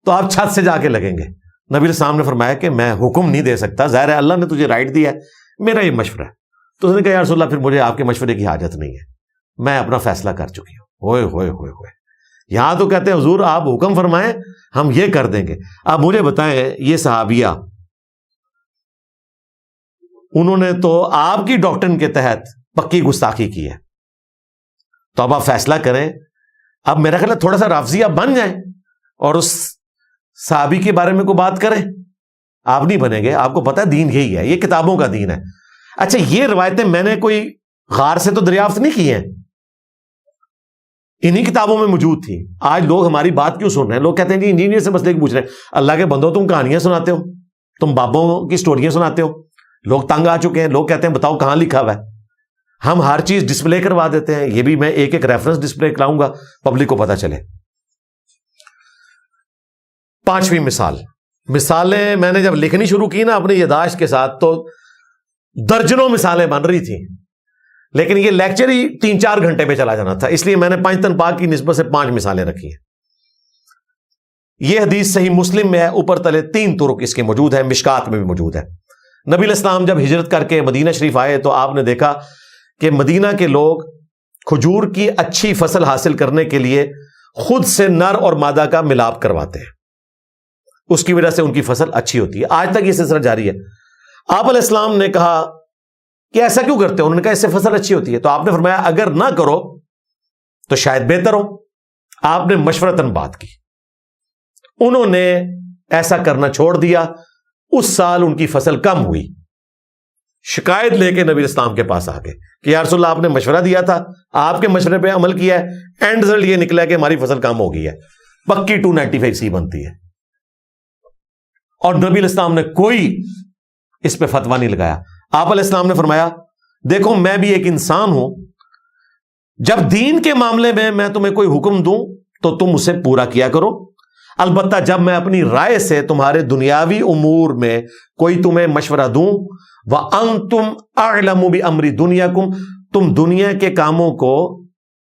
S3: تو آپ چھت سے جا کے لگیں گے. نبی السلام نے فرمایا کہ میں حکم نہیں دے سکتا, ظاہر ہے اللہ نے تجھے رائٹ دیا ہے, میرا یہ مشورہ ہے. تو اس نے کہا یا رسول اللہ پھر مجھے آپ کے مشورے کی حاجت نہیں ہے, میں اپنا فیصلہ کر چکی ہوں. ہوئے ہوئے ہوئے ہوئے, یہاں تو کہتے ہیں حضور آپ حکم فرمائیں ہم یہ کر دیں گے. اب مجھے بتائیں یہ صحابیہ انہوں نے تو آپ کی ڈاکٹرن کے تحت پکی گستاخی کی ہے, تو اب آپ فیصلہ کریں. اب میرا خیال ہے تھوڑا سا رافضی آپ بن جائیں اور اس صحابی کے بارے میں کوئی بات کریں. آپ نہیں بنیں گے, آپ کو پتا ہے دین یہی ہے, یہ کتابوں کا دین ہے. اچھا یہ روایتیں میں نے کوئی غار سے تو دریافت نہیں کی ہیں, انہی کتابوں میں موجود تھی. آج لوگ ہماری بات کیوں سن رہے ہیں؟ لوگ کہتے ہیں جی انجینئر سے مسئلے پوچھ رہے ہیں. اللہ کے بندو تم کہانیاں سناتے ہو, تم بابوں کی سٹوریاں سناتے ہو. لوگ تنگ آ چکے ہیں, لوگ کہتے ہیں بتاؤ کہاں لکھا ہوا ہے. ہم ہر چیز ڈسپلے کروا دیتے ہیں. یہ بھی میں ایک ایک ریفرنس ڈسپلے کراؤں گا, پبلک کو پتا چلے. 5ویں مثالیں میں نے جب لکھنی شروع کی نا اپنی یاداشت کے ساتھ تو درجنوں مثالیں بن رہی تھیں, لیکن یہ لیکچر ہی 3-4 گھنٹے پہ چلا جانا تھا, اس لیے میں نے پنجتن پاک کی نسبت سے 5 مثالیں رکھی ہیں. یہ حدیث صحیح مسلم میں ہے, اوپر تلے 3 طرق اس کے موجود ہیں, مشکات میں بھی موجود ہے. نبی علیہ السلام جب ہجرت کر کے مدینہ شریف آئے تو آپ نے دیکھا کہ مدینہ کے لوگ کھجور کی اچھی فصل حاصل کرنے کے لیے خود سے نر اور مادہ کا ملاپ کرواتے ہیں, اس کی وجہ سے ان کی فصل اچھی ہوتی ہے. آج تک یہ سلسلہ جاری ہے. آپ علیہ السلام نے کہا کہ ایسا کیوں کرتے ہیں؟ انہوں نے کہا اس سے فصل اچھی ہوتی ہے. تو آپ نے فرمایا اگر نہ کرو تو شاید بہتر ہو. آپ نے مشورتاً بات کی, انہوں نے ایسا کرنا چھوڑ دیا. اس سال ان کی فصل کم ہوئی. شکایت لے کے نبی اسلام کے پاس آ گئے کہ یا رسول اللہ آپ نے مشورہ دیا تھا, آپ کے مشورے پہ عمل کیا ہے, اینڈ رزلٹ یہ نکلا کہ ہماری فصل کم ہو گئی ہے, پکی 295C بنتی ہے. اور نبی اسلام نے کوئی اس پہ فتویٰ نہیں لگایا. آپ علیہ السلام نے فرمایا دیکھو میں بھی ایک انسان ہوں, جب دین کے معاملے میں تمہیں کوئی حکم دوں تو تم اسے پورا کیا کرو, البتہ جب میں اپنی رائے سے تمہارے دنیاوی امور میں کوئی تمہیں مشورہ دوں وَأَنْتُمْ أَعْلَمُ بِأَمْرِ دُنْيَاكُمْ, تم دنیا کے کاموں کو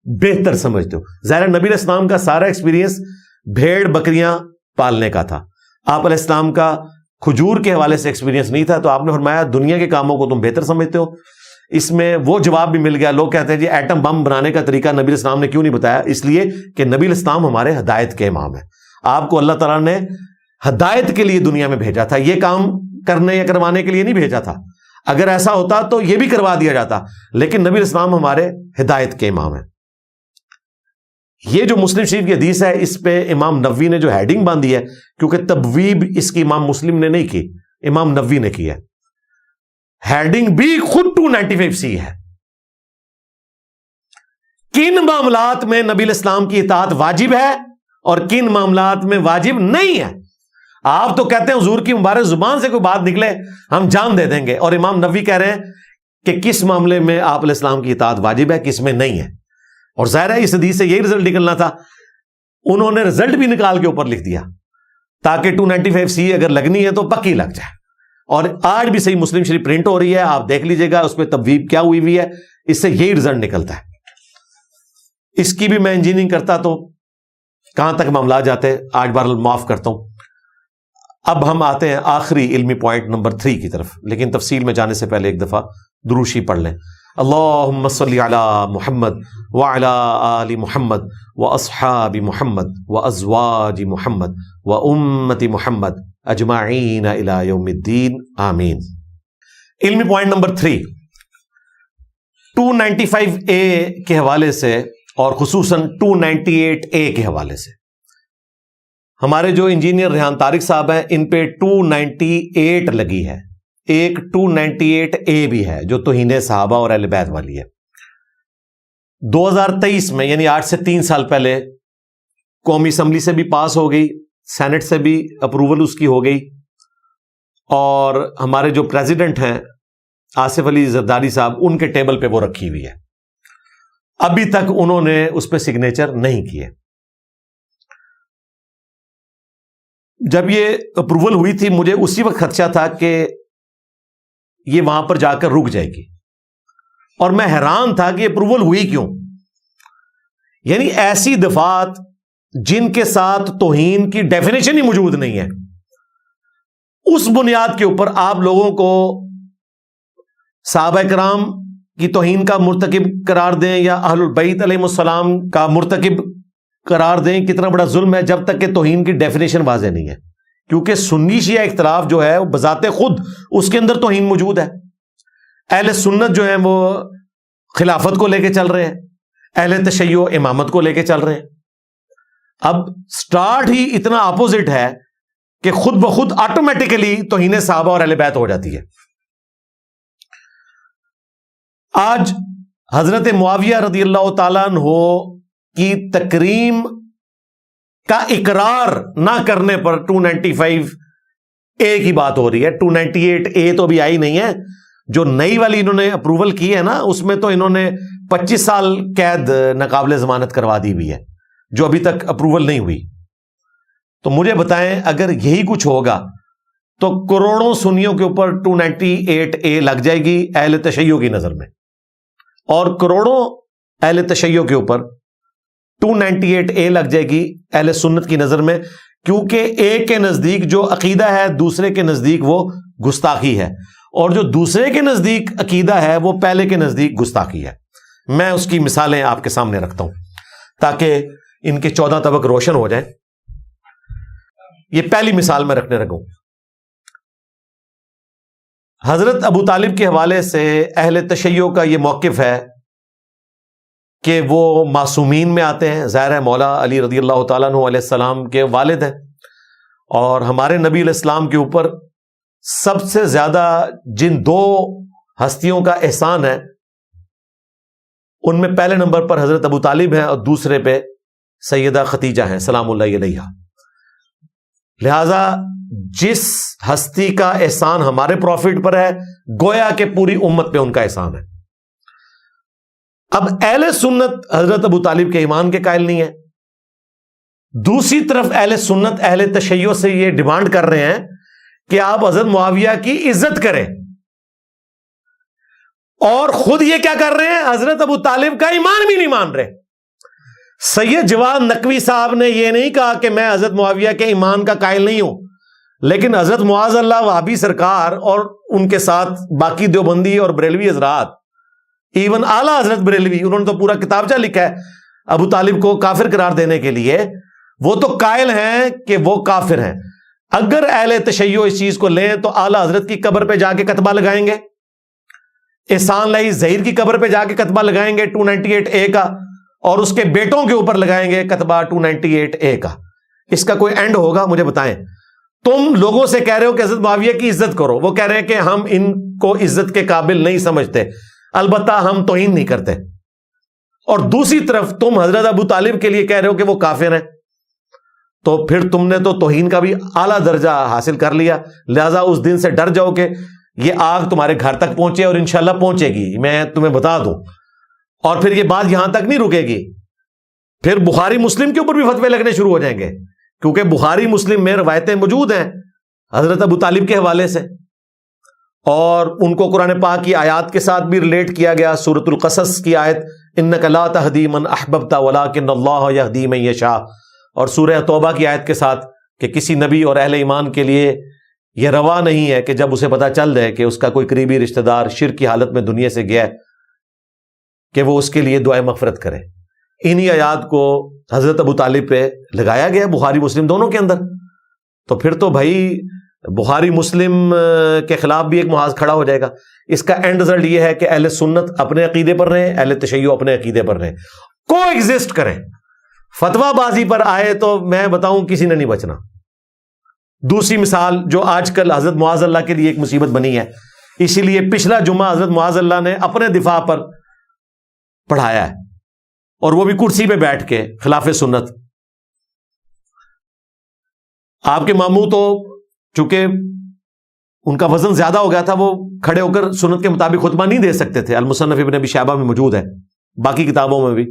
S3: بہتر سمجھتے ہو. ظاہر نبی علیہ السلام کا سارا ایکسپیرینس بھیڑ بکریاں پالنے کا تھا, آپ علیہ السلام کا کھجور کے حوالے سے ایکسپیرینس نہیں تھا. تو آپ نے فرمایا دنیا کے کاموں کو تم بہتر سمجھتے ہو. اس میں وہ جواب بھی مل گیا. لوگ کہتے ہیں جی ایٹم بم بنانے کا طریقہ نبی علیہ السلام نے کیوں نہیں بتایا؟ اس لیے کہ نبی علیہ السلام ہمارے ہدایت کے امام ہیں. آپ کو اللہ تعالیٰ نے ہدایت کے لیے دنیا میں بھیجا تھا, یہ کام کرنے یا کروانے کے لیے نہیں بھیجا تھا. اگر ایسا ہوتا تو یہ بھی کروا دیا جاتا, لیکن نبی علیہ السلام ہمارے ہدایت کے امام ہیں. یہ جو مسلم شریف کی حدیث ہے اس پہ امام نووی نے جو ہیڈنگ باندھی ہے, کیونکہ تبویب اس کی امام مسلم نے نہیں کی, امام نووی نے کی ہے, ہیڈنگ بھی خود 295C ہے. کن معاملات میں نبی علیہ السلام کی اطاعت واجب ہے اور کن معاملات میں واجب نہیں ہے. آپ تو کہتے ہیں حضور کی مبارک زبان سے کوئی بات نکلے ہم جان دے دیں گے, اور امام نووی کہہ رہے ہیں کہ کس معاملے میں آپ علیہ السلام کی اطاعت واجب ہے, کس میں نہیں ہے. اور ظاہر ہے اس حدیث سے یہی رزلٹ نکلنا تھا, انہوں نے رزلٹ بھی نکال کے اوپر لکھ دیا تاکہ 295C اگر لگنی ہے تو پکی لگ جائے. اور آج بھی صحیح مسلم شریف پرنٹ ہو رہی ہے, آپ دیکھ لیجئے گا اس پہ تبویب کیا ہوئی ہوئی ہے, اس سے یہی رزلٹ نکلتا ہے. اس کی بھی میں انجینئرنگ کرتا تو کہاں تک معاملات جاتے, آج بار معاف کرتا ہوں. اب ہم آتے ہیں آخری علمی پوائنٹ نمبر 3 کی طرف, لیکن تفصیل میں جانے سے پہلے ایک دفعہ دروشی پڑھ لیں. اللہم صلی علی محمد وعلی آل محمد واصحاب محمد وازواج محمد وامت محمد اجمعین الی یوم الدین آمین. علمی پوائنٹ نمبر 3 295A کے حوالے سے اور خصوصاً 298A کے حوالے سے. ہمارے جو انجینئر ریحان طارق صاحب ہیں ان پہ 298 لگی ہے, ایک 298A بھی ہے جو توہین صحابہ اور اہل بیت والی ہے. 2023 میں یعنی آج سے 3 سال پہلے قومی اسمبلی سے بھی پاس ہو گئی, سینٹ سے بھی اپروول اس کی ہو گئی, اور ہمارے جو پریزیڈنٹ ہیں آصف علی زرداری صاحب ان کے ٹیبل پہ وہ رکھی ہوئی ہے. ابھی تک انہوں نے اس پہ سگنیچر نہیں کیے. جب یہ اپروول ہوئی تھی مجھے اسی وقت خدشہ تھا کہ یہ وہاں پر جا کر رک جائے گی, اور میں حیران تھا کہ اپروول ہوئی کیوں. یعنی ایسی دفعات جن کے ساتھ توہین کی ڈیفینیشن ہی موجود نہیں ہے, اس بنیاد کے اوپر آپ لوگوں کو صحابہ کرام کی توہین کا مرتکب قرار دیں یا اہل البیت علیہ السلام کا مرتکب قرار دیں, کتنا بڑا ظلم ہے جب تک کہ توہین کی ڈیفینیشن واضح نہیں ہے. کیونکہ سنی شیعہ اختلاف جو ہے وہ بذات خود اس کے اندر توہین موجود ہے. اہل سنت جو ہیں وہ خلافت کو لے کے چل رہے ہیں, اہل تشیع امامت کو لے کے چل رہے ہیں. اب سٹارٹ ہی اتنا اپوزٹ ہے کہ خود بخود آٹومیٹیکلی توہین صحابہ اور اہل بیت ہو جاتی ہے. آج حضرت معاویہ رضی اللہ تعالیٰ عنہ کی تکریم کا اقرار نہ کرنے پر 295 اے کی بات ہو رہی ہے. 298 اے تو بھی آئی نہیں ہے. جو نئی والی انہوں نے اپروول کی ہے نا, اس میں تو انہوں نے 25 سال قید ناقابل ضمانت کروا دی ہوئی ہے, جو ابھی تک اپروول نہیں ہوئی. تو مجھے بتائیں, اگر یہی کچھ ہوگا تو کروڑوں سنیوں کے اوپر 298 اے لگ جائے گی اہل تشیع کی نظر میں, اور کروڑوں اہل تشیع کے اوپر 298 اے لگ جائے گی اہل سنت کی نظر میں, کیونکہ ایک کے نزدیک جو عقیدہ ہے دوسرے کے نزدیک وہ گستاخی ہے, اور جو دوسرے کے نزدیک عقیدہ ہے وہ پہلے کے نزدیک گستاخی ہے. میں اس کی مثالیں آپ کے سامنے رکھتا ہوں تاکہ ان کے 14 طبق روشن ہو جائیں. یہ پہلی مثال میں رکھنے لگوں. حضرت ابو طالب کے حوالے سے اہل تشیع کا یہ موقف ہے کہ وہ معصومین میں آتے ہیں. ظاہر ہے مولا علی رضی اللہ تعالیٰ عنہ علیہ السلام کے والد ہیں, اور ہمارے نبی علیہ السلام کے اوپر سب سے زیادہ جن دو ہستیوں کا احسان ہے ان میں پہلے نمبر پر حضرت ابو طالب ہیں اور دوسرے پہ سیدہ ختیجہ ہیں سلام اللہ علیہا. لہذا جس ہستی کا احسان ہمارے پروفٹ پر ہے گویا کہ پوری امت پہ ان کا احسان ہے. اب اہل سنت حضرت ابو طالب کے ایمان کے قائل نہیں ہے. دوسری طرف اہل سنت اہل تشیع سے یہ ڈیمانڈ کر رہے ہیں کہ آپ حضرت معاویہ کی عزت کریں, اور خود یہ کیا کر رہے ہیں, حضرت ابو طالب کا ایمان بھی نہیں مان رہے. سید جواد نقوی صاحب نے یہ نہیں کہا کہ میں حضرت معاویہ کے ایمان کا قائل نہیں ہوں, لیکن حضرت معاذ اللہ وہابی سرکار اور ان کے ساتھ باقی دیوبندی اور بریلوی حضرات, ایون اعلیٰ حضرت بریلوی, انہوں نے تو پورا کتابچہ لکھا ہے ابو طالب کو کافر قرار دینے کے لیے, وہ تو قائل ہیں کہ وہ کافر ہیں. اگر اہل تشیع اس چیز کو لیں تو اعلیٰ حضرت کی قبر پہ جا کے کتبہ لگائیں گے, احسان لائی ظہیر کی قبر پہ جا کے کتبہ لگائیں گے 298 اے کا, اور اس کے بیٹوں کے اوپر لگائیں گے کتبہ 298 اے کا. اس کا کوئی اینڈ ہوگا؟ مجھے بتائیں. تم لوگوں سے کہہ رہے ہو کہ حضرت معاویہ کی عزت کرو, وہ کہہ رہے ہیں کہ ہم ان کو عزت کے قابل نہیں سمجھتے, البتہ ہم توہین نہیں کرتے. اور دوسری طرف تم حضرت ابو طالب کے لیے کہہ رہے ہو کہ وہ کافر ہیں, تو پھر تم نے تو توہین کا بھی اعلیٰ درجہ حاصل کر لیا. لہذا اس دن سے ڈر جاؤ کہ یہ آگ تمہارے گھر تک پہنچے, اور انشاءاللہ پہنچے گی, میں تمہیں بتا دوں. اور پھر یہ بات یہاں تک نہیں رکے گی, پھر بخاری مسلم کے اوپر بھی فتوے لگنے شروع ہو جائیں گے, کیونکہ بخاری مسلم میں روایتیں موجود ہیں حضرت ابو طالب کے حوالے سے, اور ان کو قرآن پاک کی آیات کے ساتھ بھی ریلیٹ کیا گیا. سورۃ القصص کی آیت انک لا تہدی من احببت ولکن اللہ یہدی من یشاء, اور سورہ توبہ کی آیت کے ساتھ کہ کسی نبی اور اہل ایمان کے لیے یہ روا نہیں ہے کہ جب اسے پتا چل جائے کہ اس کا کوئی قریبی رشتہ دار شرک کی حالت میں دنیا سے گیا کہ وہ اس کے لیے دعائے مغفرت کرے. انہی آیات کو حضرت ابو طالب پہ لگایا گیا بخاری مسلم دونوں کے اندر. تو پھر تو بھائی بخاری مسلم کے خلاف بھی ایک محاذ کھڑا ہو جائے گا. اس کا اینڈ رزلٹ یہ ہے کہ اہل سنت اپنے عقیدے پر رہیں, اہل تشیع اپنے عقیدے پر رہیں, کو ایگزسٹ کریں. فتویٰ بازی پر آئے تو میں بتاؤں کسی نے نہیں بچنا. دوسری مثال جو آج کل حضرت معاذ اللہ کے لیے ایک مصیبت بنی ہے, اسی لیے پچھلا جمعہ حضرت معاذ اللہ نے اپنے دفاع پر پڑھایا ہے, اور وہ بھی کرسی پہ بیٹھ کے خلاف سنت. آپ کے ماموں تو چونکہ ان کا وزن زیادہ ہو گیا تھا, وہ کھڑے ہو کر سنت کے مطابق خطبہ نہیں دے سکتے تھے. المصنف ابن ابی شیبہ میں موجود ہے, باقی کتابوں میں بھی,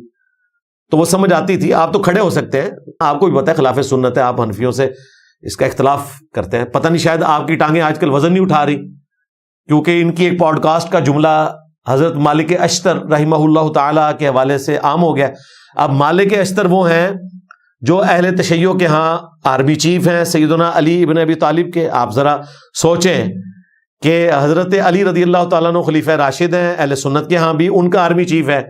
S3: تو وہ سمجھ آتی تھی. آپ تو کھڑے ہو سکتے ہیں, آپ کو بھی پتہ ہے خلاف سنت ہے, آپ حنفیوں سے اس کا اختلاف کرتے ہیں. پتہ نہیں شاید آپ کی ٹانگیں آج کل وزن نہیں اٹھا رہی, کیونکہ ان کی ایک پوڈ کاسٹ کا جملہ حضرت مالک اشتر رحمہ اللہ تعالیٰ کے حوالے سے عام ہو گیا. اب مالک اشتر وہ ہیں جو اہل تشیع کے ہاں آرمی چیف ہیں, سیدنا علی ابن ابی طالب کے. آپ ذرا سوچیں کہ حضرت علی رضی اللہ تعالیٰ عنہ خلیفہ راشد ہیں, اہل سنت کے ہاں بھی ان کا آرمی چیف ہے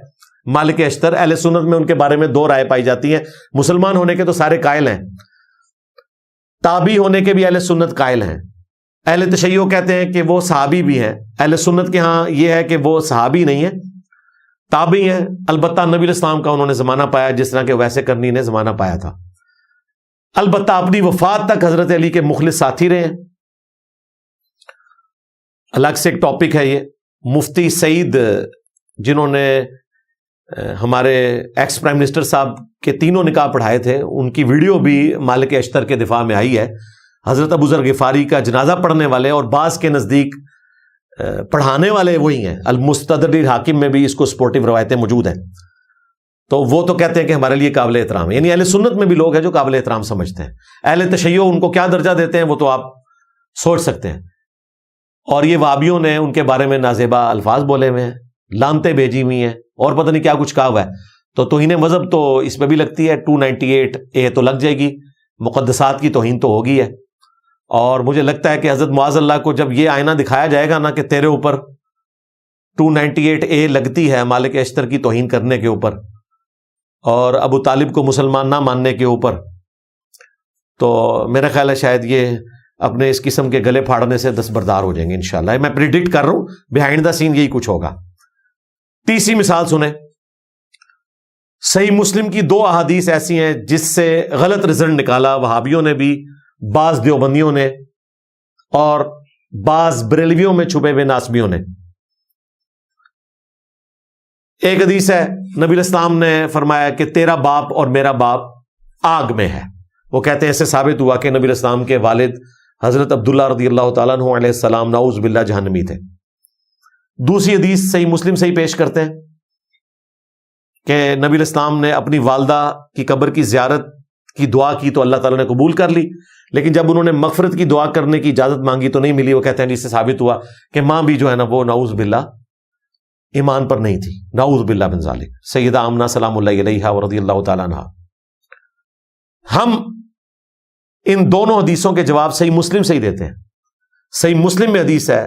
S3: مالک اشتر. اہل سنت میں ان کے بارے میں دو رائے پائی جاتی ہیں. مسلمان ہونے کے تو سارے قائل ہیں, تابعی ہونے کے بھی اہل سنت قائل ہیں. اہل تشیع کہتے ہیں کہ وہ صحابی بھی ہیں, اہل سنت کے ہاں یہ ہے کہ وہ صحابی نہیں ہیں, تابعی ہیں. البتہ نبی علیہ السلام کا انہوں نے زمانہ پایا جس طرح کہ ویسے کرنی نے زمانہ پایا تھا. البتہ اپنی وفات تک حضرت علی کے مخلص ساتھی رہے ہیں. الگ سے ایک ٹاپک ہے یہ. مفتی سعید جنہوں نے ہمارے ایکس پرائم منسٹر صاحب کے تینوں نکاح پڑھائے تھے، ان کی ویڈیو بھی مالک اشتر کے دفاع میں آئی ہے. حضرت ابو ذر غفاری کا جنازہ پڑھنے والے اور بعض کے نزدیک پڑھانے والے وہی ہیں. المستدرک الحاکم میں بھی اس کو سپورٹیو روایتیں موجود ہیں. تو وہ تو کہتے ہیں کہ ہمارے لیے قابل احترام ہے. یعنی اہل سنت میں بھی لوگ ہیں جو قابل احترام سمجھتے ہیں. اہل تشیع ان کو کیا درجہ دیتے ہیں وہ تو آپ سوچ سکتے ہیں. اور یہ وہابیوں نے ان کے بارے میں نازیبا الفاظ بولے ہوئے ہیں، لانتیں بھیجی ہوئی ہیں، اور پتہ نہیں کیا کچھ کہا ہوا ہے. تو توہین مذہب تو اس میں بھی لگتی ہے، 298A تو لگ جائے گی. مقدسات کی توہین تو ہوگی ہے. اور مجھے لگتا ہے کہ حضرت معاذ اللہ کو جب یہ آئینہ دکھایا جائے گا نا کہ تیرے اوپر 298A لگتی ہے مالک اشتر کی توہین کرنے کے اوپر اور ابو طالب کو مسلمان نہ ماننے کے اوپر، تو میرا خیال ہے شاید یہ اپنے اس قسم کے گلے پھاڑنے سے دستبردار ہو جائیں گے انشاءاللہ. میں پریڈکٹ کر رہا ہوں بیہائنڈ دا سین یہی کچھ ہوگا. تیسری مثال سنیں. صحیح مسلم کی 2 احادیث ایسی ہیں جس سے غلط رزلٹ نکالا وہابیوں نے بھی، بعض دیوبندیوں نے، اور بعض بریلویوں میں چھپے ہوئے ناسبیوں نے. ایک حدیث ہے، نبی الاسلام نے فرمایا کہ تیرا باپ اور میرا باپ آگ میں ہے. وہ کہتے ہیں ایسے ثابت ہوا کہ نبی الاسلام کے والد حضرت عبداللہ رضی اللہ تعالیٰ عنہ علیہ السلام نعوذ باللہ جہنمی تھے. دوسری حدیث صحیح مسلم سے ہی پیش کرتے ہیں کہ نبی الاسلام نے اپنی والدہ کی قبر کی زیارت کی دعا کی تو اللہ تعالیٰ نے قبول کر لی، لیکن جب انہوں نے مغفرت کی دعا کرنے کی اجازت مانگی تو نہیں ملی. وہ کہتے ہیں جس سے ثابت ہوا کہ ماں بھی جو ہے نا وہ نعوذ باللہ ایمان پر نہیں تھی. نعوذ باللہ من ذالک. سیدہ آمنہ سلام اللہ علیہا ورضی اللہ تعالیٰ عنہا. ہم ان دونوں حدیثوں کے جواب صحیح مسلم سے ہی دیتے ہیں. صحیح مسلم میں حدیث ہے،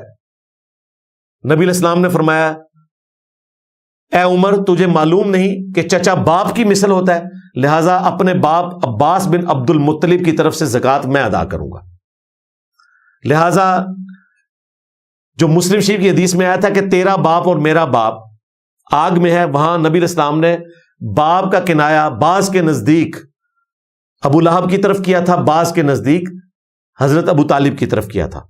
S3: نبی علیہ السلام نے فرمایا اے عمر تجھے معلوم نہیں کہ چچا باپ کی مثل ہوتا ہے، لہذا اپنے باپ عباس بن عبد المطلب کی طرف سے زکوٰۃ میں ادا کروں گا. لہذا جو مسلم شریف کی حدیث میں آیا تھا کہ تیرا باپ اور میرا باپ آگ میں ہے، وہاں نبی علیہ السلام نے باپ کا کنایا بعض کے نزدیک ابو لہب کی طرف کیا تھا، بعض کے نزدیک حضرت ابو طالب کی طرف کیا تھا.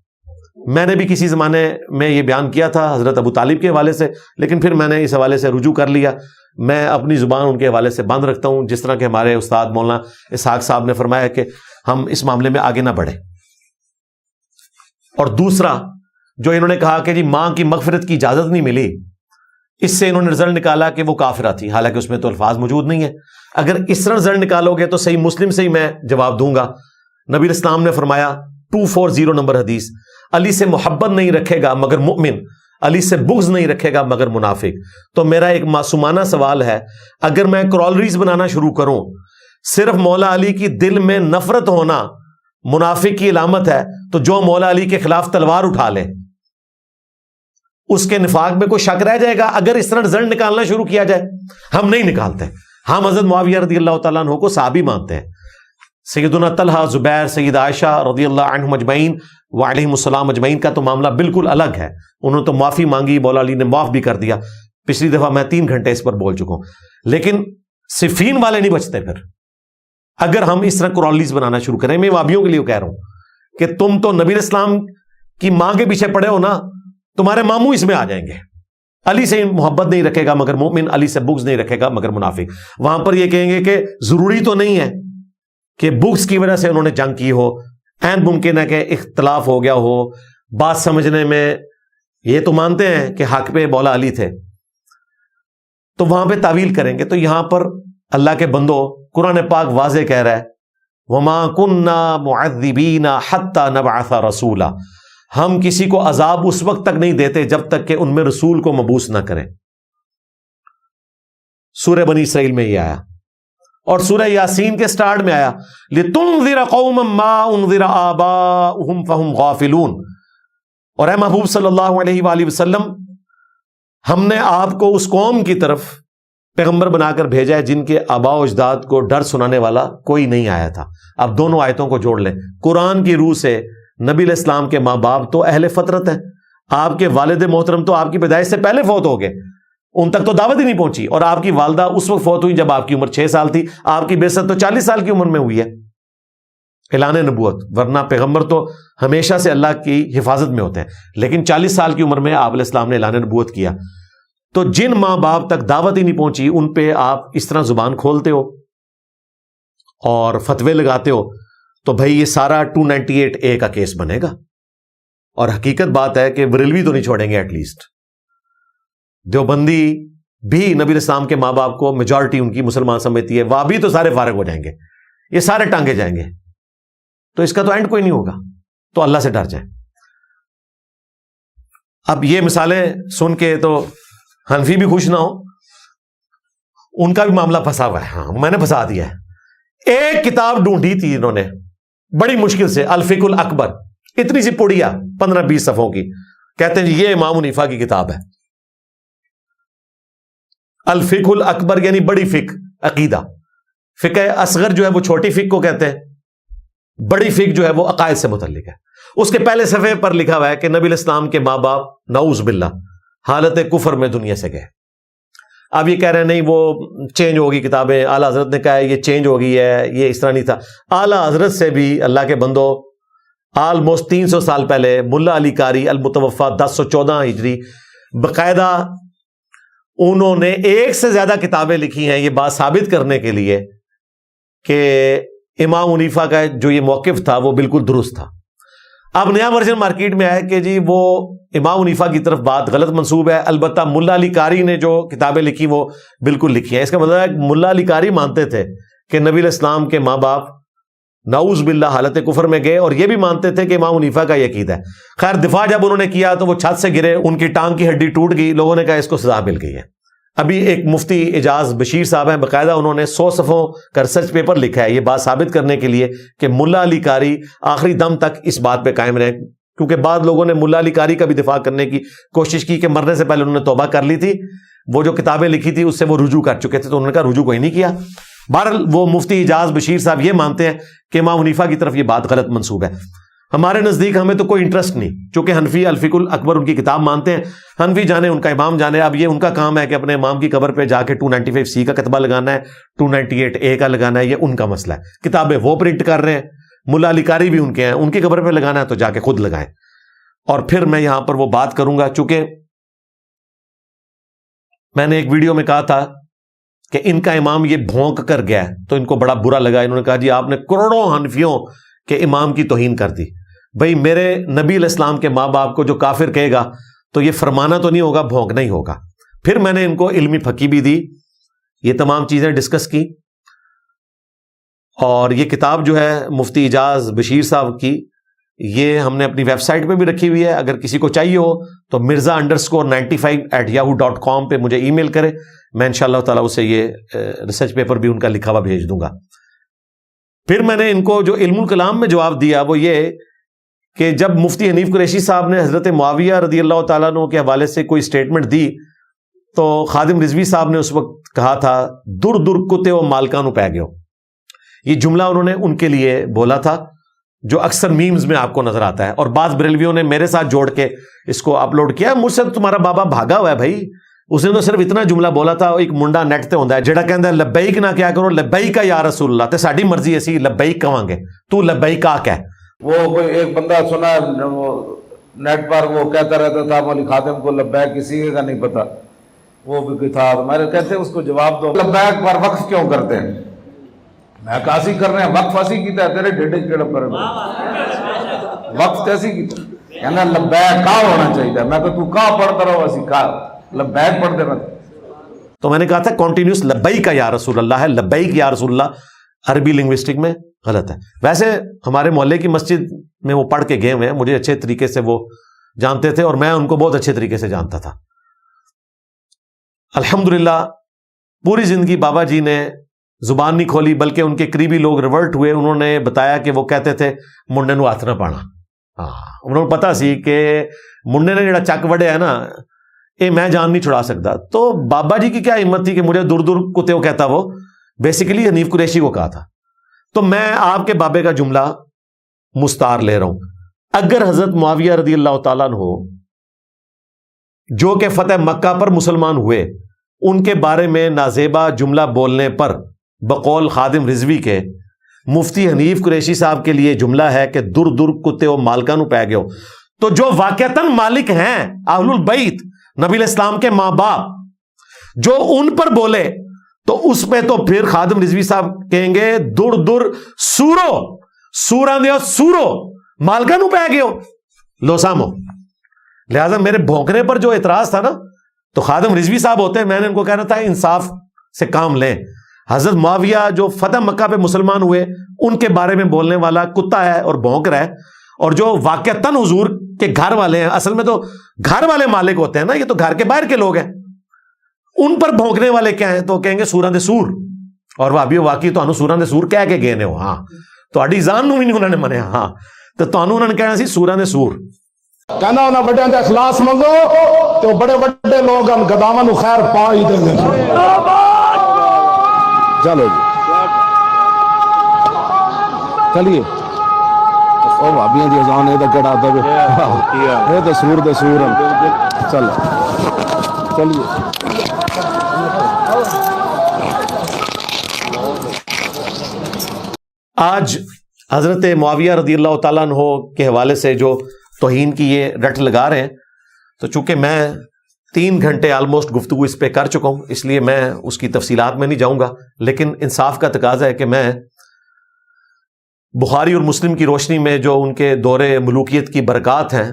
S3: میں نے بھی کسی زمانے میں یہ بیان کیا تھا حضرت ابو طالب کے حوالے سے، لیکن پھر میں نے اس حوالے سے رجوع کر لیا. میں اپنی زبان ان کے حوالے سے بند رکھتا ہوں، جس طرح کہ ہمارے استاد مولانا اسحاق صاحب نے فرمایا کہ ہم اس معاملے میں آگے نہ بڑھیں. اور دوسرا جو انہوں نے کہا کہ جی ماں کی مغفرت کی اجازت نہیں ملی، اس سے انہوں نے رزلٹ نکالا کہ وہ کافرہ تھی، حالانکہ اس میں تو الفاظ موجود نہیں ہے. اگر اس طرح رزلٹ نکالو گے تو صحیح مسلم سے ہی میں جواب دوں گا. نبی اسلام نے فرمایا 240 نمبر حدیث، علی سے محبت نہیں رکھے گا مگر مؤمن، علی سے بغض نہیں رکھے گا مگر منافق. تو میرا ایک معصومانہ سوال ہے، اگر میں کرولریز بنانا شروع کروں صرف مولا علی کی دل میں نفرت ہونا منافق کی علامت ہے، تو جو مولا علی کے خلاف تلوار اٹھا لے اس کے نفاق میں کوئی شک رہ جائے گا اگر اس طرح رزلٹ نکالنا شروع کیا جائے؟ ہم نہیں نکالتے. ہم حضرت معاویہ رضی اللہ تعالیٰ عنہ کو صحابی مانتے ہیں. سیدنا طلحہ، زبیر، سیدہ عائشہ رضی اللہ عنہم اجمعین وعلیہم السلام اجمعین کا تو معاملہ بالکل الگ ہے. انہوں نے تو معافی مانگی، مولا علی نے معاف بھی کر دیا. پچھلی دفعہ میں 3 گھنٹے اس پر بول چکا ہوں. لیکن صفین والے نہیں بچتے پھر اگر ہم اس طرح کرولریز بنانا شروع کریں. میں وابیوں کے لیے کہہ رہا ہوں کہ تم تو نبی اسلام کی ماں کے پیچھے پڑے ہو نا، تمہارے ماموں اس میں آ جائیں گے. علی سے محبت نہیں رکھے گا مگر مومن، علی سے بغض نہیں رکھے گا مگر منافق. وہاں پر یہ کہیں گے کہ ضروری تو نہیں ہے کہ بغض کی وجہ سے انہوں نے جنگ کی ہو، عین ممکن ہے کہ اختلاف ہو گیا ہو، بات سمجھنے میں یہ تو مانتے ہیں کہ حق پہ مولا علی تھے، تو وہاں پہ تعویل کریں گے. تو یہاں پر اللہ کے بندو قرآن پاک واضح کہہ رہا ہے وَمَا كُنَّا مُعَذِّبِينَ حَتَّى نَبْعَثَ رَسُولًا، ہم کسی کو عذاب اس وقت تک نہیں دیتے جب تک کہ ان میں رسول کو مبعوث نہ کریں. سورہ بنی اسرائیل میں یہ آیا، اور سورہ یاسین کے سٹارٹ میں آیا لِتُنذِرَ قَوْمًا مَا أُنذِرَ آبَاؤُهُمْ فَهُمْ غَافِلُونَ. اور اے محبوب صلی اللہ علیہ وآلہ وسلم، ہم نے آپ کو اس قوم کی طرف پیغمبر بنا کر بھیجا ہے جن کے آباء و اجداد کو ڈر سنانے والا کوئی نہیں آیا تھا. اب دونوں آیتوں کو جوڑ لیں. قرآن کی روح سے نبی علیہ السلام کے ماں باپ تو اہل فطرت ہیں، آپ کے والد محترم تو آپ کی پیدائش سے پہلے فوت ہو گئے، ان تک تو دعوت ہی نہیں پہنچی. اور آپ کی والدہ اس وقت فوت ہوئی جب آپ کی عمر 6 سال تھی، آپ کی بعثت تو 40 سال کی عمر میں ہوئی ہے، اعلان نبوت. ورنہ پیغمبر تو ہمیشہ سے اللہ کی حفاظت میں ہوتے ہیں، لیکن 40 سال کی عمر میں آپ علیہ السلام نے اعلان نبوت کیا. تو جن ماں باپ تک دعوت ہی نہیں پہنچی ان پہ آپ اس طرح زبان کھولتے ہو اور فتوے لگاتے ہو، تو بھائی یہ سارا 298A کا کیس بنے گا. اور حقیقت بات ہے کہ بریلوی تو نہیں چھوڑیں گے، ایٹ لیسٹ دیوبندی بھی نبی الاسلام کے ماں باپ کو میجورٹی ان کی مسلمان سمجھتی ہے، وہابی تو سارے فارغ ہو جائیں گے، یہ سارے ٹانگے جائیں گے، تو اس کا تو اینڈ کوئی نہیں ہوگا. تو اللہ سے ڈر جائیں. اب یہ مثالیں سن کے تو حنفی بھی خوش نہ ہو، ان کا بھی معاملہ پھنسا ہوا ہے. ہاں میں نے پھنسا دیا ہے. ایک کتاب ڈھونڈی تھی انہوں نے بڑی مشکل سے، الفقہ الاکبر، اتنی سی پڑیا 15-20 صفحوں کی، کہتے ہیں جی یہ امام حنیفہ کی کتاب ہے. الفقہ الاکبر یعنی بڑی فقہ، عقیدہ. فقہ اصغر جو ہے وہ چھوٹی فقہ کو کہتے ہیں، بڑی فقہ جو ہے وہ عقائد سے متعلق ہے. اس کے پہلے صفحے پر لکھا ہوا ہے کہ نبی الاسلام کے ماں باپ نعوذ باللہ حالت کفر میں دنیا سے گئے. اب یہ کہہ رہے ہیں نہیں وہ چینج ہوگی کتابیں، اعلیٰ حضرت نے کہا ہے یہ چینج ہو گئی ہے، یہ اس طرح نہیں تھا. اعلیٰ حضرت سے بھی اللہ کے بندو آلموسٹ 300 سال پہلے ملا علی قاری المتوفا 1014 ہجری باقاعدہ انہوں نے ایک سے زیادہ کتابیں لکھی ہیں یہ بات ثابت کرنے کے لیے کہ امام حنیفہ کا جو یہ موقف تھا وہ بالکل درست تھا. اب نیا ورژن مارکیٹ میں آیا کہ جی وہ امام حنیفہ کی طرف بات غلط منسوب ہے. البتہ ملا علی قاری نے جو کتابیں لکھی وہ بالکل لکھی ہیں. اس کا مطلب ہے ملا علی قاری مانتے تھے کہ نبی الاسلام کے ماں باپ نعوذ باللہ حالت کفر میں گئے، اور یہ بھی مانتے تھے کہ امام حنیفہ کا یہ عقیدہ ہے. خیر دفاع جب انہوں نے کیا تو وہ چھت سے گرے، ان کی ٹانگ کی ہڈی ٹوٹ گئی، لوگوں نے کہا اس کو سزا مل گئی ہے. ابھی ایک مفتی اعجاز بشیر صاحب ہیں، باقاعدہ انہوں نے 100 صفحوں کا ریسرچ پیپر لکھا ہے یہ بات ثابت کرنے کے لیے کہ ملا علی قاری آخری دم تک اس بات پہ قائم رہے. کیونکہ بعض لوگوں نے ملا علی قاری کا بھی دفاع کرنے کی کوشش کی کہ مرنے سے پہلے انہوں نے توبہ کر لی تھی، وہ جو کتابیں لکھی تھی اس سے وہ رجوع کر چکے تھے، تو انہوں نے کہا رجوع کوئی نہیں کیا. بہرحال وہ مفتی اعجاز بشیر صاحب یہ مانتے ہیں کہ امام حنیفہ کی طرف یہ بات غلط منسوب ہے. ہمارے نزدیک ہمیں تو کوئی انٹرسٹ نہیں، چونکہ حنفی الفقہ الاکبر ان کی کتاب مانتے ہیں. حنفی جانے ان کا امام جانے. اب یہ ان کا کام ہے کہ اپنے امام کی قبر پہ جا کے 295C کا کتبہ لگانا ہے، 298A کا لگانا ہے، یہ ان کا مسئلہ ہے. کتابیں وہ پرنٹ کر رہے ہیں، ملا علی قاری بھی ان کے ہیں، ان کی قبر پہ لگانا ہے تو جا کے خود لگائیں. اور پھر میں یہاں پر وہ بات کروں گا، چونکہ میں نے ایک ویڈیو میں کہا تھا کہ ان کا امام یہ بھونک کر گیا تو ان کو بڑا برا لگا. انہوں نے کہا جی آپ نے کروڑوں حنفیوں کے امام کی توہین کر دی. بھئی میرے نبی علیہ السلام کے ماں باپ کو جو کافر کہے گا تو یہ فرمانا تو نہیں ہوگا، بھونکنا ہی ہوگا. پھر میں نے ان کو علمی پھکی بھی دی، یہ تمام چیزیں ڈسکس کی. اور یہ کتاب جو ہے مفتی اعجاز بشیر صاحب کی، یہ ہم نے اپنی ویب سائٹ پہ بھی رکھی ہوئی ہے. اگر کسی کو چاہیے ہو تو mirza_95@yahoo.com پہ مجھے ای میل کرے، میں انشاءاللہ تعالیٰ اسے یہ ریسرچ پیپر بھی ان کا لکھا ہوا بھیج دوں گا. پھر میں نے ان کو جو علم الکلام میں جواب دیا وہ یہ کہ جب مفتی حنیف قریشی صاحب نے حضرت معاویہ رضی اللہ تعالیٰ عنہ کے حوالے سے کوئی سٹیٹمنٹ دی تو خادم رضوی صاحب نے اس وقت کہا تھا در در کتے و مالکانو پہ گئے ہو. یہ جملہ انہوں نے ان کے لیے بولا تھا جو اکثر میمز میں آپ کو نظر آتا ہے، اور بعض بریلویوں نے میرے ساتھ جوڑ کے اس کو اپلوڈ کیا. مجھ سے تمہارا بابا بھاگا ہوا ہے بھائی، اس نے تو صرف اتنا جملہ بولا تھا. ایک منڈا نیٹ تے ہوندا ہے جڑا کہندا ہے لبیک نہ کیا کرو، لبیک یا رسول اللہ، تے ساڈی مرضی اسی لبیک کہاں گے، تو لبیک آ کہ.
S4: وہ کوئی ایک بندہ سنا وہ نیٹ پر وہ کہتا رہتا تھا مولوی خادم کو لبیک کسی کا نہیں پتا، وہ بھی تھا. ہمارے کہتے ہیں اس کو جواب دو لبیک پر وقف کیوں کرتے ہیں؟ میں کاسی کر رہے ہیں، وقف اسی کیتا ہے تیرے ڈیڈے کیڑا پر وقف کیسی کیتا کہنا لبیک کا ہونا چاہیے. میں کہ تو کا پڑھتا رہو اسی کا لبیک پڑھ دینا.
S3: تو میں نے کہا تھا کنٹینیوس لبیک یا رسول اللہ ہے، لبیک یا رسول اللہ عربی لنگوسٹک میں غلط ہے. ویسے ہمارے محلے کی مسجد میں وہ پڑھ کے گئے ہوئے ہیں، مجھے اچھے طریقے سے وہ جانتے تھے اور میں ان کو بہت اچھے طریقے سے جانتا تھا. الحمدللہ پوری زندگی بابا جی نے زبان نہیں کھولی، بلکہ ان کے قریبی لوگ ریورٹ ہوئے. انہوں نے بتایا کہ وہ کہتے تھے منڈے نو ہاتھ نہ پانا. انہوں نے پتا سی کہ منڈے نے جڑا چک وڑیا ہے نا یہ میں جان نہیں چھڑا سکتا. تو بابا جی کی کیا ہمت تھی کہ مجھے دور دور کتے کہتا، وہ بیسیکلی حنیف قریشی کو کہا تھا. تو میں آپ کے بابے کا جملہ مستعار لے رہا ہوں. اگر حضرت معاویہ رضی اللہ تعالیٰ عنہ جو کہ فتح مکہ پر مسلمان ہوئے، ان کے بارے میں نازیبا جملہ بولنے پر بقول خادم رضوی کے مفتی حنیف قریشی صاحب کے لیے جملہ ہے کہ در در کتے و مالکانو پہ گئے ہو، تو جو واقعتاً مالک ہیں اہل البیت، نبی علیہ السلام کے ماں باپ جو ان پر بولے تو اس پہ تو پھر خادم رضوی صاحب کہیں گے در در سورو سوراں دیو سورو مالکا نو پہ گئے ہو لو سامو. لہذا میرے بھونکنے پر جو اعتراض تھا نا تو خادم رضوی صاحب ہوتے ہیں, میں نے ان کو کہنا تھا انصاف سے کام لیں. حضرت معاویہ جو فتح مکہ پہ مسلمان ہوئے ان کے بارے میں بولنے والا کتا ہے اور بھونک رہا ہے, اور جو واقعتاً حضور کے گھر والے ہیں, اصل میں تو گھر والے مالک ہوتے ہیں نا, یہ تو گھر کے باہر کے لوگ ہیں, ان پر بھونکنے والے کیا ہیں تو کہیں گے سوراں دے سور. اور وہابی واقعی تو سوراں دے سور کہہ کے گئے نے ہو, ہاں تہاڈی جان نو بھی نہیں انہوں نے منیا, ہاں تو تانوں انہوں نے کہنا سی سوراں دے سور.
S5: کہنا انہاں بڑیاں دے اخلاص منگو تو بڑے بڑے لوگ ہم گداواں نو خیر پا ہی دیں گے. چلو جی چلیے او بھابیاں دی اذان اے تے کڑا دے اے تے سور دے سور چل چلیے.
S3: آج حضرت معاویہ رضی اللہ تعالیٰ عنہ کے حوالے سے جو توہین کی یہ رٹ لگا رہے ہیں, تو چونکہ میں 3 گھنٹے آلموسٹ گفتگو اس پہ کر چکا ہوں, اس لیے میں اس کی تفصیلات میں نہیں جاؤں گا, لیکن انصاف کا تقاضا ہے کہ میں بخاری اور مسلم کی روشنی میں جو ان کے دور ملوکیت کی برکات ہیں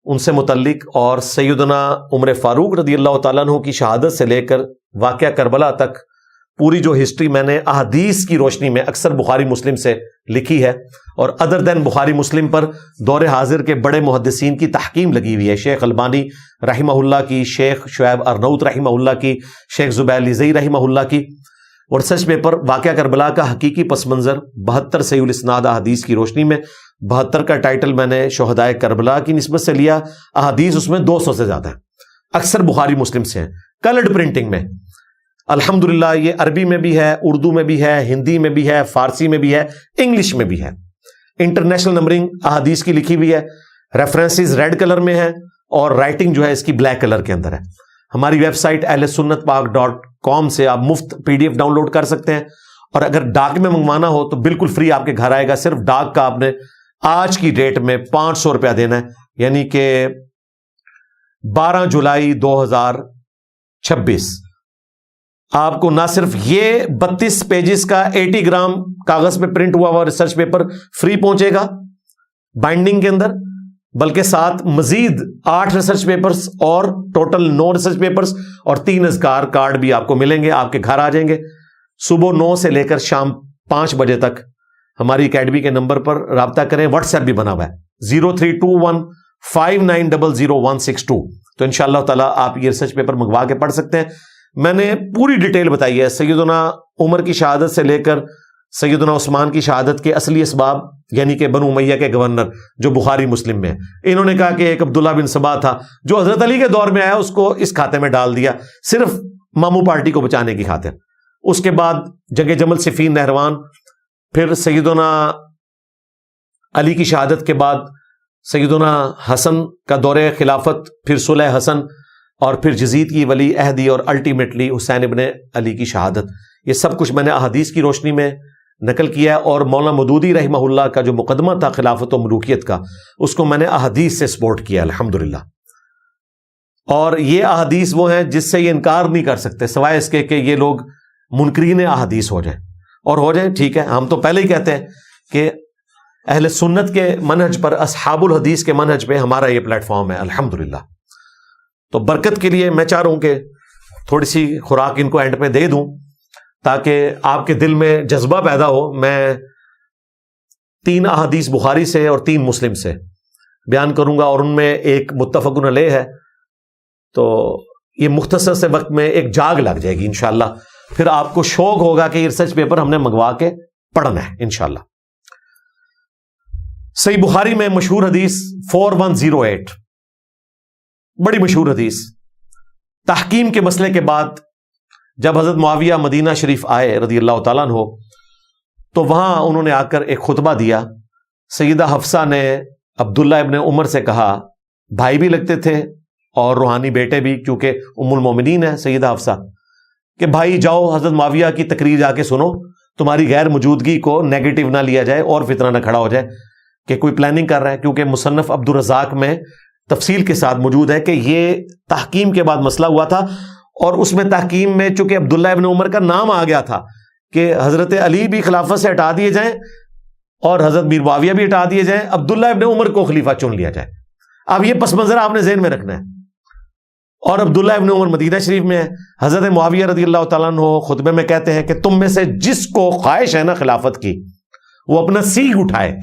S3: ان سے متعلق, اور سیدنا عمر فاروق رضی اللہ تعالیٰ عنہ کی شہادت سے لے کر واقعہ کربلا تک پوری جو ہسٹری میں نے احادیث کی روشنی میں اکثر بخاری مسلم سے لکھی ہے, اور ادر دین بخاری مسلم پر دور حاضر کے بڑے محدثین کی تحکیم لگی ہوئی ہے, شیخ البانی رحمہ اللہ کی, شیخ شعیب ارنوت رحمہ اللہ کی, شیخ زبیر لزئی رحمہ اللہ کی, اور ریسرچ پیپر واقعہ کربلا کا حقیقی پس منظر 72 صحیح الاسناد احادیث کی روشنی میں. 72 کا ٹائٹل میں نے شہدائے کربلا کی نسبت سے لیا, احادیث اس میں 200 سے زیادہ ہیں, اکثر بخاری مسلم سے ہیں, کلرڈ پرنٹنگ میں. الحمدللہ یہ عربی میں بھی ہے, اردو میں بھی ہے, ہندی میں بھی ہے, فارسی میں بھی ہے, انگلش میں بھی ہے. انٹرنیشنل نمبرنگ احادیث کی لکھی ہوئی ہے, ریفرنسز ریڈ کلر میں ہیں, اور رائٹنگ جو ہے اس کی بلیک کلر کے اندر ہے. ہماری ویب سائٹ ahlsunnatpak.com سے آپ مفت PDF ڈاؤن لوڈ کر سکتے ہیں, اور اگر ڈاک میں منگوانا ہو تو بالکل فری آپ کے گھر آئے گا. صرف ڈاک کا آپ نے آج کی ڈیٹ میں 500 روپیہ دینا ہے, یعنی کہ 12 جولائی 2026. آپ کو نہ صرف یہ 32 پیجز کا 80 گرام کاغذ پہ پرنٹ ہوا ہوا ریسرچ پیپر فری پہنچے گا بائنڈنگ کے اندر, بلکہ ساتھ مزید 8 ریسرچ پیپرز اور ٹوٹل 9 ریسرچ پیپرز اور 3 اذکار کارڈ بھی آپ کو ملیں گے, آپ کے گھر آ جائیں گے. صبح 9 سے لے کر شام 5 بجے تک ہماری اکیڈمی کے نمبر پر رابطہ کریں. واٹس ایپ بھی بنا ہوا ہے 032159000162. تو انشاءاللہ تعالیٰ آپ یہ ریسرچ پیپر منگوا کے پڑھ سکتے ہیں. میں نے پوری ڈیٹیل بتائی ہے, سیدنا عمر کی شہادت سے لے کر سیدنا عثمان کی شہادت کے اصلی اسباب, یعنی کہ بنو امیہ کے گورنر جو بخاری مسلم میں ہیں. انہوں نے کہا کہ ایک عبداللہ بن سبا تھا جو حضرت علی کے دور میں آیا, اس کو اس کھاتے میں ڈال دیا صرف مامو پارٹی کو بچانے کی خاطر. اس کے بعد جنگ جمل صفین نہروان, پھر سیدنا علی کی شہادت کے بعد سیدنا حسن کا دور خلافت, پھر صلح حسن, اور پھر یزید کی ولی عہدی, اور الٹیمیٹلی حسین ابن علی کی شہادت. یہ سب کچھ میں نے احادیث کی روشنی میں نقل کیا ہے, اور مولانا مودودی رحمہ اللہ کا جو مقدمہ تھا خلافت و ملوکیت کا, اس کو میں نے احادیث سے سپورٹ کیا الحمدللہ. اور یہ احادیث وہ ہیں جس سے یہ انکار نہیں کر سکتے سوائے اس کے کہ یہ لوگ منکرین احادیث ہو جائیں, اور ہو جائیں ٹھیک ہے, ہم تو پہلے ہی کہتے ہیں کہ اہل سنت کے منہج پر, اصحاب الحدیث کے منہج پہ ہمارا یہ پلیٹ فارم ہے الحمدللہ. تو برکت کے لیے میں چاہ رہا ہوں کہ تھوڑی سی خوراک ان کو اینڈ پہ دے دوں تاکہ آپ کے دل میں جذبہ پیدا ہو. میں 3 احادیث بخاری سے اور 3 مسلم سے بیان کروں گا, اور ان میں ایک متفق علیہ ہے. تو یہ مختصر سے وقت میں ایک جاگ لگ جائے گی انشاءاللہ, پھر آپ کو شوق ہوگا کہ یہ ریسرچ پیپر ہم نے منگوا کے پڑھنا ہے انشاءاللہ. صحیح بخاری میں مشہور حدیث 4108, بڑی مشہور حدیث. تحکیم کے مسئلے کے بعد جب حضرت معاویہ مدینہ شریف آئے رضی اللہ تعالیٰ عنہ, تو وہاں انہوں نے آ کر ایک خطبہ دیا. سیدہ حفصہ نے عبداللہ ابن عمر سے کہا, بھائی بھی لگتے تھے اور روحانی بیٹے بھی, کیونکہ ام المومنین ہے سیدہ حفصہ, کہ بھائی جاؤ حضرت معاویہ کی تقریر جا کے سنو, تمہاری غیر موجودگی کو نیگیٹو نہ لیا جائے اور فتنہ نہ کھڑا ہو جائے کہ کوئی پلاننگ کر رہا ہے. کیونکہ مصنف عبد الرزاق میں تفصیل کے ساتھ موجود ہے کہ یہ تحکیم کے بعد مسئلہ ہوا تھا، اور اس میں تحکیم میں چونکہ عبداللہ ابن عمر کا نام آ گیا تھا کہ حضرت علی بھی خلافت سے ہٹا دیے جائیں اور حضرت میر معاویہ بھی ہٹا دیے جائیں، عبداللہ ابن عمر کو خلیفہ چن لیا جائے. اب یہ پس منظر آپ نے ذہن میں رکھنا ہے. اور عبداللہ ابن عمر مدینہ شریف میں ہے. حضرت معاویہ رضی اللہ تعالیٰ عنہ خطبے میں کہتے ہیں کہ تم میں سے جس کو خواہش ہے نا خلافت کی، وہ اپنا سینگ اٹھائے.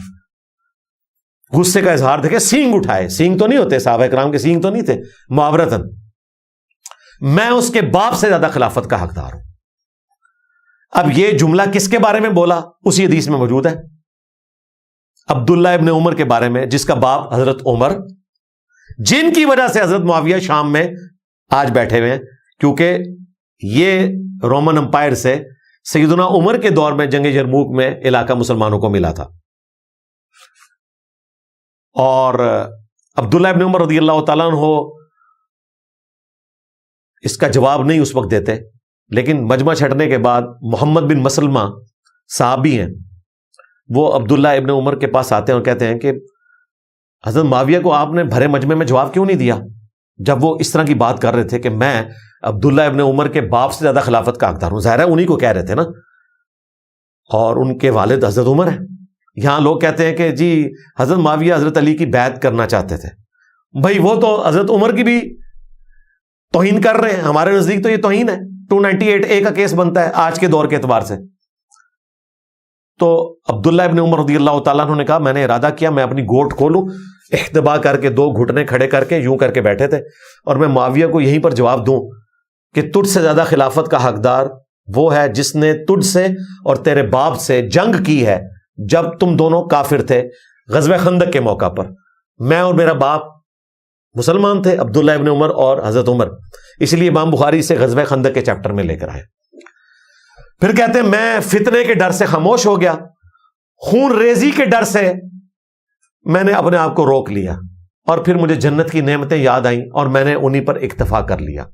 S3: غصے کا اظہار دیکھے، سینگ اٹھائے. سینگ تو نہیں ہوتے، صحابہ کرام کے سینگ تو نہیں تھے، معاورتاً. میں اس کے باپ سے زیادہ خلافت کا حقدار ہوں. اب یہ جملہ کس کے بارے میں بولا؟ اسی حدیث میں موجود ہے، عبداللہ ابن عمر کے بارے میں، جس کا باپ حضرت عمر، جن کی وجہ سے حضرت معاویہ شام میں آج بیٹھے ہوئے ہیں، کیونکہ یہ رومن امپائر سے سیدنا عمر کے دور میں جنگ یرموک میں علاقہ مسلمانوں کو ملا تھا. اور عبداللہ ابن عمر رضی اللہ تعالیٰ عنہ اس کا جواب نہیں اس وقت دیتے، لیکن مجمع چھٹنے کے بعد محمد بن مسلمہ صحابی ہیں، وہ عبداللہ ابن عمر کے پاس آتے ہیں اور کہتے ہیں کہ حضرت معاویہ کو آپ نے بھرے مجمع میں جواب کیوں نہیں دیا جب وہ اس طرح کی بات کر رہے تھے کہ میں عبداللہ ابن عمر کے باپ سے زیادہ خلافت کا حقدار ہوں. ظاہر ہے انہی کو کہہ رہے تھے نا، اور ان کے والد حضرت عمر ہیں. یہاں لوگ کہتے ہیں کہ جی حضرت معاویہ حضرت علی کی بیعت کرنا چاہتے تھے. بھائی وہ تو حضرت عمر کی بھی توہین کر رہے ہیں، ہمارے نزدیک تو یہ توہین ہے. 298A کا کیس بنتا ہے آج کے دور کے اعتبار سے. تو عبداللہ ابن عمر رضی اللہ تعالیٰ عنہ نے کہا میں نے ارادہ کیا میں اپنی گھوٹ کھولوں، احتبا کر کے 2 گھٹنے کھڑے کر کے یوں کر کے بیٹھے تھے، اور میں معاویہ کو یہیں پر جواب دوں کہ تجھ سے زیادہ خلافت کا حقدار وہ ہے جس نے تجھ سے اور تیرے باپ سے جنگ کی ہے جب تم دونوں کافر تھے غزوہ خندق کے موقع پر. میں اور میرا باپ مسلمان تھے، عبداللہ ابن عمر اور حضرت عمر. اس لیے امام بخاری سے غزوہ خندق کے چیپٹر میں لے کر آئے. پھر کہتے ہیں میں فتنے کے ڈر سے خاموش ہو گیا، خون ریزی کے ڈر سے میں نے اپنے آپ کو روک لیا، اور پھر مجھے جنت کی نعمتیں یاد آئیں اور میں نے انہی پر اکتفا کر لیا.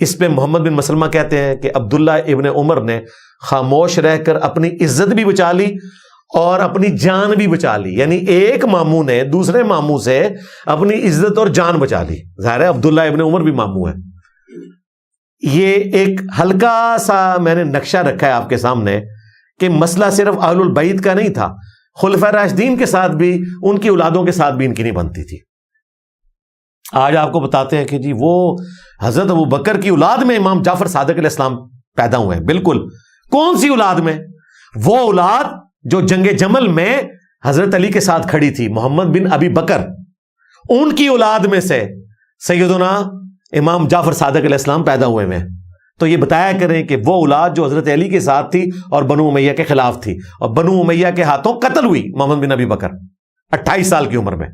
S3: اس پہ محمد بن مسلمہ کہتے ہیں کہ عبداللہ ابن عمر نے خاموش رہ کر اپنی عزت بھی بچا لی اور اپنی جان بھی بچا لی. یعنی ایک ماموں نے دوسرے ماموں سے اپنی عزت اور جان بچا لی. ظاہر ہے عبداللہ ابن عمر بھی ماموں ہے. یہ ایک ہلکا سا میں نے نقشہ رکھا ہے آپ کے سامنے کہ مسئلہ صرف اہل البیت کا نہیں تھا، خلفائے راشدین کے ساتھ بھی، ان کی اولادوں کے ساتھ بھی ان کی نہیں بنتی تھی. آج آپ کو بتاتے ہیں کہ جی وہ حضرت ابو بکر کی اولاد میں امام جعفر صادق علیہ السلام پیدا ہوئے ہیں. بالکل. کون سی اولاد میں؟ وہ اولاد جو جنگ جمل میں حضرت علی کے ساتھ کھڑی تھی، محمد بن ابی بکر، ان کی اولاد میں سے سیدنا امام جعفر صادق علیہ السلام پیدا ہوئے ہیں. تو یہ بتایا کریں کہ وہ اولاد جو حضرت علی کے ساتھ تھی اور بنو امیہ کے خلاف تھی، اور بنو امیہ کے ہاتھوں قتل ہوئی محمد بن ابی بکر 28 سال کی عمر میں.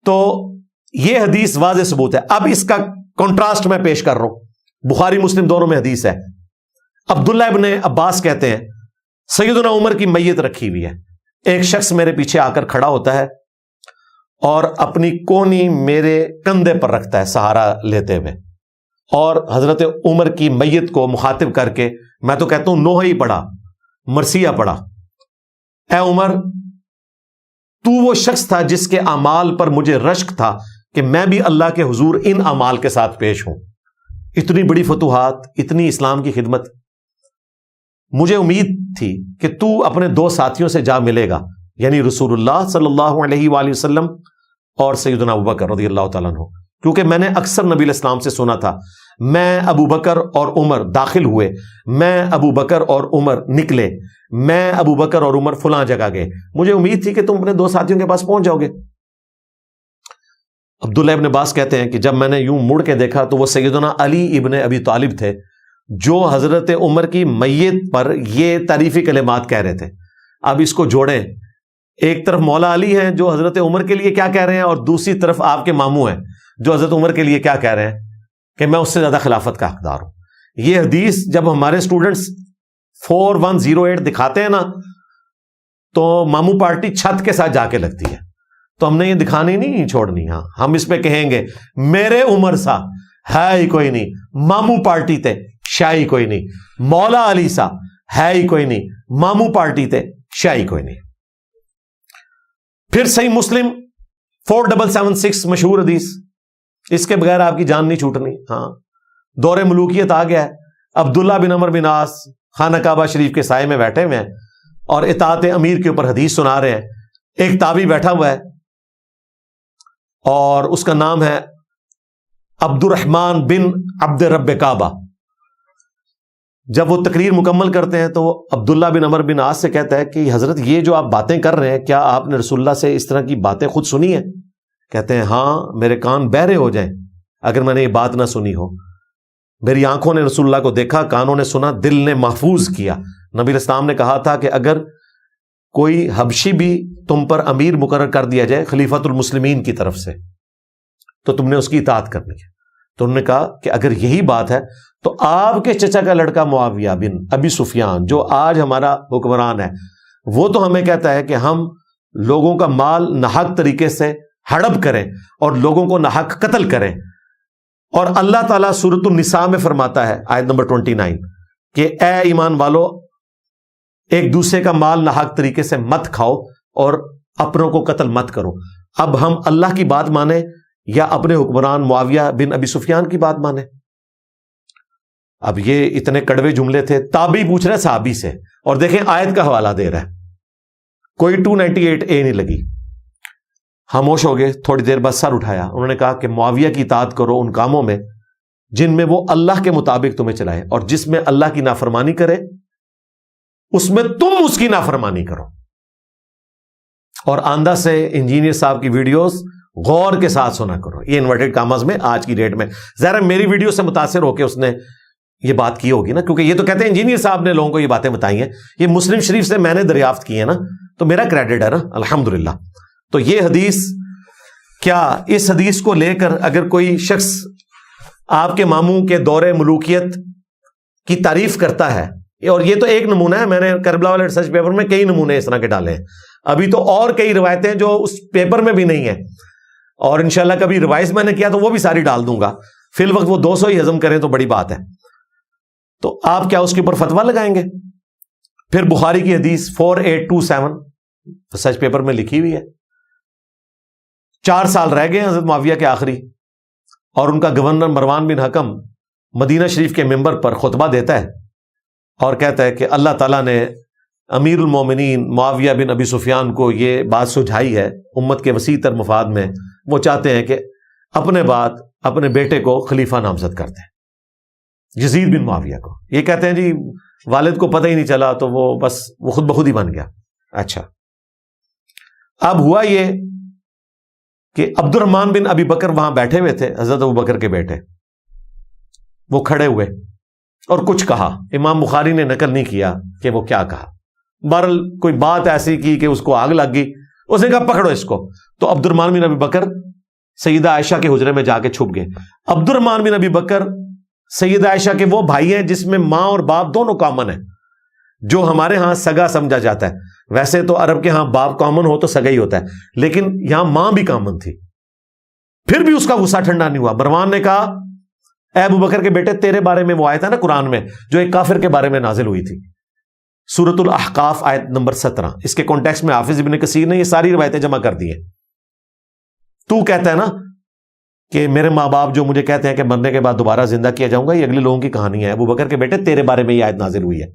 S3: تو یہ حدیث واضح ثبوت ہے. اب اس کا کنٹراسٹ میں پیش کر رہا ہوں. بخاری مسلم دونوں میں حدیث ہے. عبداللہ ابن عباس کہتے ہیں سیدنا عمر کی میت رکھی ہوئی ہے، ایک شخص میرے پیچھے آ کر کھڑا ہوتا ہے اور اپنی کونی میرے کندھے پر رکھتا ہے سہارا لیتے ہوئے، اور حضرت عمر کی میت کو مخاطب کر کے میں تو کہتا ہوں نوحہ ہی پڑھا، مرثیہ پڑھا، اے عمر تو وہ شخص تھا جس کے اعمال پر مجھے رشک تھا کہ میں بھی اللہ کے حضور ان اعمال کے ساتھ پیش ہوں. اتنی بڑی فتوحات، اتنی اسلام کی خدمت، مجھے امید تھی کہ تو اپنے 2 ساتھیوں سے جا ملے گا، یعنی رسول اللہ صلی اللہ علیہ وآلہ وسلم اور سیدنا ابو بکر رضی اللہ تعالیٰ عنہ. کیونکہ میں نے اکثر نبی علیہ السلام سے سنا تھا میں ابو بکر اور عمر داخل ہوئے، میں ابو بکر اور عمر نکلے، میں ابو بکر اور عمر فلاں جگہ گئے، مجھے امید تھی کہ تم اپنے 2 ساتھیوں کے پاس پہنچ جاؤ گے. عبداللہ ابن عباس کہتے ہیں کہ جب میں نے یوں مڑ کے دیکھا تو وہ سیدنا علی ابن ابی طالب تھے جو حضرت عمر کی میت پر یہ تعریفی کلمات کہہ رہے تھے. اب اس کو جوڑیں، ایک طرف مولا علی ہیں جو حضرت عمر کے لیے کیا کہہ رہے ہیں، اور دوسری طرف آپ کے ماموں ہیں جو حضرت عمر کے لیے کیا کہہ رہے ہیں کہ میں اس سے زیادہ خلافت کا حقدار ہوں. یہ حدیث جب ہمارے اسٹوڈنٹس 4108 دکھاتے ہیں نا تو ماموں پارٹی چھت کے ساتھ جا کے لگتی ہے. تو ہم نے یہ دکھانی نہیں چھوڑنی. ہاں ہم اس پہ کہیں گے میرے عمر سا ہے ہی کوئی نہیں، ماموں پارٹی تے شاہی کوئی نہیں، مولا علی سا ہے ہی کوئی نہیں، ماموں پارٹی تے شاہی کوئی نہیں. پھر صحیح مسلم 4776 مشہور حدیث، اس کے بغیر آپ کی جان نہیں چھوٹنی. ہاں، دور ملوکیت آ گیا ہے. عبداللہ بن عمر بن عاص خانہ کعبہ شریف کے سائے میں بیٹھے ہوئے ہیں اور اطاعت امیر کے اوپر حدیث سنا رہے ہیں. ایک تابعی بیٹھا ہوا ہے اور اس کا نام ہے عبد الرحمن بن عبد رب کعبہ. جب وہ تقریر مکمل کرتے ہیں تو وہ عبداللہ بن عمر بن عاص سے کہتا ہے کہ حضرت یہ جو آپ باتیں کر رہے ہیں، کیا آپ نے رسول اللہ سے اس طرح کی باتیں خود سنی ہیں؟ کہتے ہیں ہاں، میرے کان بہرے ہو جائیں اگر میں نے یہ بات نہ سنی ہو. میری آنکھوں نے رسول اللہ کو دیکھا، کانوں نے سنا، دل نے محفوظ کیا. نبی اسلام نے کہا تھا کہ اگر کوئی حبشی بھی تم پر امیر مقرر کر دیا جائے خلیفۃ المسلمین کی طرف سے تو تم نے اس کی اطاعت کرنی ہے. تو انہوں نے کہا کہ اگر یہی بات ہے تو آپ کے چچا کا لڑکا معاویہ بن ابی سفیان جو آج ہمارا حکمران ہے، وہ تو ہمیں کہتا ہے کہ ہم لوگوں کا مال ناحق طریقے سے ہڑپ کریں اور لوگوں کو ناحق قتل کریں. اور اللہ تعالیٰ سورۃ النساء میں فرماتا ہے آیت نمبر 29 کہ اے ایمان والو، ایک دوسرے کا مال ناحق طریقے سے مت کھاؤ اور اپنوں کو قتل مت کرو. اب ہم اللہ کی بات مانیں یا اپنے حکمران معاویہ بن ابی سفیان کی بات مانیں؟ اب یہ اتنے کڑوے جملے تھے. تابعی پوچھ رہے صحابی سے اور دیکھیں آیت کا حوالہ دے رہا ہے. کوئی 298A نہیں لگی. خاموش ہو گئے. تھوڑی دیر بعد سر اٹھایا. انہوں نے کہا کہ معاویہ کی اطاعت کرو ان کاموں میں جن میں وہ اللہ کے مطابق تمہیں چلائے، اور جس میں اللہ کی نافرمانی کرے اس میں تم اس کی نافرمانی کرو. اور آندہ سے انجینئر صاحب کی ویڈیوز غور کے ساتھ سنا کرو. یہ انورٹڈ کاماز میں آج کی ڈیٹ میں ظاہر میری ویڈیو سے متاثر ہو کے اس نے یہ بات کی ہوگی نا، کیونکہ یہ تو کہتے ہیں انجینئر صاحب نے لوگوں کو یہ باتیں بتائی ہیں. یہ مسلم شریف سے میں نے دریافت کی ہے نا، تو میرا کریڈٹ ہے نا الحمدللہ. تو یہ حدیث، کیا اس حدیث کو لے کر اگر کوئی شخص آپ کے ماموں کے دور ملوکیت کی تعریف کرتا ہے، اور یہ تو ایک نمونہ ہے، میں نے کربلا والے ریسرچ پیپر میں کئی نمونے اس طرح کے ڈالے ہیں. ابھی تو اور کئی روایتیں جو اس پیپر میں بھی نہیں ہیں، اور انشاءاللہ کبھی ریوائز میں نے کیا تو وہ بھی ساری ڈال دوں گا. فی الوقت وہ 200 ہی ہضم کریں تو بڑی بات ہے. تو آپ کیا اس کے اوپر فتویٰ لگائیں گے؟ پھر بخاری کی حدیث 4827 ریسرچ پیپر میں لکھی ہوئی ہے. 4 سال رہ گئے حضرت معاویہ کے آخری، اور ان کا گورنر مروان بن حکم مدینہ شریف کے ممبر پر خطبہ دیتا ہے اور کہتا ہے کہ اللہ تعالیٰ نے امیر المومنین معاویہ بن ابی سفیان کو یہ بات سجھائی ہے امت کے وسیع تر مفاد میں. وہ چاہتے ہیں کہ اپنے بعد اپنے بیٹے کو خلیفہ نامزد کرتے ہیں، یزید بن معاویہ کو. یہ کہتے ہیں جی والد کو پتہ ہی نہیں چلا تو وہ بس وہ خود بخود ہی بن گیا. اچھا، اب ہوا یہ کہ عبد الرحمن بن ابی بکر وہاں بیٹھے ہوئے تھے، حضرت ابو بکر کے بیٹے. وہ کھڑے ہوئے اور کچھ کہا. امام بخاری نے نقل نہیں کیا کہ وہ کیا کہا. بہرحال کوئی بات ایسی کی کہ اس کو آگ لگ گئی. اس نے کہا پکڑو اس کو. تو عبد الرحمن بن ابی بکر سیدہ عائشہ کے حجرے میں جا کے چھپ گئے. عبد الرحمن بن ابی بکر سیدہ عائشہ کے وہ بھائی ہیں جس میں ماں اور باپ دونوں کامن ہیں، جو ہمارے ہاں سگا سمجھا جاتا ہے. ویسے تو عرب کے ہاں باپ کامن ہو تو سگا ہی ہوتا ہے، لیکن یہاں ماں بھی کامن تھی. پھر بھی اس کا غصہ ٹھنڈا نہیں ہوا. مروان نے کہا اے ابو بکر کے بیٹے، تیرے بارے میں وہ آیت ہے نا قرآن میں جو ایک کافر کے بارے میں نازل ہوئی تھی، سورۃ الاحقاف آیت نمبر 17. اس کے کانٹیکسٹ میں حافظ ابن کثیر نے یہ ساری روایتیں جمع کر دی ہیں. تو کہتا ہے نا کہ میرے ماں باپ جو مجھے کہتے ہیں کہ مرنے کے بعد دوبارہ زندہ کیا جاؤں گا، یہ اگلے لوگوں کی کہانی ہے. ابو بکر کے بیٹے تیرے بارے میں یہ آیت نازل ہوئی ہے.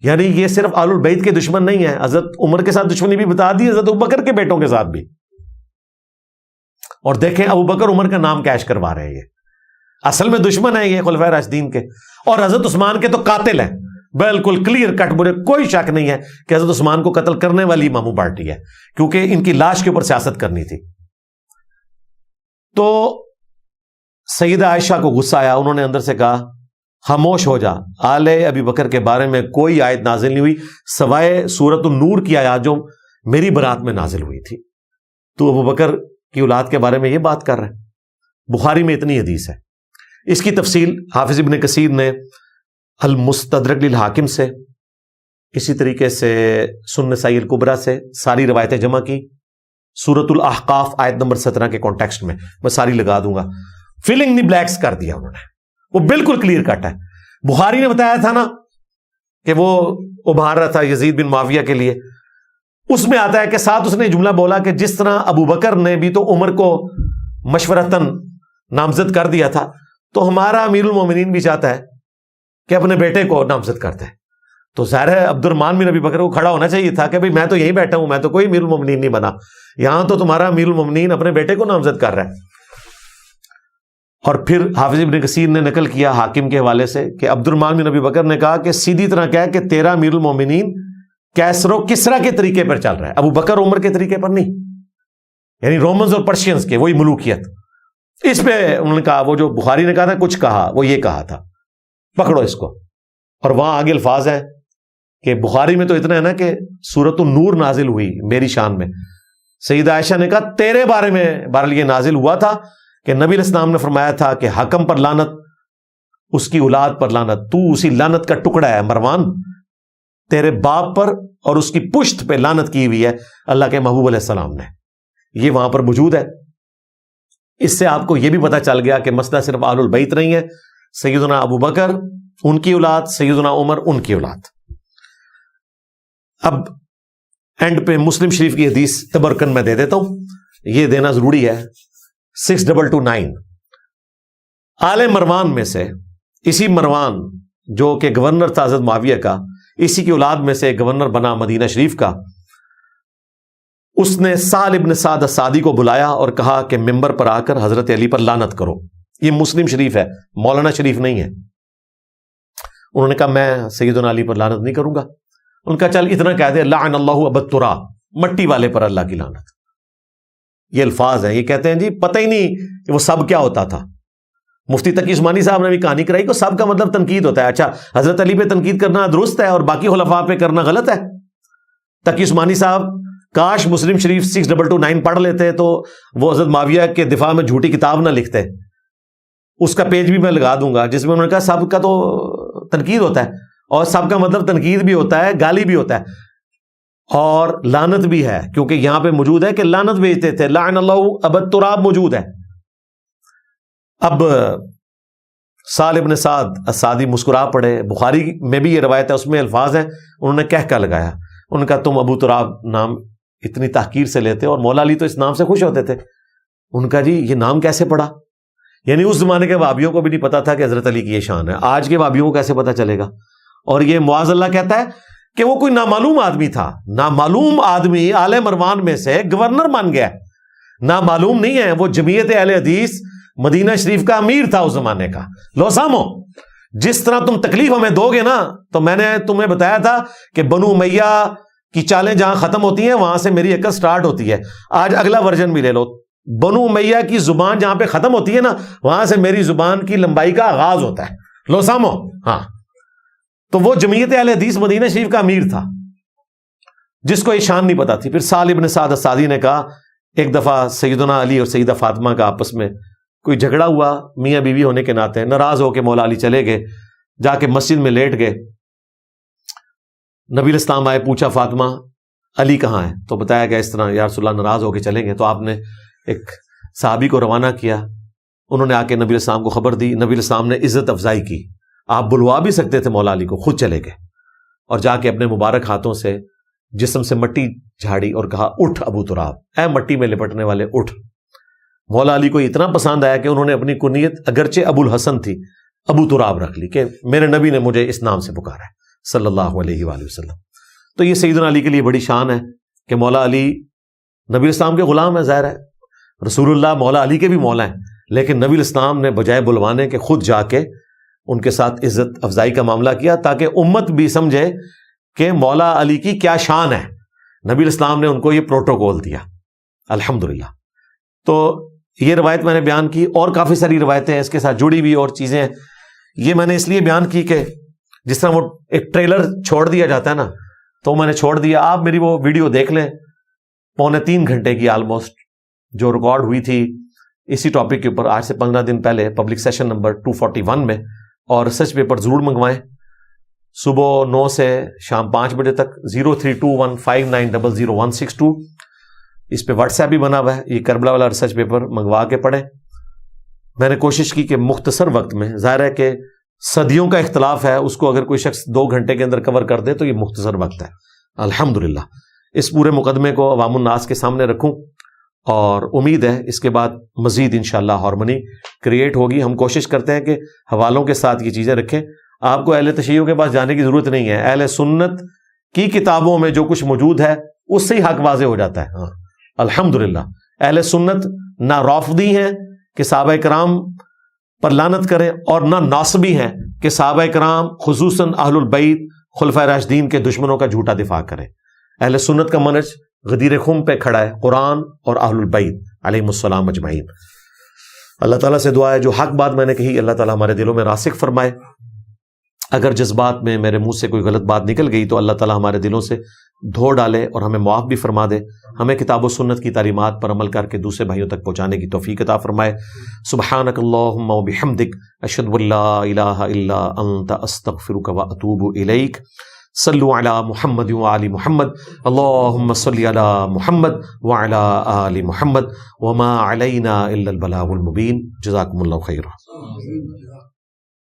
S3: یعنی یہ صرف آل البیت کے دشمن نہیں ہے، حضرت عمر کے ساتھ دشمنی بھی بتا دی، حضرت ابو بکر کے بیٹوں کے ساتھ بھی. اور دیکھیں ابو بکر عمر کا نام کیش کروا رہے ہیں. یہ اصل میں دشمن ہے یہ خلفائے راشدین کے. اور حضرت عثمان کے تو قاتل ہیں، بالکل کلیئر کٹ. مجھے کوئی شک نہیں ہے کہ حضرت عثمان کو قتل کرنے والی امام پارٹی ہے، کیونکہ ان کی لاش کے اوپر سیاست کرنی تھی. تو سیدہ عائشہ کو غصہ آیا. انہوں نے اندر سے کہا خاموش ہو جا، آل ابی بکر کے بارے میں کوئی آیت نازل نہیں ہوئی سوائے سورۃ النور کی آیات جو میری برات میں نازل ہوئی تھی. تو ابو بکر کی اولاد کے بارے میں یہ بات کر رہے ہیں. بخاری میں اتنی حدیث ہے. اس کی تفصیل حافظ ابن کثیر نے المستدرک للحاکم سے، اسی طریقے سے سنن نسائی الکبریٰ سے ساری روایتیں جمع کی. سورۃ الاحقاف آیت نمبر 17 کے کانٹیکسٹ میں میں ساری لگا دوں گا. فلنگ نہیں بلیکس کر دیا انہوں نے، وہ بالکل کلیئر کٹ ہے. بخاری نے بتایا تھا نا کہ وہ ابھار رہا تھا یزید بن معاویہ کے لیے، اس میں آتا ہے کہ ساتھ اس نے جملہ بولا کہ جس طرح ابو بکر نے بھی تو عمر کو مشورتاً نامزد کر دیا تھا، تو ہمارا امیر المومنین بھی چاہتا ہے کہ اپنے بیٹے کو نامزد کرتے ہیں. تو ظاہر ہے عبد الرحمن بن ابی بکر کو کھڑا ہونا چاہیے تھا کہ بھئی میں تو یہیں بیٹھا ہوں، میں تو کوئی امیر المومنین نہیں بنا، یہاں تو تمہارا امیر المومنین اپنے بیٹے کو نامزد کر رہا ہے. اور پھر حافظ ابن کثیر نے نقل کیا حاکم کے حوالے سے کہ عبد الرحمن بن ابی بکر نے کہا کہ سیدھی طرح کہہ کہ تیرا امیر المومنین کیسر و کسرا کے طریقے پر چل رہا ہے، ابو بکر عمر کے طریقے پر نہیں، یعنی رومنز اور پرشینز کے وہی ملوکیت. اس پہ انہوں نے کہا، وہ جو بخاری نے کہا تھا کچھ کہا، وہ یہ کہا تھا پکڑو اس کو. اور وہاں آگے الفاظ ہیں کہ بخاری میں تو اتنا ہے نا کہ سورۃ النور نازل ہوئی میری شان میں. سیدہ عائشہ نے کہا تیرے بارے میں بہرحال یہ نازل ہوا تھا کہ نبی علیہ السلام نے فرمایا تھا کہ حکم پر لعنت، اس کی اولاد پر لعنت، تو اسی لعنت کا ٹکڑا ہے مروان، تیرے باپ پر اور اس کی پشت پہ لعنت کی ہوئی ہے اللہ کے محبوب علیہ السلام نے. یہ وہاں پر موجود ہے. اس سے آپ کو یہ بھی پتہ چل گیا کہ مسئلہ صرف اہل البیت نہیں ہے، سیدنا ابو بکر ان کی اولاد، سیدنا عمر ان کی اولاد. اب اینڈ پہ مسلم شریف کی حدیث تبرکن میں دے دیتا ہوں، یہ دینا ضروری ہے. 6229 آل مروان میں سے اسی مروان جو کہ گورنر تھا حضرت معاویہ کا، اسی کی اولاد میں سے گورنر بنا مدینہ شریف کا، اس نے سہل ابن سعد السعدی کو بلایا اور کہا کہ ممبر پر آ کر حضرت علی پر لعنت کرو. یہ مسلم شریف ہے، مولانا شریف نہیں ہے. انہوں نے کہا میں سیدنا علی پر لعنت نہیں کروں گا. ان کا چل اتنا کہہ دے لعن اللہ ابا التراب، مٹی والے پر اللہ کی لعنت. یہ الفاظ ہیں. یہ کہتے ہیں جی پتہ ہی نہیں کہ وہ سب کیا ہوتا تھا. مفتی تقی عثمانی صاحب نے بھی کہانی کرائی کہ سب کا مطلب تنقید ہوتا ہے. اچھا حضرت علی پہ تنقید کرنا درست ہے اور باقی خلفاء پہ کرنا غلط ہے. تقی عثمانی صاحب کاش مسلم شریف 6229 پڑھ لیتے تو وہ حضرت معاویہ کے دفاع میں جھوٹی کتاب نہ لکھتے. اس کا پیج بھی میں لگا دوں گا جس میں انہوں نے کہا سب کا تو تنقید ہوتا ہے اور سب کا مطلب تنقید بھی ہوتا ہے، گالی بھی ہوتا ہے اور لعنت بھی ہے، کیونکہ یہاں پہ موجود ہے کہ لعنت بھیجتے تھے، لعن اللہ ابا التراب موجود ہے. اب سہل ابن سعد السعدی مسکرا پڑے. بخاری میں بھی یہ روایت ہے، اس میں الفاظ ہیں، انہوں نے کہہ کا لگایا. ان کا تم ابو تراب نام اتنی تحقیر سے لیتے اور مولا علی تو اس نام سے خوش ہوتے تھے. ان کا جی یہ نام کیسے پڑا؟ یعنی اس زمانے کے وہابیوں کو بھی نہیں پتا تھا کہ حضرت علی کی یہ شان ہے. آج کے وہابیوں کو کیسے پتا چلے گا؟ اور یہ معاذ اللہ کہتا ہے کہ وہ کوئی نامعلوم آدمی تھا. نامعلوم آدمی آل مروان میں سے گورنر بن گیا. نامعلوم نہیں ہے، وہ جمعیت اہل حدیث مدینہ شریف کا امیر تھا اس زمانے کا. لو سامو، جس طرح تم تکلیف ہمیں دو گے نا، تو میں نے تمہیں بتایا تھا کہ بنو امیہ کی چالیں جہاں ختم ہوتی ہیں وہاں سے میری عقل سٹارٹ ہوتی ہے. آج اگلا ورژن بھی لے لو، بنو امیہ کی زبان جہاں پہ ختم ہوتی ہے نا وہاں سے میری زبان کی لمبائی کا آغاز ہوتا ہے. لو سامو. ہاں، تو وہ جمعیت اہل حدیث مدینہ شریف کا امیر تھا جس کو یہ شان نہیں پتا تھی. پھر سہل ابن سعد السعدی نے کہا ایک دفعہ سیدنا علی اور سیدہ فاطمہ کا آپس میں کوئی جھگڑا ہوا، میاں بیوی ہونے کے ناطے ناراض ہو کے مولا علی چلے گئے، جا کے مسجد میں لیٹ گئے. نبی علیہ السلام آئے، پوچھا فاطمہ علی کہاں ہے؟ تو بتایا گیا اس طرح یا رسول اللہ ناراض ہو کے چلیں گے. تو آپ نے ایک صحابی کو روانہ کیا، انہوں نے آ کے نبی علیہ السلام کو خبر دی. نبی علیہ السلام نے عزت افزائی کی. آپ بلوا بھی سکتے تھے مولا علی کو، خود چلے گئے اور جا کے اپنے مبارک ہاتھوں سے جسم سے مٹی جھاڑی اور کہا اٹھ ابو تراب، اے مٹی میں لپٹنے والے اٹھ. مولا علی کو اتنا پسند آیا کہ انہوں نے اپنی کنیت اگرچہ ابو الحسن تھی ابو تراب رکھ لی کہ میرے نبی نے مجھے اس نام سے پکارا ہے صلی اللہ علیہ وآلہ وسلم. تو یہ سیدنا علی کے لیے بڑی شان ہے کہ مولا علی نبی الاسلام کے غلام ہیں. ظاہر ہے رسول اللہ مولا علی کے بھی مولا ہیں، لیکن نبی الاسلام نے بجائے بلوانے کے خود جا کے ان کے ساتھ عزت افزائی کا معاملہ کیا تاکہ امت بھی سمجھے کہ مولا علی کی کیا شان ہے. نبی الاسلام نے ان کو یہ پروٹوکول دیا الحمدللہ. تو یہ روایت میں نے بیان کی، اور کافی ساری روایتیں ہیں اس کے ساتھ جڑی ہوئی اور چیزیں ہیں. یہ میں نے اس لیے بیان کی کہ جس طرح وہ ایک ٹریلر چھوڑ دیا جاتا ہے نا، تو میں نے چھوڑ دیا. آپ میری وہ ویڈیو دیکھ لیں 2.25 گھنٹے کی آلموسٹ، جو ریکارڈ ہوئی تھی اسی ٹاپک کے اوپر آج سے 15 دن پہلے پبلک سیشن نمبر 241 میں. اور ریسرچ پیپر ضرور منگوائیں، صبح 9 سے شام 5 بجے تک. 032159000162 اس پہ واٹس ایپ بھی بنا ہوا ہے. یہ کربلا والا ریسرچ پیپر منگوا کے پڑھیں. میں نے کوشش کی کہ مختصر وقت میں، ظاہر ہے کہ صدیوں کا اختلاف ہے، اس کو اگر کوئی شخص 2 گھنٹے کے اندر کور کر دے تو یہ مختصر وقت ہے. الحمدللہ اس پورے مقدمے کو عوام الناس کے سامنے رکھوں، اور امید ہے اس کے بعد مزید انشاءاللہ ہارمونی کریٹ ہوگی۔ ہم کوشش کرتے ہیں کہ حوالوں کے ساتھ یہ چیزیں رکھیں۔ آپ کو اہل تشیع کے پاس جانے کی ضرورت نہیں ہے، اہل سنت کی کتابوں میں جو کچھ موجود ہے اس سے ہی حق واضح ہو جاتا ہے۔ ہاں الحمدللہ اہل سنت نہ رافضی ہیں کہ صحابہ کرام پر لعنت کریں، اور نہ ناصبی ہیں کہ صحابہ کرام خصوصاً اہل البیت خلفائے راشدین کے دشمنوں کا جھوٹا دفاع کریں۔ اہل سنت کا منہج غدیر خم پہ کھڑا ہے، قرآن اور اہل البیت علیہم السلام اجمعین۔ اللہ تعالیٰ سے دعا ہے جو حق بات میں نے کہی اللہ تعالیٰ ہمارے دلوں میں راسخ فرمائے۔ اگر جذبات میں میرے منہ سے کوئی غلط بات نکل گئی تو اللہ تعالیٰ ہمارے دلوں سے دھو ڈالے اور ہمیں معاف بھی فرما دے، ہمیں کتاب و سنت کی تعلیمات پر عمل کر کے دوسرے بھائیوں تک پہنچانے کی توفیق عطا فرمائے۔ سبحانک اللہم و بحمدک، اشہد ان لا الہ الا انت، استغفرک و اتوب الیک۔ صلو علی محمد و آل محمد، اللہم صلی علی محمد وعلی آل محمد، وما علینا الا البلاغ المبین۔ جزاکم اللہ خیرا۔